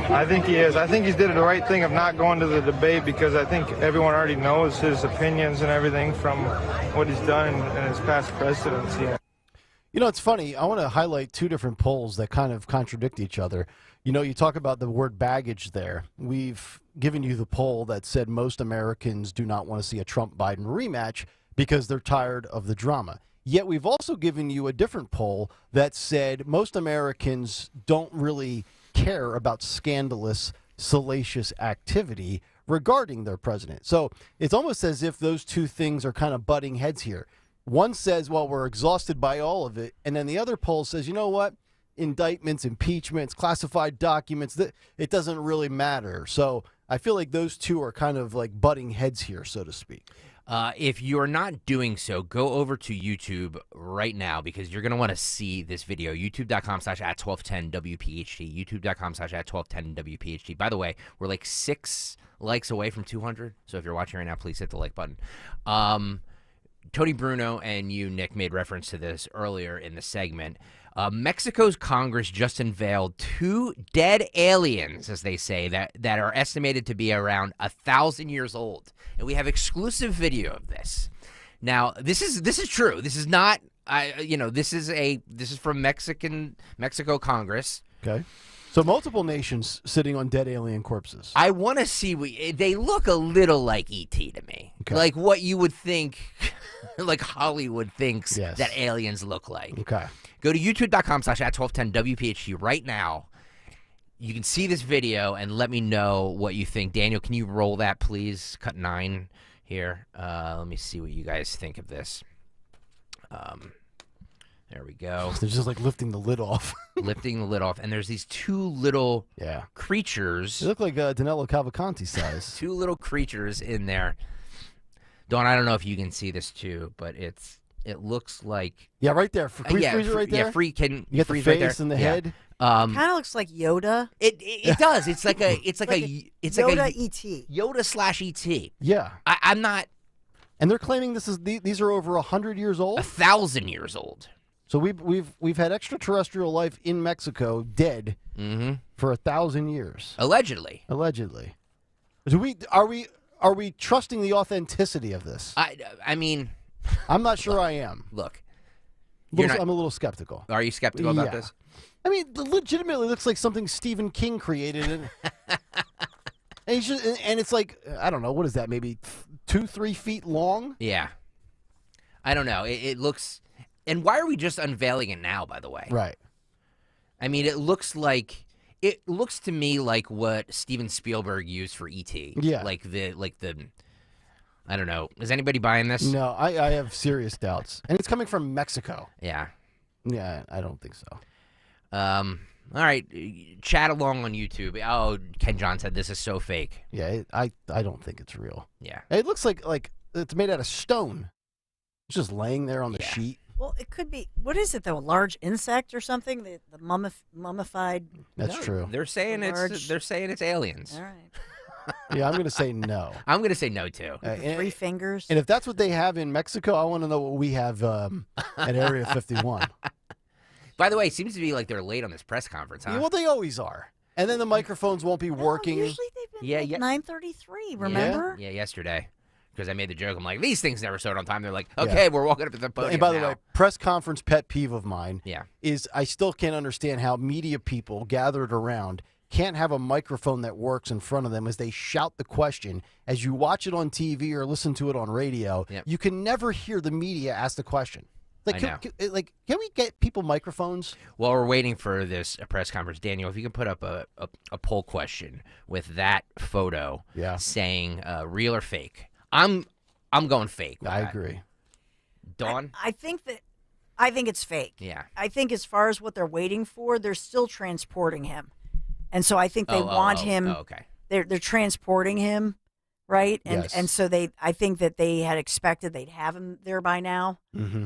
I think he is. I think he's did the right thing of not going to the debate because I think everyone already knows his opinions and everything from what he's done in his past presidency. It's funny. I want to highlight two different polls that kind of contradict each other. You talk about the word baggage there. We've given you the poll that said most Americans do not want to see a Trump-Biden rematch because they're tired of the drama. Yet we've also given you a different poll that said most Americans don't really care about scandalous, salacious activity regarding their president. So it's almost as if those two things are kind of butting heads here. One says, well, we're exhausted by all of it. And then the other poll says, you know what? Indictments, impeachments, classified documents, it doesn't really matter. So I feel like those two are kind of like butting heads here, so to speak. If you're not doing so, go over to YouTube right now because you're going to want to see this video. YouTube.com/@1210WPHT. YouTube.com/@1210WPHT. By the way, we're like 6 likes away from 200. So if you're watching right now, please hit the like button. Tony Bruno and you, Nick, made reference to this earlier in the segment. Mexico's Congress just unveiled 2 dead aliens, as they say, that are estimated to be around 1,000 years old. And we have exclusive video of this. Now, this is true. This is not. This is from Mexico Congress. Okay. So multiple nations sitting on dead alien corpses. I want to see. They look a little like E.T. to me. Okay. Like what you would think, like Hollywood thinks Yes. that aliens look like. Okay. Go to youtube.com/@1210WPHT right now. You can see this video and let me know what you think. Daniel, can you roll that, please? Cut 9 here. Let me see what you guys think of this. There we go. They're just like lifting the lid off. Lifting the lid off. And there's these two little creatures. They look like Danilo Cavalcanti size. Two little creatures in there. Dawn, I don't know if you can see this too, but it looks like... Yeah, right there. Can we freeze it right there? Yeah, can you get the freeze face right there? and the head? Kind of looks like Yoda. It does. It's like a Yoda E.T. Yoda/E.T. Yeah. I'm not... And they're claiming these are over 100 years old? 1,000 years old. So we've had extraterrestrial life in Mexico dead for 1,000 years. Allegedly. Allegedly. Are we trusting the authenticity of this? I mean, I'm not sure I am. Look, I'm a little skeptical. Are you skeptical about this? I mean, it legitimately looks like something Stephen King created, and it's like, I don't know, what is that? Maybe 2-3 feet long? Yeah. I don't know. It looks. And why are we just unveiling it now, by the way? Right. I mean, it looks to me like what Steven Spielberg used for E.T. Yeah. Like the I don't know. Is anybody buying this? No, I have serious doubts. And it's coming from Mexico. Yeah. Yeah, I don't think so. All right. Chat along on YouTube. Oh, Ken John said this is so fake. Yeah, I don't think it's real. Yeah. It looks like it's made out of stone. It's just laying there on the sheet. Well, it could be. What is it though? A large insect or something? The mummified. That's true. They're saying it's aliens. All right. Yeah, I'm going to say no. I'm going to say no too. 3 fingers. And if that's what they have in Mexico, I want to know what we have at Area 51. By the way, it seems to be like they're late on this press conference, huh? Yeah, well, they always are. And then the microphones won't be working. Usually they've been 9:33. Remember? Yeah, yesterday. Because I made the joke. I'm like, these things never start on time. They're like, okay, we're walking up to the podium And by now. the way, press conference pet peeve of mine Yeah. is I still can't understand how media people gathered around can't have a microphone that works in front of them as they shout the question. As you watch it on TV or listen to it on radio, you can never hear the media ask the question. Like, I know. Can we get people microphones? While we're waiting for this press conference, Daniel, if you can put up a poll question with that photo saying real or fake. I'm going fake. I agree. Dawn? I think it's fake. Yeah. I think as far as what they're waiting for, they're still transporting him. And so I think they want him. Okay. They're transporting him, right? And Yes. and so I think that they had expected they'd have him there by now. Mm-hmm.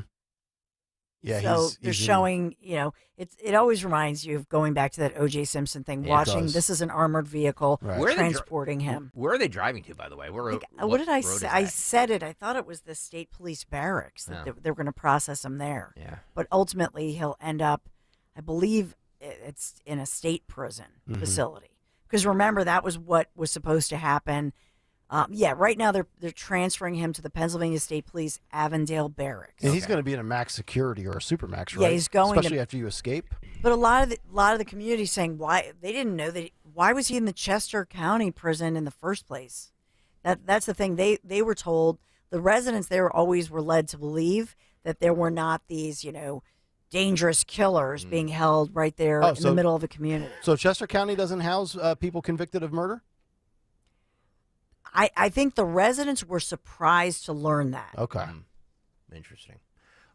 Yeah, so they're he's showing, it always reminds you of going back to that O.J. Simpson thing, Yeah, it watching does. this is an armored vehicle Right. Where are they transporting him. Where are they driving to, by the way? What did I road say? is I that? said it. I thought it was the state police barracks that they were going to process him there. Yeah. But ultimately, he'll end up, I believe, it's in a state prison facility. Because remember, that was what was supposed to happen. Right now they're transferring him to the Pennsylvania State Police Avondale Barracks. And he's going to be in a max security or a super max, right? Yeah, he's going especially to- after you escape. But a lot of the community saying why they didn't know that. Why was he in the Chester County prison in the first place? That's the thing. They were told, the residents there always were led to believe that there were not these dangerous killers being held right there in the middle of a community. So Chester County doesn't house people convicted of murder? I think the residents were surprised to learn that. Okay. Interesting.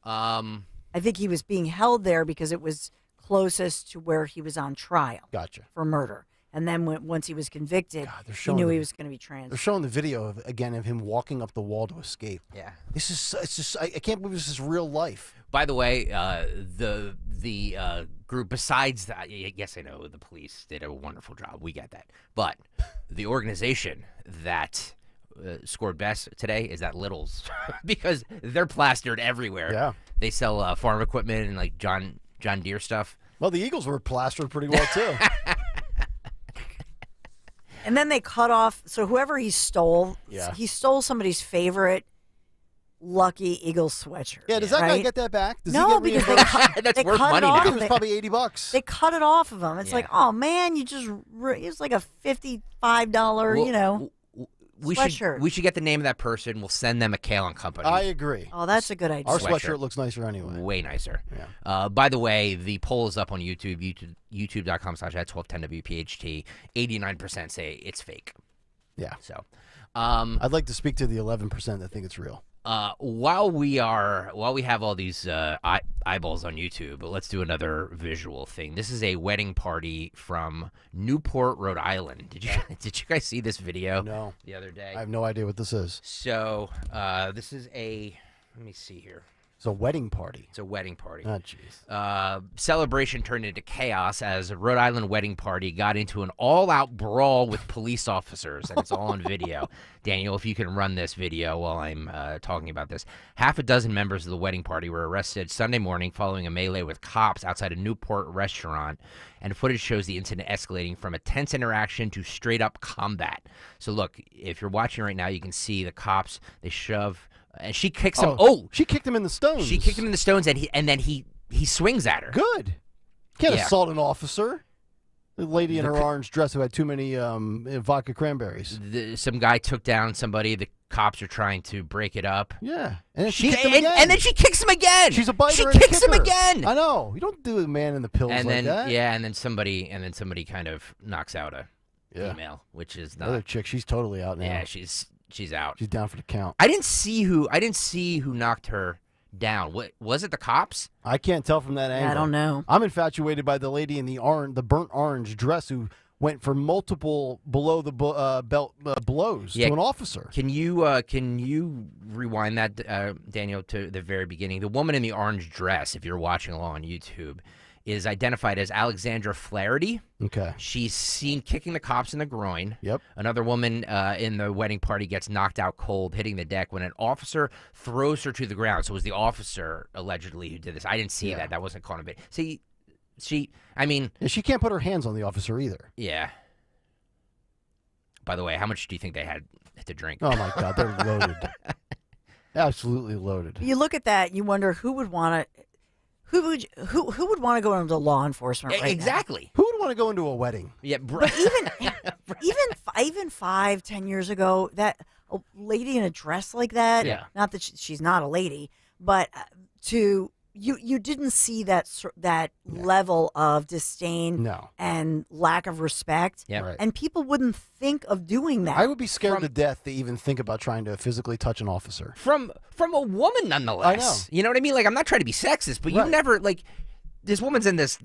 I think he was being held there because it was closest to where he was on trial. Gotcha. For murder. And then once he was convicted, he showing knew the- he was going to be transferred. They're showing the video of him walking up the wall to escape. Yeah. This is it's just I can't believe this is real life. By the way, the group besides that, yes, I know the police did a wonderful job. We get that. But the organization that scored best today is that Littles because they're plastered everywhere. Yeah. They sell farm equipment and like John Deere stuff. Well, the Eagles were plastered pretty well too. And then they cut off. So whoever he stole somebody's favorite lucky Eagles sweatshirt. Yeah, does that guy right? get that back? Does No, he get because they reimbursed? cut, That's they worth cut money it now. off. It was probably $80. They cut it off of him. It's Yeah. like, oh man, you just it's like a $55, Well, sweatshirt. We should get the name of that person. We'll send them a Kayal and Company. I agree. Oh, that's a good idea. Our sweatshirt looks nicer anyway. Way nicer. Yeah. By the way, the poll is up on YouTube, youtube.com/@1210WPHT. 89% say it's fake. Yeah. So, I'd like to speak to the 11% that think it's real. while we have all these eyeballs on YouTube, let's do another visual thing. This is a wedding party from Newport, Rhode Island. Did you guys see this video? No. The other day. I have no idea what this is. So this is let me see here. It's a wedding party. It's a wedding party. Oh, jeez. Celebration turned into chaos as a Rhode Island wedding party got into an all-out brawl with police officers, and it's all on video. Daniel, if you can run this video while I'm talking about this. Half a dozen members of the wedding party were arrested Sunday morning following a melee with cops outside a Newport restaurant, and footage shows the incident escalating from a tense interaction to straight-up combat. So look, if you're watching right now, you can see the cops, they shove... And she kicks him. Oh, she kicked him in the stones. She kicked him in the stones, and then he swings at her. Good. Can't assault an officer. The lady in her orange dress who had too many vodka cranberries. Some guy took down somebody. The cops are trying to break it up. Yeah, and then she kicked him again. And then she kicks him again. She's a biter. She and a kicks him kicker. again. I know. You don't do a man in the pills And like then that. and then somebody kind of knocks out a female, which is not. Another chick. She's totally out now. Yeah, she's out. She's down for the count. I didn't see who knocked her down. What was it? The cops? I can't tell from that angle. I don't know. I'm infatuated by the lady in the burnt orange dress who went for multiple below the belt blows to an officer. Can you rewind that, Daniel, to the very beginning? The woman in the orange dress, if you're watching along on YouTube, is identified as Alexandra Flaherty. Okay. She's seen kicking the cops in the groin. Yep. Another woman in the wedding party gets knocked out cold, hitting the deck when an officer throws her to the ground. So it was the officer, allegedly, who did this. I didn't see that. That wasn't caught on video. See, she can't put her hands on the officer either. Yeah. By the way, how much do you think they had to drink? Oh, my God. They're loaded. Absolutely loaded. You look at that, you wonder who would want to... Who would want to go into law enforcement right exactly. Who would want to go into a wedding? Yeah, but even 5-10 years ago, that a lady in a dress like that. Yeah. Not that she's not a lady, but you didn't see that level of disdain and lack of respect. Yeah. Right. And people wouldn't think of doing that. I would be scared to death to even think about trying to physically touch an officer. From a woman, nonetheless. I know. You know what I mean? Like, I'm not trying to be sexist, but you never, like, this woman's in this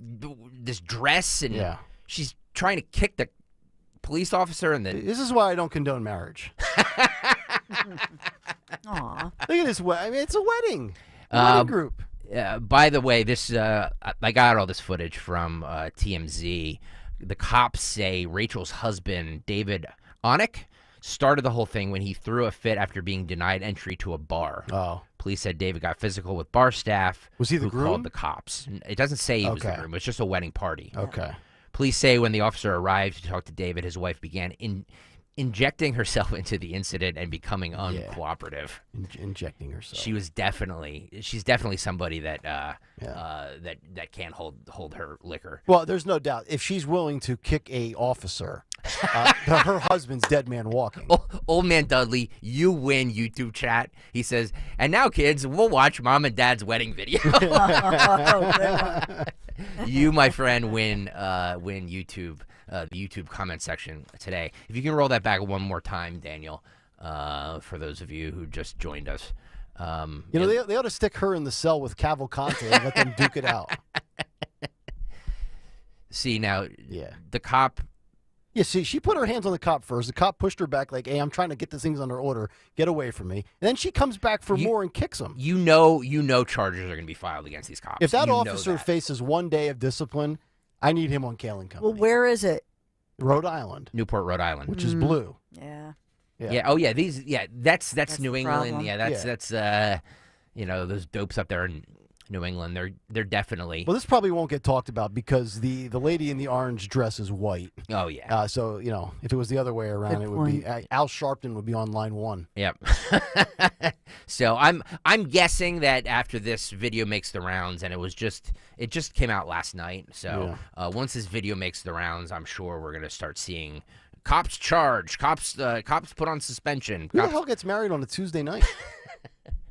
dress, and she's trying to kick the police officer, and then... This is why I don't condone marriage. Aw. Look at this. I mean, it's a wedding. Wedding group. By the way, this I got all this footage from TMZ. The cops say Rachel's husband, David Onick, started the whole thing when he threw a fit after being denied entry to a bar. Oh. Police said David got physical with bar staff. Was he the who groom? called the cops. It doesn't say he was the groom. It's just a wedding party. Okay. Police say when the officer arrived to talk to David, his wife began injecting herself into the incident and becoming uncooperative. Injecting herself. She's definitely somebody that that can't hold her liquor. Well, there's no doubt. If she's willing to kick a officer, her husband's dead man walking. Old man Dudley, you win, YouTube chat. He says, and now kids, we'll watch mom and dad's wedding video. You, my friend, win YouTube. The YouTube comment section today. If you can roll that back one more time, Daniel, for those of you who just joined us. They ought to stick her in the cell with Cavalcante and let them duke it out. See, now, the cop... Yeah, see, she put her hands on the cop first. The cop pushed her back like, hey, I'm trying to get these things under order. Get away from me. And then she comes back for more and kicks him. You know charges are going to be filed against these cops. If that officer faces 1 day of discipline, I need him on Kayal and Company. Well, where is it? Rhode Island. Newport, Rhode Island. Which is blue. Yeah. Yeah. Oh, yeah. That's New England. problem. Yeah, that's those dopes up there New England. They're definitely. Well, this probably won't get talked about because the lady in the orange dress is white. Oh yeah. So if it was the other way around, it would be Al Sharpton would be on line 1. Yep. So I'm guessing that after this video makes the rounds, and it just came out last night. So once this video makes the rounds, I'm sure we're gonna start seeing cops charged, cops put on suspension. Who the hell gets married on a Tuesday night?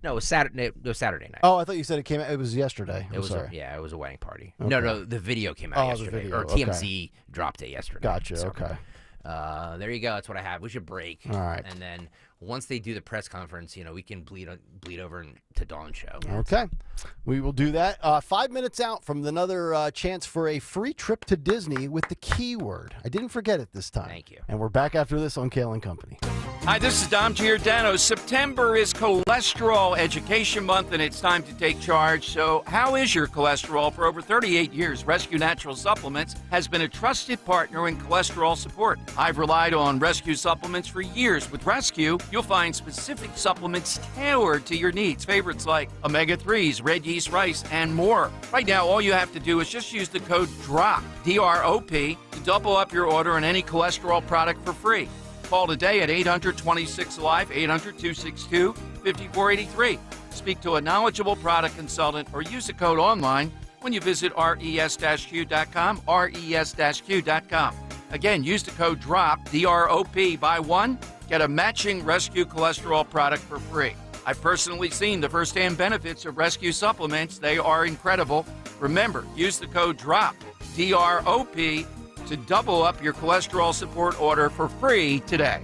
No, it was Saturday. It was Saturday night. Oh, I thought you said it came out. It was yesterday. It was it was a wedding party. Okay. No, the video came out yesterday, the video. or TMZ dropped it yesterday. Gotcha. So, okay. There you go. That's what I have. We should break. All right. And then once they do the press conference, we can bleed over to Dawn's show. Okay. We will do that. 5 minutes out from another chance for a free trip to Disney with the keyword. I didn't forget it this time. Thank you. And we're back after this on Kayal and Company. Hi, this is Dom Giordano. September is Cholesterol Education Month, and it's time to take charge. So how is your cholesterol? For over 38 years, Rescue Natural Supplements has been a trusted partner in cholesterol support. I've relied on Rescue supplements for years. With Rescue, you'll find specific supplements tailored to your needs. Favorites like omega-3s, red yeast rice, and more. Right now, all you have to do is just use the code DROP, D-R-O-P, to double up your order on any cholesterol product for free. Call today at 800-26-ALIVE, 800-262-5483. Speak to a knowledgeable product consultant or use the code online when you visit res-q.com, res-q.com. Again, use the code DROP, D-R-O-P, buy one, get a matching Rescue cholesterol product for free. I've personally seen the firsthand benefits of Rescue supplements. They are incredible. Remember, use the code DROP, D-R-O-P, to double up your cholesterol support order for free today.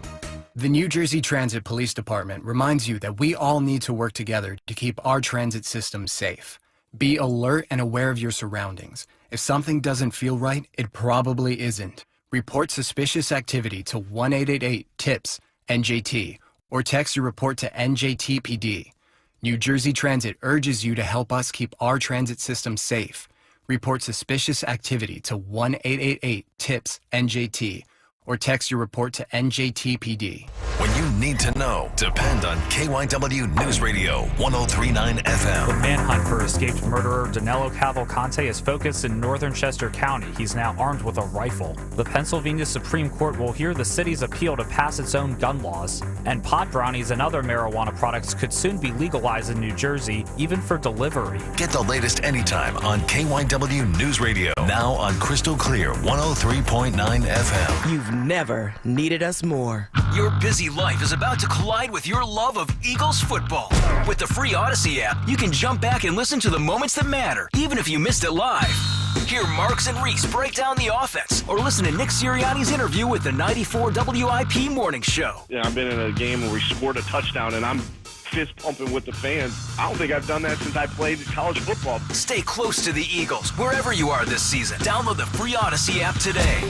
The New Jersey Transit Police Department reminds you that we all need to work together to keep our transit system safe. Be alert and aware of your surroundings. If something doesn't feel right, it probably isn't. Report suspicious activity to 1-888-TIPS-NJT or text your report to NJTPD. New Jersey Transit urges you to help us keep our transit system safe. Report suspicious activity to 1-888-TIPS-NJT or text your report to NJTPD. When you need to know, depend on KYW News Radio 103.9 FM. The manhunt for escaped murderer Danilo Cavalcante is focused in northern Chester County. He's now armed with a rifle. The Pennsylvania Supreme Court will hear the city's appeal to pass its own gun laws. And pot brownies and other marijuana products could soon be legalized in New Jersey, even for delivery. Get the latest anytime on KYW News Radio. Now on Crystal Clear 103.9 FM. You've never needed us more. Your busy life is about to collide with your love of Eagles football. With the free Odyssey app, you can jump back and listen to the moments that matter, even if you missed it live. Hear Marks and Reese break down the offense, or listen to Nick Sirianni's interview with the 94 WIP Morning Show. Yeah, I've been in a game where we scored a touchdown, and I'm fist pumping with the fans. I don't think I've done that since I played college football. Stay close to the Eagles wherever you are this season. Download the free Odyssey app today.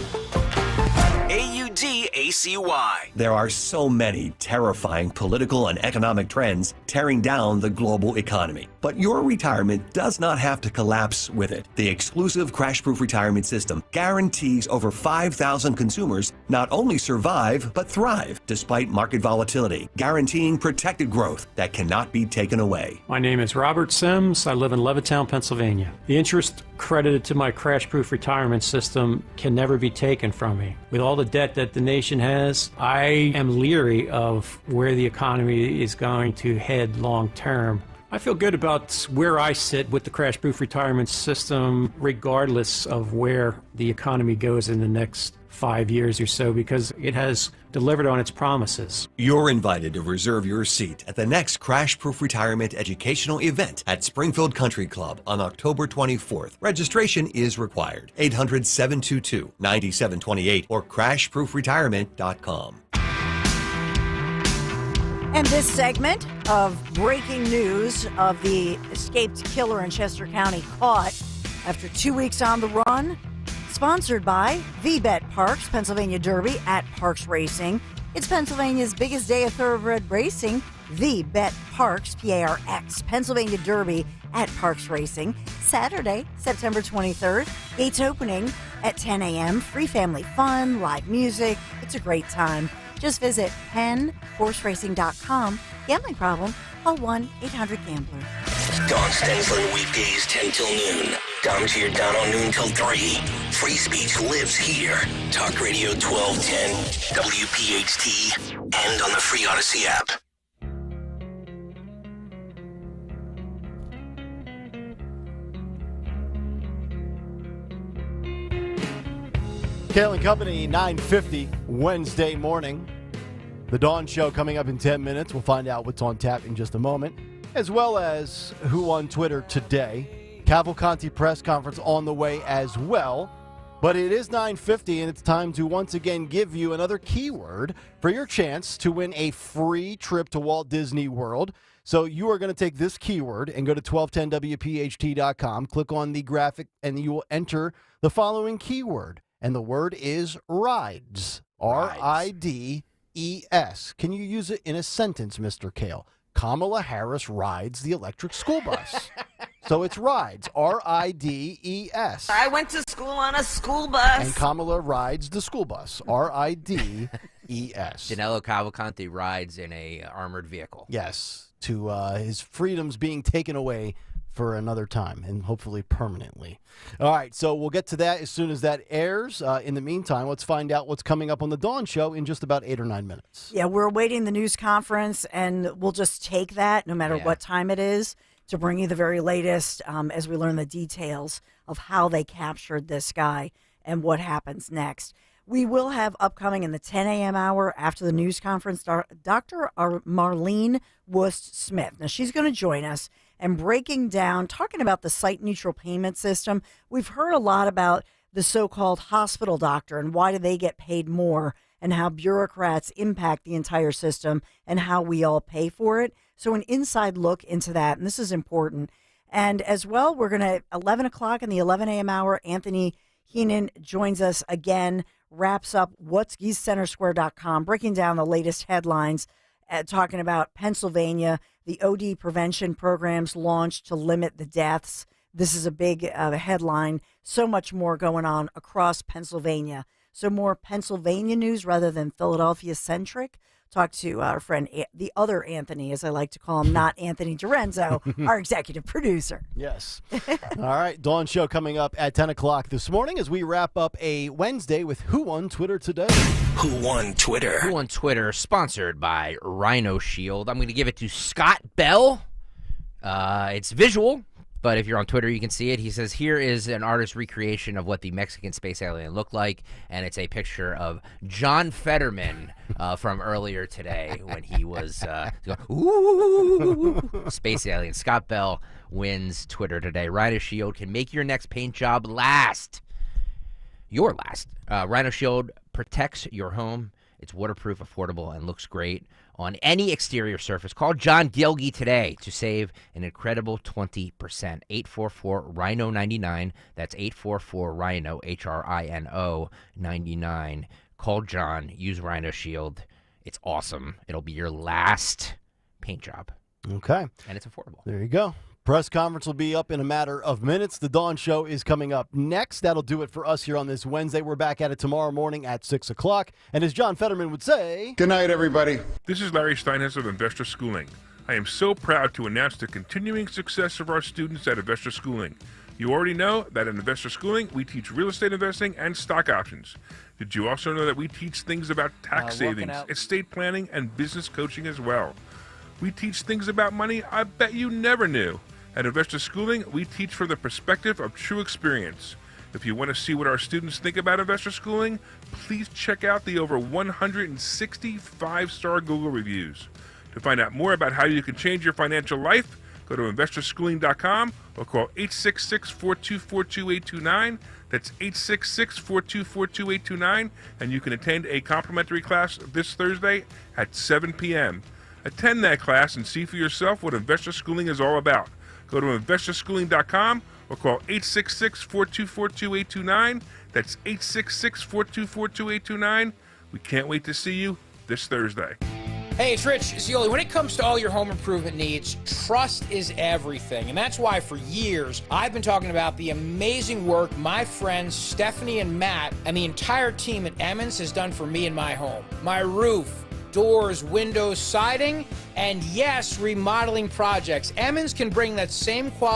AUDACY. There are so many terrifying political and economic trends tearing down the global economy. But your retirement does not have to collapse with it. The exclusive crash-proof retirement system guarantees over 5,000 consumers not only survive, but thrive despite market volatility, guaranteeing protected growth that cannot be taken away. My name is Robert Sims. I live in Levittown, Pennsylvania. The interest credited to my crash-proof retirement system can never be taken from me. With all the debt that the nation has, I am leery of where the economy is going to head long term. I feel good about where I sit with the crash-proof retirement system, regardless of where the economy goes in the next 5 years or so, because it has delivered on its promises. You're invited to reserve your seat at the next Crash Proof Retirement educational event at Springfield Country Club on October 24th. Registration is required. 800-722-9728 or crashproofretirement.com. And this segment of breaking news of the escaped killer in Chester County caught after 2 weeks on the run, sponsored by VBet Parks, Pennsylvania Derby at Parks Racing. It's Pennsylvania's biggest day of thoroughbred racing. VBet Parks, P-A-R-X, Pennsylvania Derby at Parks Racing. Saturday, September 23rd. Gates opening at 10 a.m. Free family fun, live music. It's a great time. Just visit PennHorseRacing.com. Gambling problem? Call 1-800-GAMBLER. Dawn Stensland weekdays 10 till noon. Dom Giordano noon till 3. Free speech lives here. Talk Radio 1210, WPHT, and on the free Odyssey app. Kayal and Company, 9:50 Wednesday morning. The Dawn Show coming up in 10 minutes. We'll find out what's on tap in just a moment, as well as who on Twitter today. Cavalcanti press conference on the way as well. But it is 9:50, and it's time to once again give you another keyword for your chance to win a free trip to Walt Disney World. So you are going to take this keyword and go to 1210wpht.com, click on the graphic, and you will enter the following keyword. And the word is rides. R-I-D-E-S. Can you use it in a sentence, Mr. Kayal? Kamala Harris rides the electric school bus. So it's rides. R-I-D-E-S. I went to school on a school bus. And Kamala rides the school bus. R-I-D-E-S. Danilo Cavalcanti rides in a armored vehicle. Yes, to his freedoms being taken away for another time, and hopefully permanently. All right, so we'll get to that as soon as that airs. In the meantime, let's find out what's coming up on the Dawn Show in just about 8 or 9 minutes. Yeah, we're awaiting the news conference, and we'll just take that no matter what time it is to bring you the very latest as we learn the details of how they captured this guy and what happens next. We will have upcoming in the 10 a.m. hour after the news conference, Dr. Marlene Wust-Smith. Now, she's going to join us and breaking down, talking about the site-neutral payment system. We've heard a lot about the so-called hospital doctor and why do they get paid more and how bureaucrats impact the entire system and how we all pay for it. So an inside look into that, and this is important. And as well, we're going to, 11 o'clock in the 11 a.m. hour, Anthony Heenan joins us again, wraps up what's EastCenterSquare.com, breaking down the latest headlines, talking about Pennsylvania, the OD prevention programs launched to limit the deaths. This is a big headline. So much more going on across Pennsylvania. So more Pennsylvania news rather than Philadelphia-centric. Talk to our friend, the other Anthony, as I like to call him, not Anthony Dorenzo, our executive producer. Yes. All right, Dawn Show coming up at 10 o'clock this morning as we wrap up a Wednesday with Who Won Twitter Today. Who Won Twitter? Who Won Twitter, sponsored by Rhino Shield. I'm going to give it to Scott Bell. It's visual, but if you're on Twitter, you can see it. He says, here is an artist's recreation of what the Mexican space alien looked like, and it's a picture of John Fetterman from earlier today when he was ooh, space alien. Scott Bell wins Twitter today. Rhino Shield can make your next paint job last. Your last. Rhino Shield protects your home. It's waterproof, affordable, and looks great on any exterior surface. Call John Gilgy today to save an incredible 20%. 844-RHINO-99. That's 844-RHINO, H-R-I-N-O 99. Call John. Use Rhino Shield. It's awesome. It'll be your last paint job. Okay. And it's affordable. There you go. Press conference will be up in a matter of minutes. The Dawn Show is coming up next. That'll do it for us here on this Wednesday. We're back at it tomorrow morning at 6 o'clock. And as John Fetterman would say... Good night, everybody. This is Larry Steinhess of Investor Schooling. I am so proud to announce the continuing success of our students at Investor Schooling. You already know that at Investor Schooling, we teach real estate investing and stock options. Did you also know that we teach things about tax savings, estate planning, and business coaching as well? We teach things about money I bet you never knew. At Investor Schooling, we teach from the perspective of true experience. If you want to see what our students think about Investor Schooling, please check out the over 160 5-star Google reviews. To find out more about how you can change your financial life, go to investorschooling.com or call 866-424-2829. That's 866-424-2829, and you can attend a complimentary class this Thursday at 7 p.m. Attend that class and see for yourself what Investor Schooling is all about. Go to investorschooling.com or call 866-424-2829. That's 866-424-2829. We can't wait to see you this Thursday. Hey, it's Rich Zioli. When it comes to all your home improvement needs, trust is everything. And that's why for years, I've been talking about the amazing work my friends Stephanie and Matt and the entire team at Emmons has done for me and my home. My roof, doors, windows, siding, and yes, remodeling projects. Emmons can bring that same quality